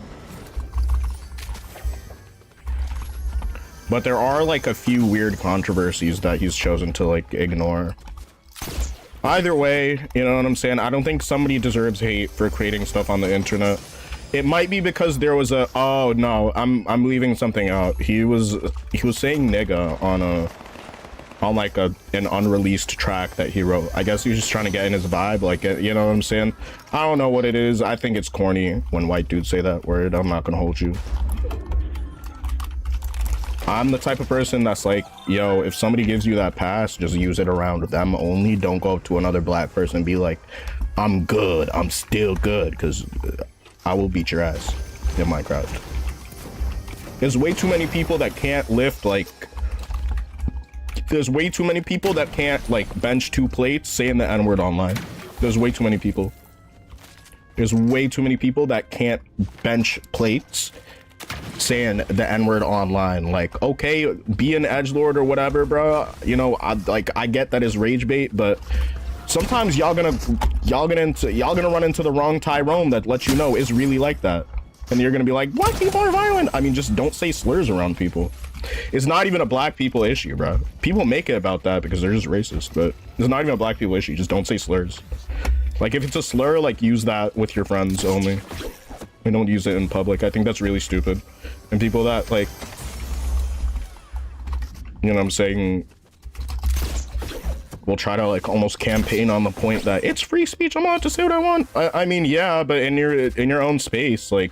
But there are like a few weird controversies that he's chosen to like ignore. Either way, you know what I'm saying? I don't think somebody deserves hate for creating stuff on the internet. It might be because there was a, oh no, I'm leaving something out. He was saying nigga on like an unreleased track that he wrote. I guess he was just trying to get in his vibe, like, you know what I'm saying? I don't know what it is. I think it's corny when white dudes say that word. I'm not gonna hold you. I'm the type of person that's like, yo, if somebody gives you that pass, just use it around them only. Don't go up to another black person and be like, I'm good, I'm still good, because I will beat your ass in Minecraft. There's way too many people that can't lift, like, there's way too many people that can't, like, bench 2 plates saying the N-word online. There's way too many people. There's way too many people that can't bench plates saying the N-word online. Like, okay, be an edgelord or whatever, bro. You know, I get that is rage bait, but sometimes y'all gonna run into the wrong Tyrone that lets you know it's really like that. And you're gonna be like, black people are violent. I mean, just don't say slurs around people. It's not even a black people issue, bro. People make it about that because they're just racist, but it's not even a black people issue. Just don't say slurs. Like, if it's a slur, like, use that with your friends only. And don't use it in public. I think that's really stupid. And people that, like, you know what I'm saying, will try to, like, almost campaign on the point that it's free speech, I'm allowed to say what I want. I mean, yeah, but in your own space, like,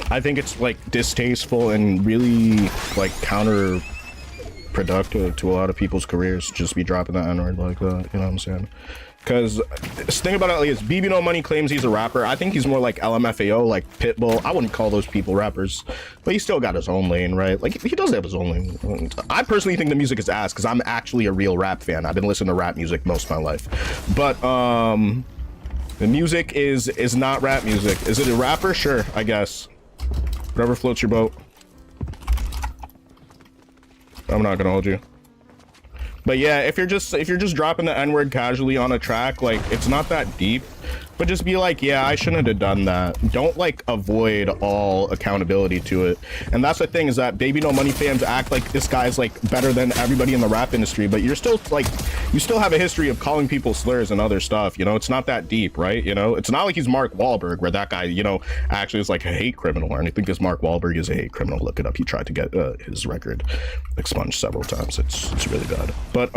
I think it's like distasteful and really like counterproductive to a lot of people's careers to just be dropping the N-word like that, you know what I'm saying? Because the thing about it is BB No Money claims he's a rapper. I think he's more like LMFAO, like Pitbull. I wouldn't call those people rappers, but he still got his own lane, right? Like, he does have his own lane. I personally think the music is ass because I'm actually a real rap fan. I've been listening to rap music most of my life, but the music is not rap music. Is it a rapper? Sure, I guess. Whatever floats your boat. I'm not gonna hold you. But yeah, if you're just dropping the N-word casually on a track, like, it's not that deep. But just be like, yeah, I shouldn't have done that. Don't, like, avoid all accountability to it. And that's the thing, is that Baby No Money fans act like this guy's, like, better than everybody in the rap industry. But you're still, like, you still have a history of calling people slurs and other stuff, you know? It's not that deep, right? You know? It's not like he's Mark Wahlberg, where that guy, you know, actually is, like, a hate criminal. And I think this Mark Wahlberg is a hate criminal. Look it up. He tried to get his record expunged several times. It's really bad. But,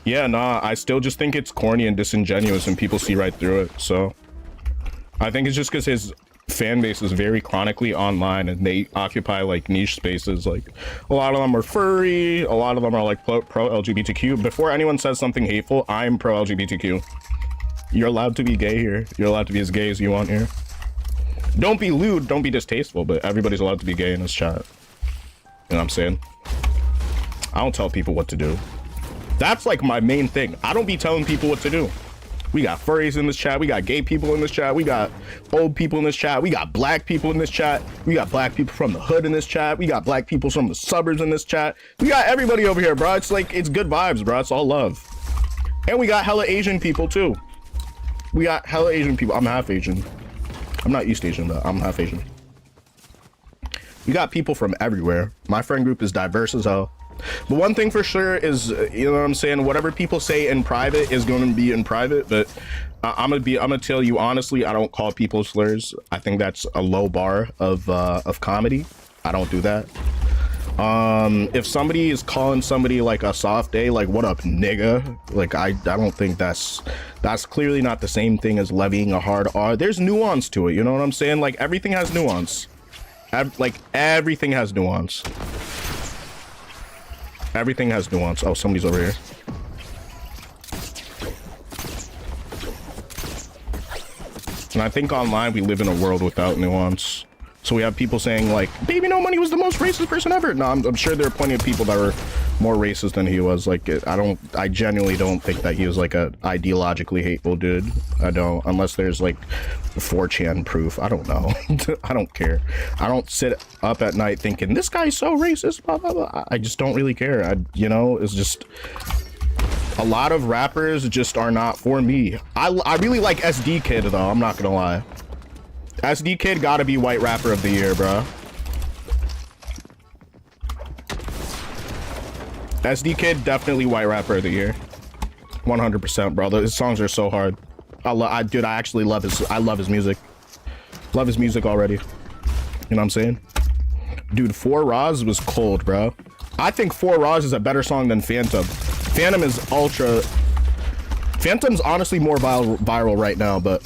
yeah, nah, I still just think it's corny and disingenuous and people see right through it. So I think it's just because his fan base is very chronically online and they occupy like niche spaces. Like, a lot of them are furry, a lot of them are like pro LGBTQ. Before anyone says something hateful, I'm pro LGBTQ. You're allowed to be gay here. You're allowed to be as gay as you want here. Don't be lewd, don't be distasteful, but everybody's allowed to be gay in this chat. You know what I'm saying? I don't tell people what to do. That's like my main thing. I don't be telling people what to do. We got furries in this chat. We got gay people in this chat. We got old people in this chat. We got black people in this chat. We got black people from the hood in this chat. We got black people from the suburbs in this chat. We got everybody over here, bro. It's like, it's good vibes, bro. It's all love. And we got hella Asian people too. We got hella Asian people. I'm half Asian. I'm not East Asian, but I'm half Asian. We got people from everywhere. My friend group is diverse as hell. But one thing for sure is, you know what I'm saying, whatever people say in private is going to be in private. But I'm gonna tell you honestly, I don't call people slurs. I think that's a low bar of comedy. I don't do that. If somebody is calling somebody like a soft day, like, what up, nigga, like, I don't think that's clearly not the same thing as levying a hard R. There's nuance to it, you know what I'm saying? Like, everything has nuance. Everything has nuance. Everything has nuance. Oh, somebody's over here. And I think online we live in a world without nuance. So we have people saying like, Baby No Money was the most racist person ever. No, I'm sure there are plenty of people that are More racist than he was. Like, I genuinely don't think that he was like a ideologically hateful dude. I don't, unless there's like 4chan proof. I don't know. I don't care. I don't sit up at night thinking this guy's so racist, blah, blah, blah. I just don't really care. You know, it's just a lot of rappers just are not for me. I really like SD Kid though. I'm not gonna lie. SD Kid gotta be white rapper of the year, bro. SD Kid, definitely white rapper of the year. 100%, bro. His songs are so hard. Dude, I actually love his music. Love his music already. You know what I'm saying? Dude, 4 Raws was cold, bro. I think 4 Raws is a better song than Phantom. Phantom is ultra... Phantom's honestly more viral right now, but...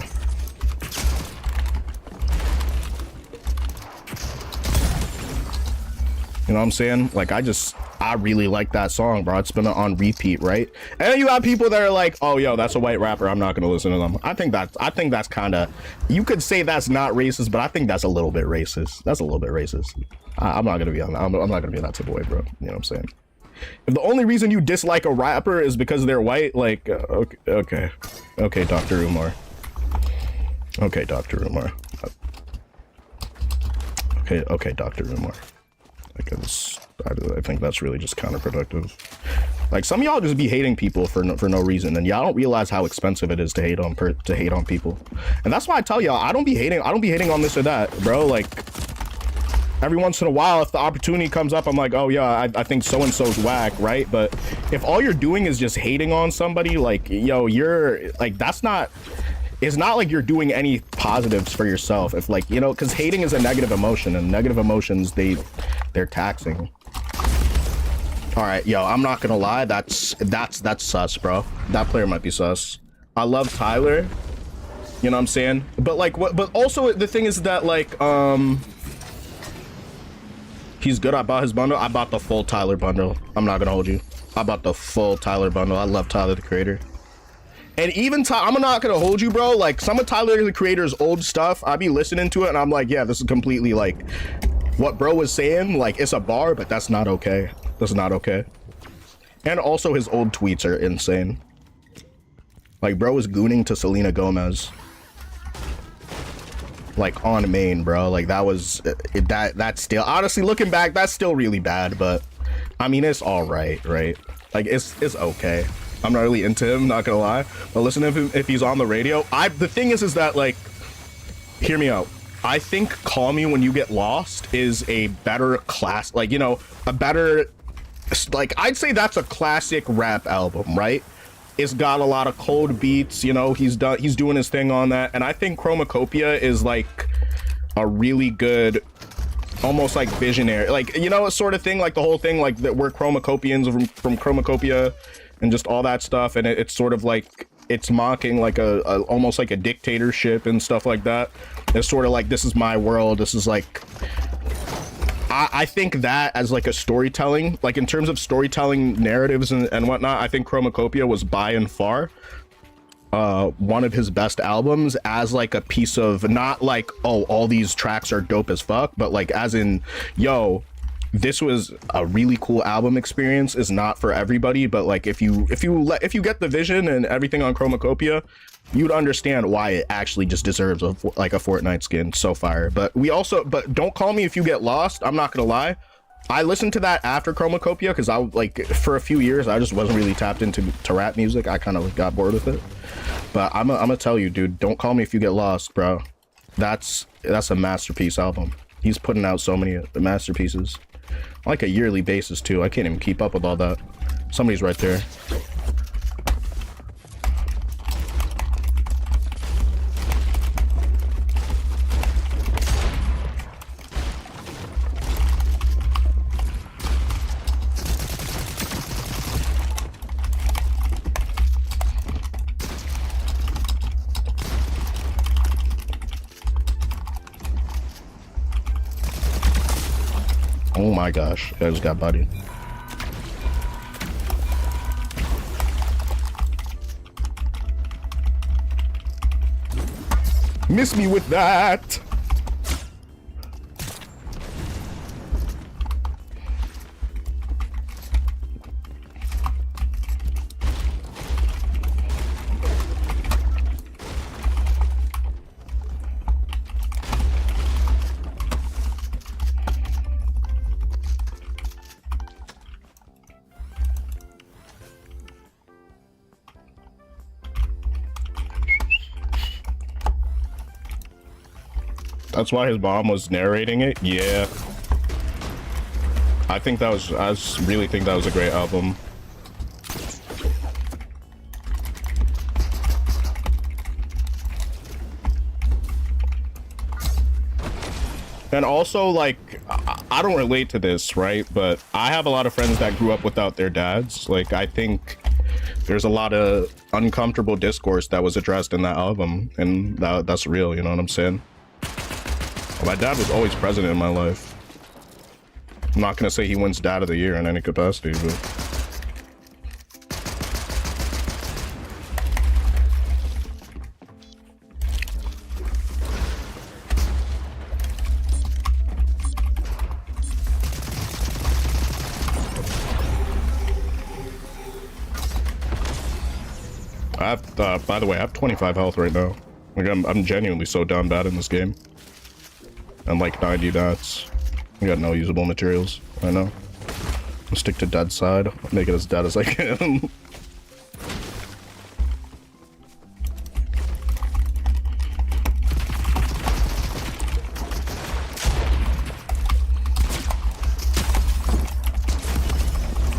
You know what I'm saying? Like, I really like that song, bro. It's been on repeat, right? And then you have people that are like, oh, yo, that's a white rapper. I'm not going to listen to them. I think that's kind of, you could say that's not racist, but I think that's a little bit racist. That's a little bit racist. I'm not going to be on that. I'm not going to be that type of way, bro. You know what I'm saying? If the only reason you dislike a rapper is because they're white, like, okay, Dr. Umar. Okay, Dr. Umar. Okay, Dr. Umar. I think that's really just counterproductive. Like, some of y'all just be hating people for no reason, and y'all don't realize how expensive it is to hate on people. And that's why I tell y'all, I don't be hating on this or that, bro. Like, every once in a while, if the opportunity comes up, I'm like, oh yeah, I think so and so's whack, right? But if all you're doing is just hating on somebody, like, yo, you're like, that's not. It's not like you're doing any positives for yourself. If, like, you know, because hating is a negative emotion, and negative emotions, they're taxing. All right, yo, I'm not gonna lie, that's sus, bro. That player might be sus. I love Tyler, you know what I'm saying? But like, but also the thing is that, like, he's good. I bought his bundle. I bought the full Tyler bundle. I'm not gonna hold you. I bought the full Tyler bundle. I love Tyler the Creator. And even I'm not gonna hold you, bro. Like, some of Tyler the Creator's old stuff, I be listening to it and I'm like, yeah, this is completely like what bro was saying. Like, it's a bar, but that's not okay. That's not okay. And also his old tweets are insane. Like, bro was gooning to Selena Gomez. Like, on main, bro. Like, that was that's still, honestly, looking back, that's still really bad, but I mean, it's all right, right? Like, it's okay. I'm not really into him, not gonna lie, but listen to him if he's on the radio. The thing is that, like, hear me out. I think Call Me When You Get Lost is a better class, like, you know, a better, like, I'd say that's a classic rap album, right? It's got a lot of cold beats, you know, he's doing his thing on that. And I think Chromacopia is like a really good, almost like visionary, like, you know, sort of thing, like the whole thing, like that we're Chromacopians from Chromacopia and just all that stuff. And it's sort of like, it's mocking like a almost like a dictatorship and stuff like that. It's sort of like, this is my world. This is like, I think that as like a storytelling, like in terms of storytelling narratives and whatnot, I think Chromacopia was by and far one of his best albums, as like a piece of, not like, oh, all these tracks are dope as fuck, but like as in, yo, this was a really cool album experience. Is not for everybody, but like if you get the vision and everything on Chromacopia, you'd understand why it actually just deserves like a Fortnite skin. So fire. But Don't Call Me If You Get Lost, I'm not gonna lie, I listened to that after Chromacopia because I, like, for a few years I just wasn't really tapped into rap music. I kind of got bored with it. But I'm gonna tell you, dude, Don't Call Me If You Get Lost, bro. That's a masterpiece album. He's putting out so many masterpieces on like a yearly basis too. I can't even keep up with all that. Somebody's right there. Oh my gosh, I just got bodied. Miss me with that. That's why his mom was narrating it. Yeah. I really think that was a great album. And also, like, I don't relate to this, right? But I have a lot of friends that grew up without their dads. Like, I think there's a lot of uncomfortable discourse that was addressed in that album, and that's real, you know what I'm saying? My dad was always present in my life. I'm not gonna say he wins Dad of the Year in any capacity, but... I have, by the way, I have 25 health right now. Like, I'm genuinely so down bad in this game. And like 90 dots. I got no usable materials. I know. I'll stick to dead side. I'll make it as dead as I can.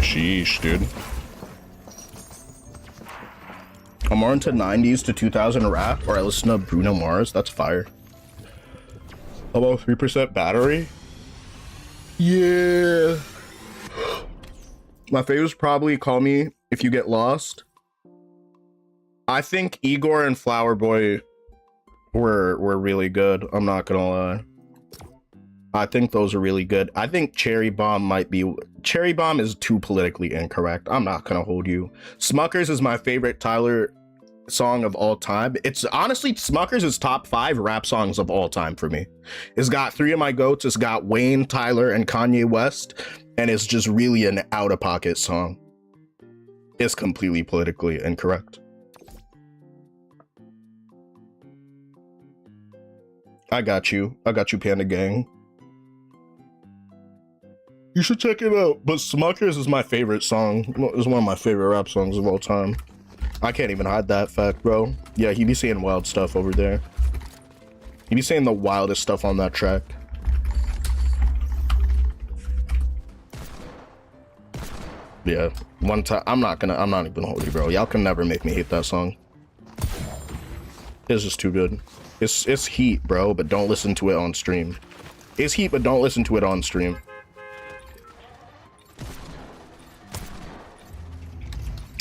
Sheesh, dude. I'm more into 90s to 2000 rap, or I listen to Bruno Mars. That's fire. About 3% battery? Yeah. My favorite's probably Call Me If You Get Lost. I think Igor and Flower Boy were really good. I'm not gonna lie. I think those are really good. I think Cherry Bomb might be... Cherry Bomb is too politically incorrect. I'm not gonna hold you. Smuckers is my favorite Tyler song of all time. It's honestly, Smuckers is top 5 rap songs of all time for me. It's got 3 of my goats. It's got Wayne, Tyler, and Kanye West. And it's just really an out-of-pocket song. It's completely politically incorrect. I got you, Panda Gang. You should check it out. But Smuckers is my favorite song. It's one of my favorite rap songs of all time. I can't even hide that fact, bro. Yeah, he be saying wild stuff over there. He be saying the wildest stuff on that track. Yeah, one time, I'm not even gonna hold you, bro. Y'all can never make me hate that song. It's just too good. It's heat, bro, but don't listen to it on stream. It's heat, but don't listen to it on stream.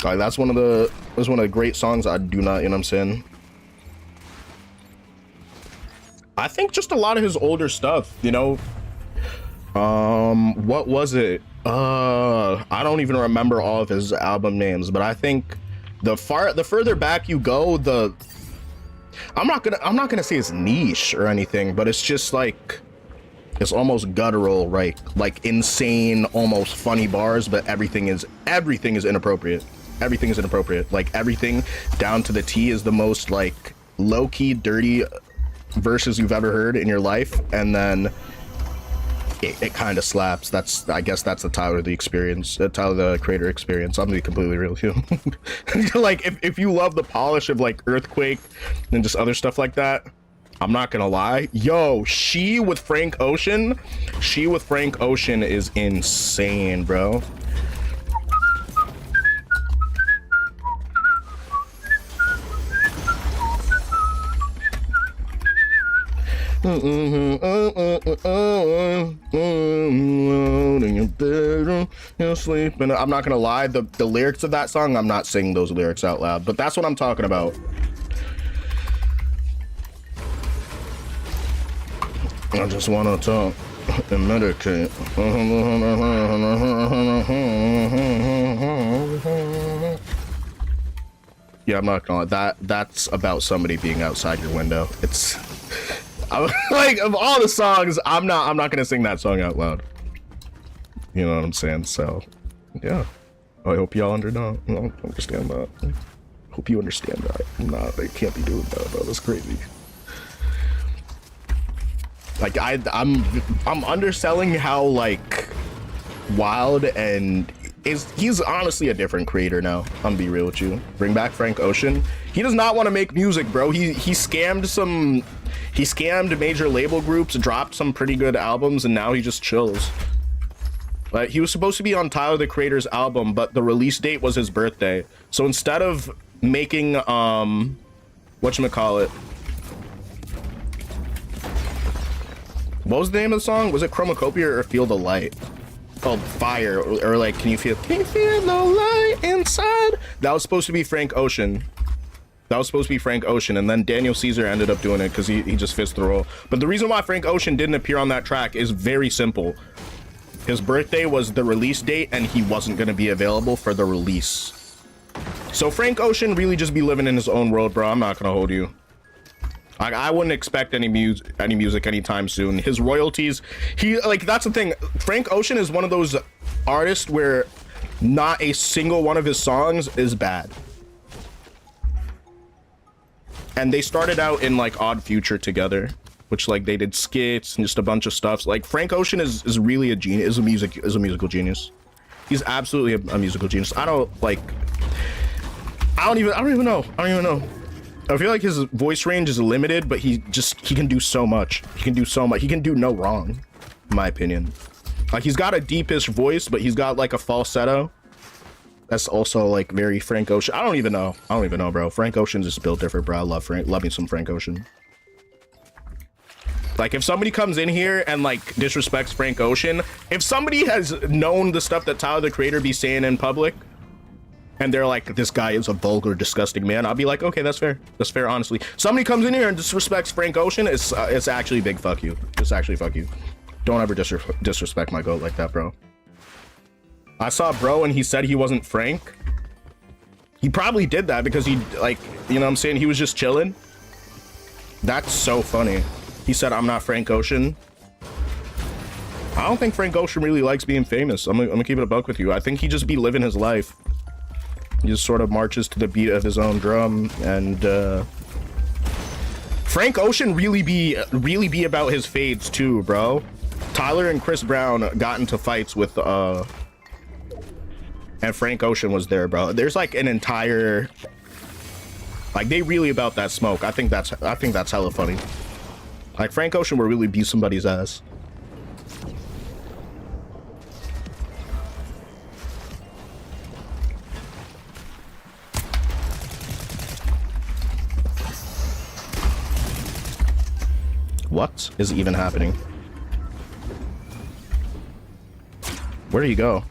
Like, that's one of the great songs I do not, you know what I'm saying? I think just a lot of his older stuff, you know? What was it? I don't even remember all of his album names, but I think the further back you go, I'm not gonna say it's niche or anything, but it's just like, it's almost guttural, right? Like insane, almost funny bars, but everything is inappropriate. Everything is inappropriate. Like, everything down to the T is the most like low-key dirty verses you've ever heard in your life, and then it kind of slaps. I guess that's the Tyler the Creator experience. I'm gonna be completely real with you. Like, if you love the polish of like Earthquake and just other stuff like that, I'm not gonna lie, yo, She with Frank Ocean is insane, bro. I'm not gonna lie, the lyrics of that song, I'm not singing those lyrics out loud, but that's what I'm talking about. I just wanna talk and medicate. Yeah, I'm not gonna lie, that's about somebody being outside your window. It's like, of all the songs, I'm not gonna sing that song out loud. You know what I'm saying? So yeah, I hope y'all understand that. Hope you understand that. They can't be doing that, bro. That's crazy. Like, I'm underselling how like wild and he's honestly a different creator now. I'm gonna be real with you. Bring back Frank Ocean. He does not want to make music, bro. He scammed some He scammed major label groups, dropped some pretty good albums, and now he just chills. But he was supposed to be on Tyler the Creator's album, but the release date was his birthday. So instead of making whatchamacallit, what was the name of the song? Was it Chromacopia or Feel the Light? Oh, Fire, or like, can you feel the light inside? That was supposed to be Frank Ocean. That was supposed to be Frank Ocean, and then Daniel Caesar ended up doing it because he just fits the role. But the reason why Frank Ocean didn't appear on that track is very simple. His birthday was the release date, and he wasn't going to be available for the release. So Frank Ocean really just be living in his own world, bro. I'm not going to hold you. I wouldn't expect any music anytime soon. His royalties, that's the thing. Frank Ocean is one of those artists where not a single one of his songs is bad. And they started out in like Odd Future together, which like they did skits and just a bunch of stuff. Like Frank Ocean is really a genius, is a musical genius. He's absolutely a musical genius. I don't even know. I feel like his voice range is limited, but he can do so much. He can do no wrong, in my opinion. Like, he's got a deepish voice, but he's got like a falsetto. That's also like very Frank Ocean. I don't even know, bro. Frank Ocean's just built different, bro. I love me some Frank Ocean. Like, if somebody comes in here and like disrespects Frank Ocean, if somebody has known the stuff that Tyler the Creator be saying in public, and they're like, this guy is a vulgar, disgusting man, I'll be like, okay, that's fair. That's fair, honestly. Somebody comes in here and disrespects Frank Ocean, it's actually a big fuck you. It's actually fuck you. Don't ever disrespect my goat like that, bro. I saw bro and he said he wasn't Frank. He probably did that because he, like, you know what I'm saying? He was just chilling. That's so funny. He said, I'm not Frank Ocean. I don't think Frank Ocean really likes being famous. I'm gonna keep it a buck with you. I think he just be living his life. He just sort of marches to the beat of his own drum, and Frank Ocean really be about his fades too, bro. Tyler and Chris Brown got into fights with and Frank Ocean was there, bro. There's like an entire, like, they really about that smoke. I think that's hella funny. Like, Frank Ocean will really beat somebody's ass. What is even happening? Where did he go?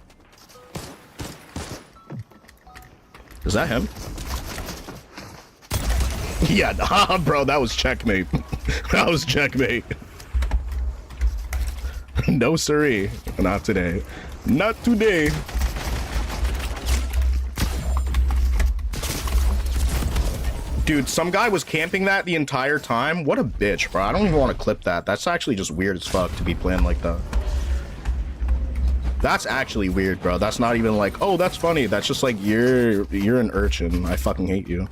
Is that him? Yeah, nah, bro, that was checkmate. That was checkmate. No siree. Not today. Not today. Dude, some guy was camping that the entire time. What a bitch, bro. I don't even want to clip that. That's actually just weird as fuck to be playing like that. That's actually weird, bro. That's not even like, oh, that's funny. That's just like, you're an urchin. I fucking hate you.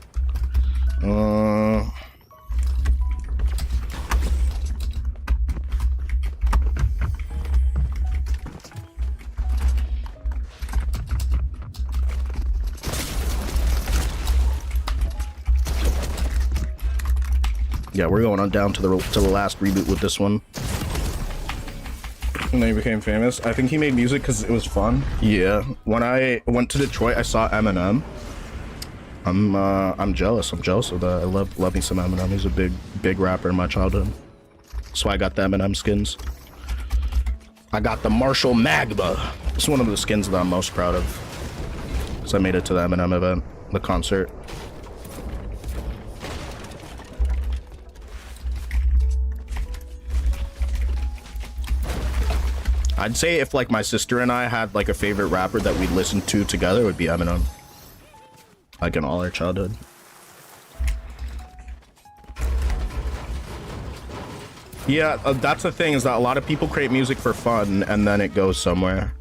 Yeah, we're going on down to the last reboot with this one. And then he became famous. I think he made music because it was fun. Yeah. When I went to Detroit, I saw Eminem. I'm jealous. I'm jealous of that. I love me some Eminem. He's a big rapper in my childhood. So I got the Eminem skins. I got the Marshall Magma. It's one of the skins that I'm most proud of. So I made it to the Eminem event, the concert. I'd say if like my sister and I had like a favorite rapper that we'd listen to together, it would be Eminem. Like in all our childhood. Yeah, that's the thing, is that a lot of people create music for fun and then it goes somewhere.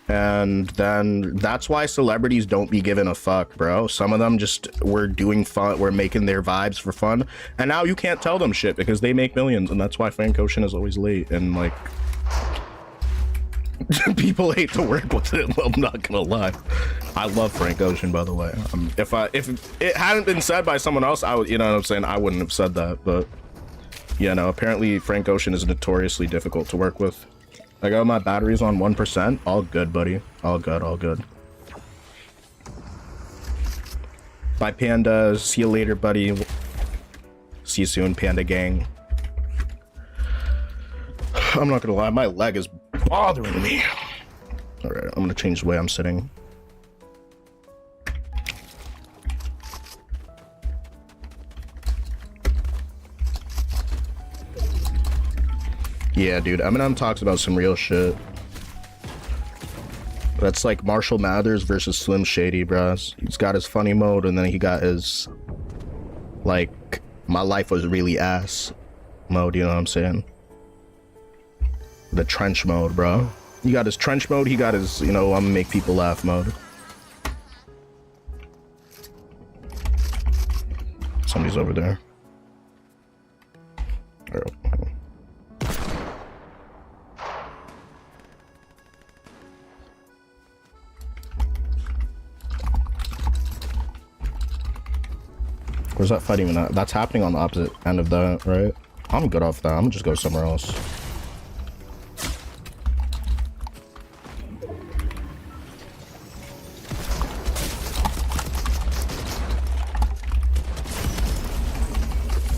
And then that's why celebrities don't be giving a fuck, bro. Some of them just were doing fun, were making their vibes for fun, and now you can't tell them shit because they make millions. And that's why Frank Ocean is always late, and like People hate to work with him. I'm not gonna lie. I love Frank Ocean, by the way. If it hadn't been said by someone else, I would, you know what I'm saying, I wouldn't have said that. But yeah, no. Apparently, Frank Ocean is notoriously difficult to work with. I got my batteries on 1%. All good, buddy. All good. All good. Bye, Pandas. See you later, buddy. See you soon, Panda Gang. I'm not gonna lie, my leg is bothering me. All right, I'm gonna change the way I'm sitting. Yeah, dude, Eminem talks about some real shit. That's like Marshall Mathers versus Slim Shady, bros. He's got his funny mode, and then he got his, like, my life was really ass mode, you know what I'm saying? The trench mode, bro. He got his trench mode, he got his, you know, I'm gonna make people laugh mode. Somebody's over there. All right. Where's that fight even at? That's happening on the opposite end of that, right? I'm good off that. I'm gonna just go somewhere else.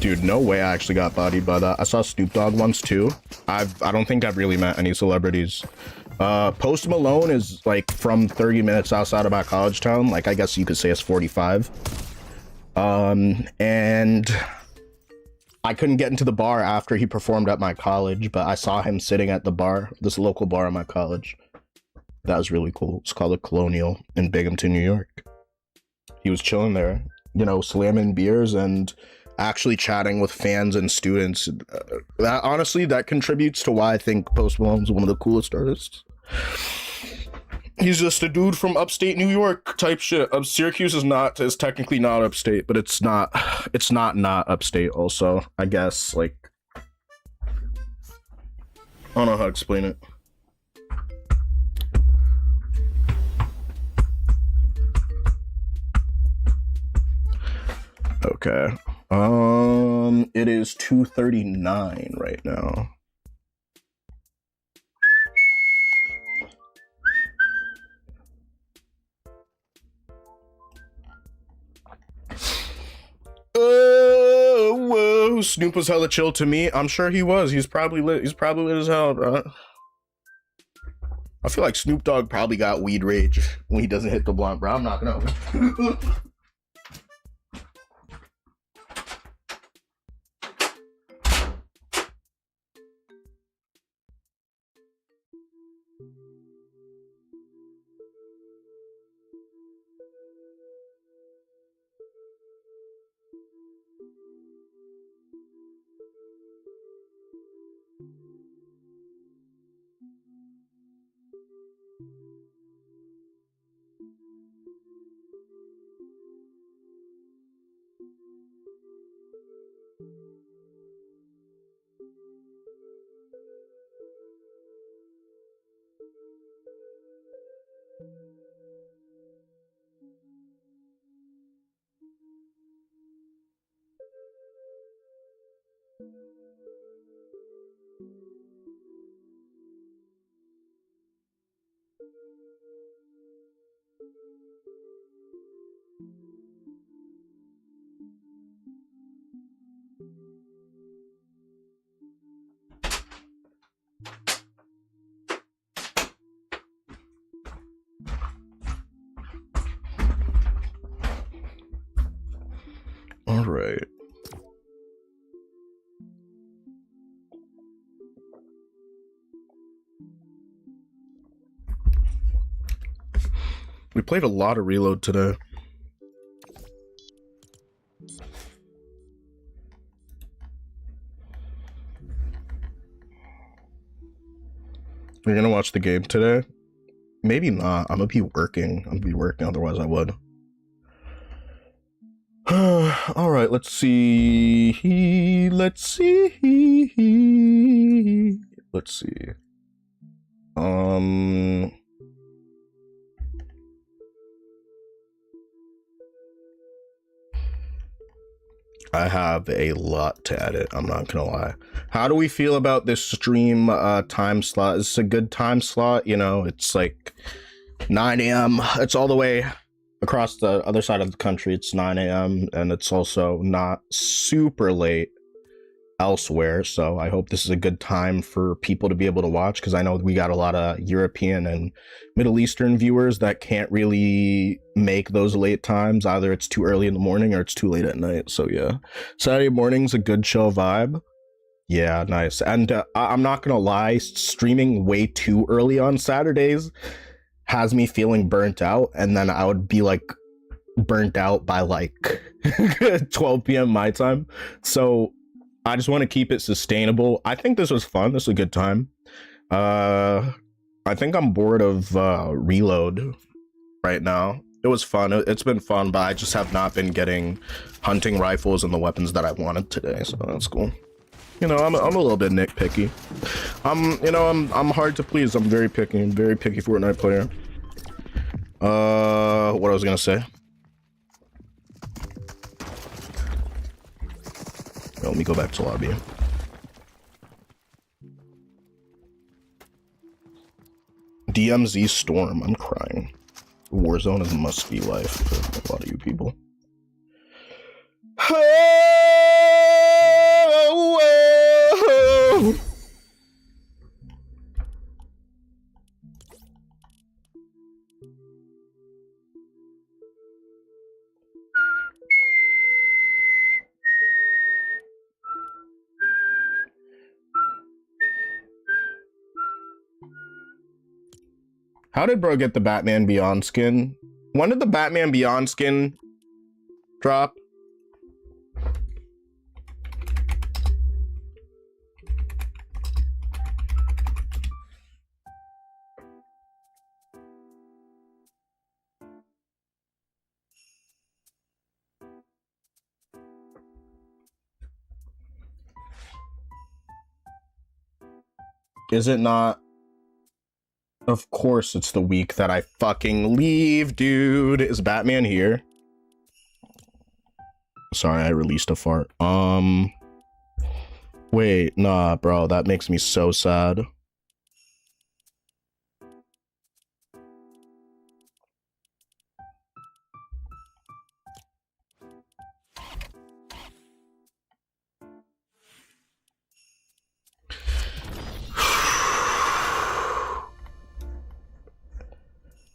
Dude, no way I actually got bodied by that. I saw Snoop Dogg once too. I don't think I've really met any celebrities. Post Malone is like from 30 minutes outside of my college town. Like, I guess you could say it's 45. And I couldn't get into the bar after he performed at my college, but I saw him sitting at the bar, this local bar at my college. That was really cool. It's called the Colonial in Binghamton, New York. He was chilling there, you know, slamming beers and actually chatting with fans and students. That honestly, that contributes to why I think Post Malone's one of the coolest artists. He's just a dude from upstate New York type shit. Syracuse is technically not upstate, but it's not upstate also, I guess. Like, I don't know how to explain it. Okay. It is 2:39 right now. Whoa, Snoop was hella chill to me. I'm sure he was. He's probably lit as hell, bro. I feel like Snoop Dogg probably got weed rage when he doesn't hit the blunt, bro. I'm not gonna. All right. We played a lot of Reload today. You're gonna watch the game today? Maybe not. I'm gonna be working. Otherwise I would. All right, let's see. Let's see. I have a lot to edit, I'm not gonna lie. How do we feel about this stream time slot? Is this a good time slot? You know, it's like 9 a.m. It's all the way across the other side of the country. It's 9 a.m. and it's also not super late elsewhere, so I hope this is a good time for people to be able to watch, because I know we got a lot of European and Middle Eastern viewers that can't really make those late times. Either it's too early in the morning or it's too late at night. So yeah, Saturday morning's a good chill vibe. Yeah, nice. And I'm not gonna lie, streaming way too early on Saturdays has me feeling burnt out, and then I would be like burnt out by like 12 p.m. my time. So I just want to keep it sustainable. I think this was fun. This was a good time. I think I'm bored of Reload right now. It was fun. It's been fun, but I just have not been getting hunting rifles and the weapons that I wanted today, so that's cool. You know, I'm a little bit nitpicky. I'm hard to please. I'm very picky. I'm a very picky Fortnite player. What I was gonna say. Let me go back to lobby. DMZ Storm, I'm crying. Warzone is must be life for a lot of you people. How did bro get the Batman Beyond skin? When did the Batman Beyond skin drop? Is it not? Of course it's the week that I fucking leave, dude. Is Batman here? Sorry, I released a fart. Wait, nah, bro, that makes me so sad.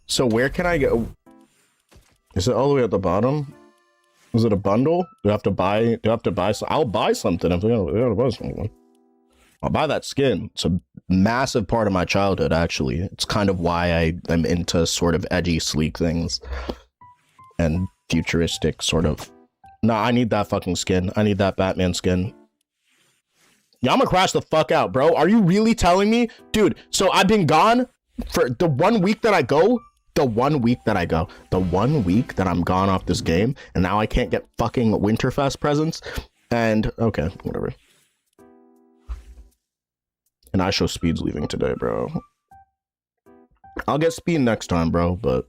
So where can I go? Is it all the way at the bottom? Is it a bundle? Do I have to buy? I'll buy something if I gotta buy something. I'll buy that skin. It's a massive part of my childhood, actually. It's kind of why I am into sort of edgy, sleek things and futuristic sort of. Nah, I need that fucking skin. I need that Batman skin. Yeah, I'm gonna crash the fuck out, bro. Are you really telling me? Dude, so I've been gone for the 1 week that I go. The 1 week that I go, the 1 week that I'm gone off this game, and now I can't get fucking Winterfest presents. And okay, whatever. And I show Speed's leaving today, bro. I'll get Speed next time, bro, but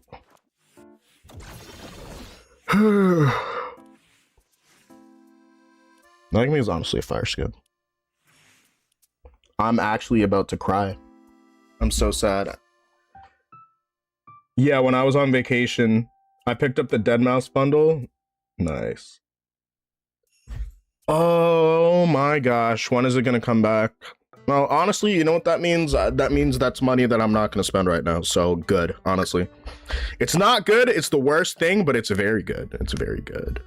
Nightmare is honestly a fire skin. I'm actually about to cry. I'm so sad. Yeah, when I was on vacation, I picked up the Deadmau5 bundle. Nice. Oh my gosh, when is it gonna come back? Well, honestly, you know what that means? That means that's money that I'm not gonna spend right now. So good, honestly. It's not good, it's the worst thing, but it's very good. It's very good.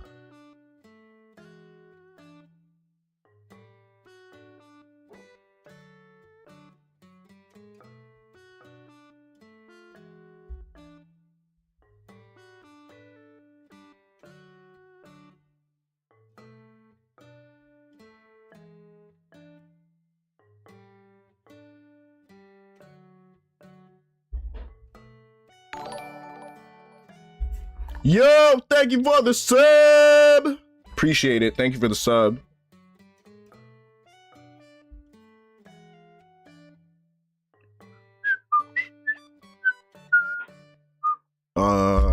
Yo, thank you for the sub. Appreciate it. Thank you for the sub.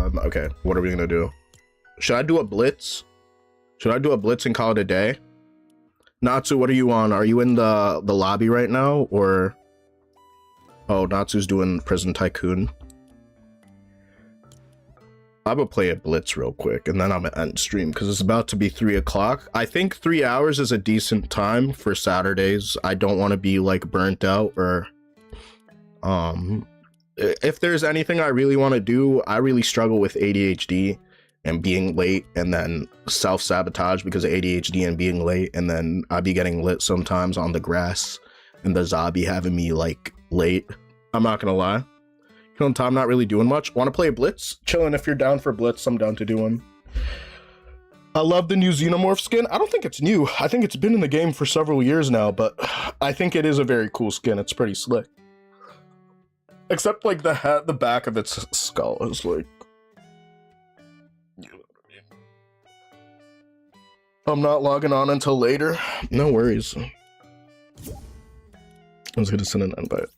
Okay, what are we gonna do? Should I do a blitz? Should I do a blitz and call it a day? Natsu, what are you on? Are you in the lobby right now, or? Oh, Natsu's doing Prison Tycoon. I will play a blitz real quick, and then I'm gonna end stream because it's about to be 3 o'clock. I think 3 hours is a decent time for Saturdays. I don't want to be like burnt out, or if there's anything I really want to do, I really struggle with ADHD and being late, and then self-sabotage because of ADHD and being late, and then I be getting lit sometimes on the grass, and the zombie having me like late. I'm not gonna lie. Killing time, not really doing much. Want to play a blitz? Chilling. If you're down for blitz, I'm down to do one. I love the new Xenomorph skin. I don't think it's new. I think it's been in the game for several years now, but I think it is a very cool skin. It's pretty slick. Except like the hat, the back of its skull is like... I'm not logging on until later. No worries. I was gonna send an invite.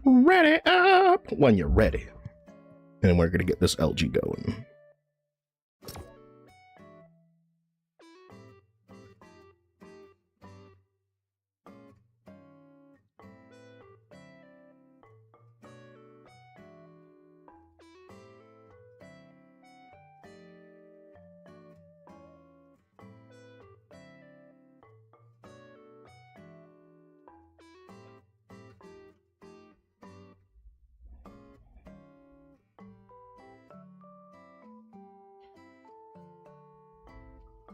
Ready up when you're ready. And we're gonna get this LG going.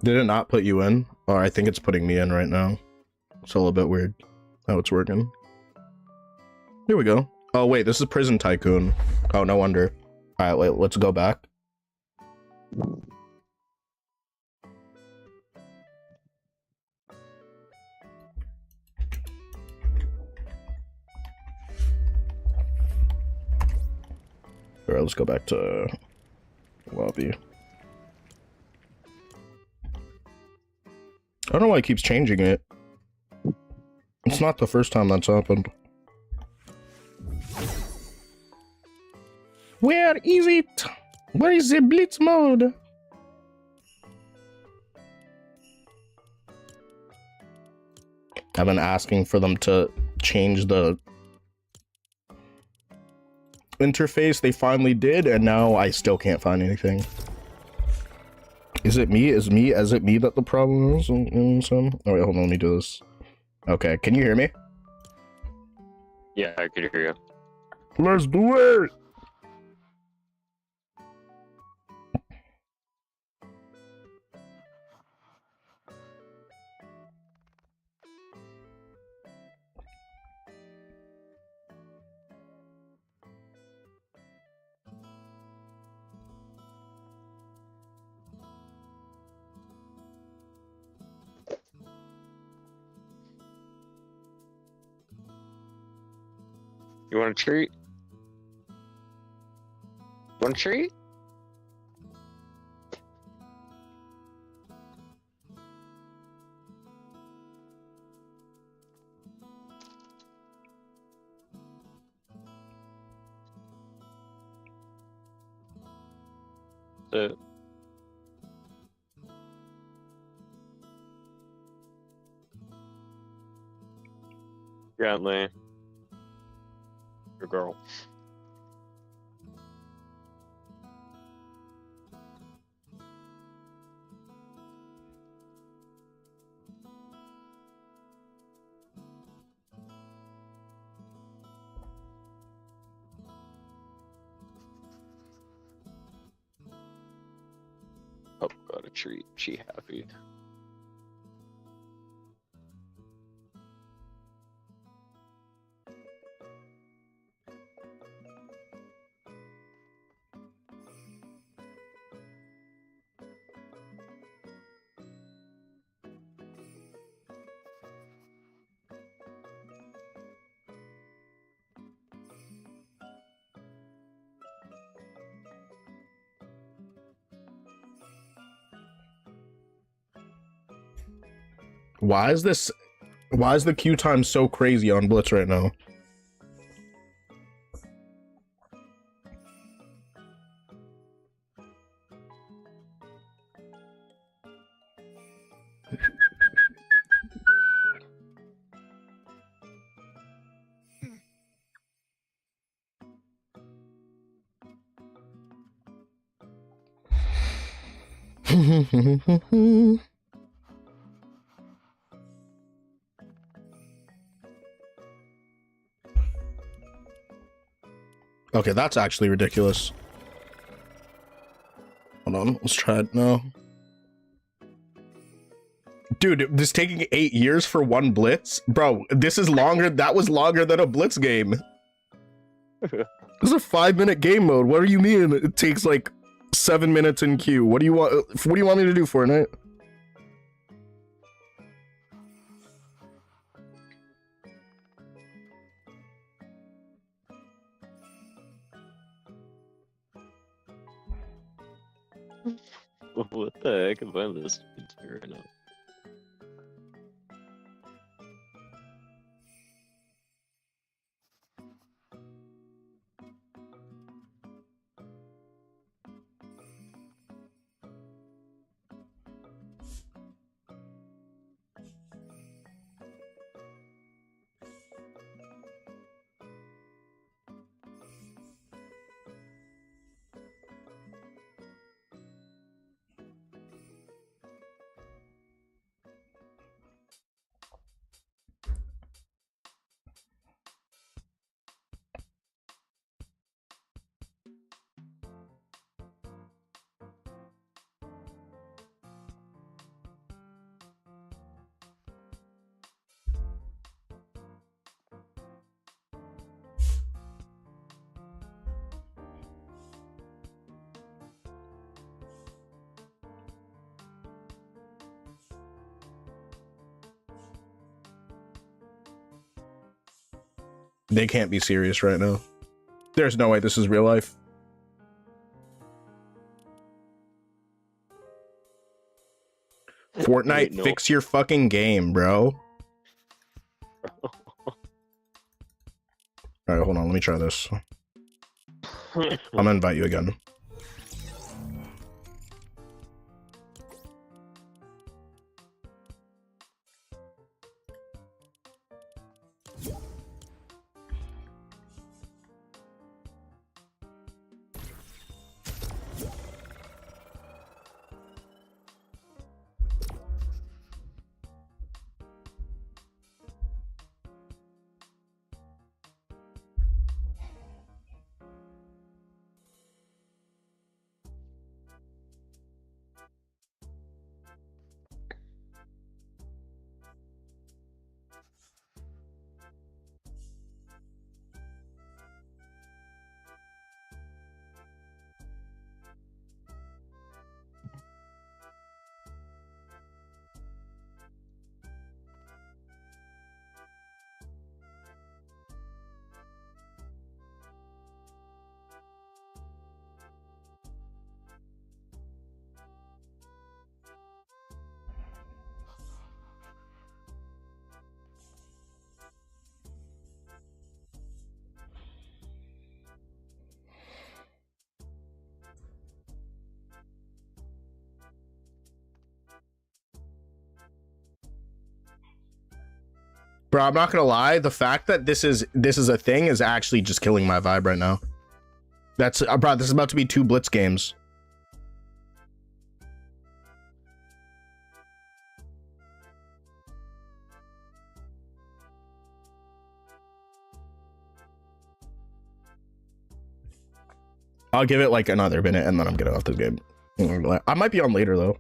Did it not put you in? Or I think it's putting me in right now. It's a little bit weird how it's working. Here we go. Oh wait, this is Prison Tycoon. Oh, no wonder. Alright, wait, let's go back. Alright, let's go back to lobby. I don't know why it keeps changing it. It's not the first time that's happened. Where is it? Where is the blitz mode? I've been asking for them to change the interface. They finally did, and now I still can't find anything. Is it me? Is it me that the problem is? Oh wait, hold on, let me do this. Okay, can you hear me? Yeah, I could hear you. Let's do it! You want a treat? Want a treat? So, gently. Your girl. treat. She happy. Why is the queue time so crazy on Blitz right now? Okay, that's actually ridiculous. Hold on, let's try it now. Dude, this taking 8 years for one Blitz? Bro, this is longer. That was longer than a Blitz game. This is a 5-minute game mode. What do you mean it takes like 7 minutes in queue? What do you want? What do you want me to do, Fortnite? What the heck am I listening to right now? They can't be serious right now. There's no way this is real life. Fortnite, Wait, no. fix your fucking game, bro. Alright, hold on, let me try this. I'm gonna invite you again. Bro, I'm not gonna lie. The fact that this is a thing is actually just killing my vibe right now. That's bro. This is about to be 2 Blitz games. I'll give it like another minute and then I'm getting off this game. I might be on later though.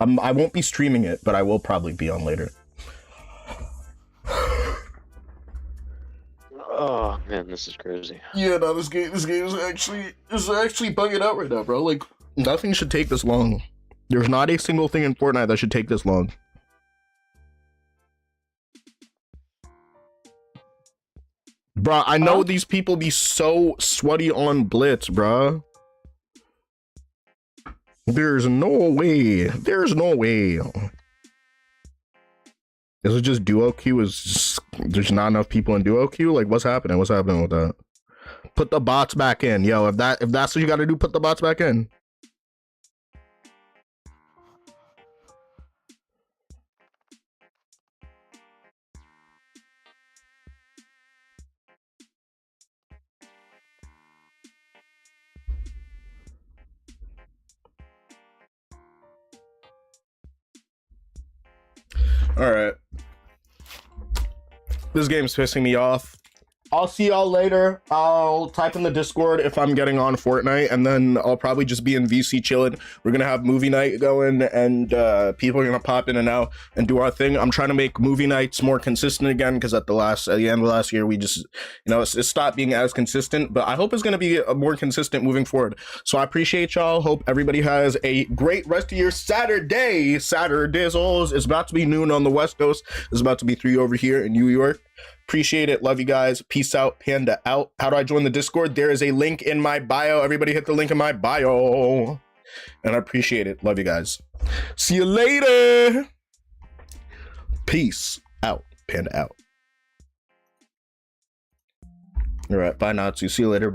I won't be streaming it, but I will probably be on later. Oh man, this is crazy. Yeah, no, this game is actually bugging out right now, bro. Like, nothing should take this long. There's not a single thing in Fortnite that should take this long. Bro, I know these people be so sweaty on Blitz, bro. There's no way. There's no way. Is it just duo queue? There's not enough people in duo queue? Like, what's happening? What's happening with that? Put the bots back in, yo. If that's what you gotta do, put the bots back in. All right. This game's pissing me off. I'll see y'all later. I'll type in the Discord if I'm getting on Fortnite, and then I'll probably just be in VC chilling. We're gonna have movie night going, and people are gonna pop in and out and do our thing. I'm trying to make movie nights more consistent again, because at the end of last year, we just, it stopped being as consistent. But I hope it's gonna be more consistent moving forward. So I appreciate y'all. Hope everybody has a great rest of your Saturday. Pandizzles. It's about to be noon on the West Coast. It's about to be 3 over here in New York. Appreciate it. Love you guys. Peace out. Panda out. How do I join the Discord? There is a link in my bio. Everybody hit the link in my bio. And I appreciate it. Love you guys. See you later. Peace out. Panda out. All right. Bye, Natsu. See you later.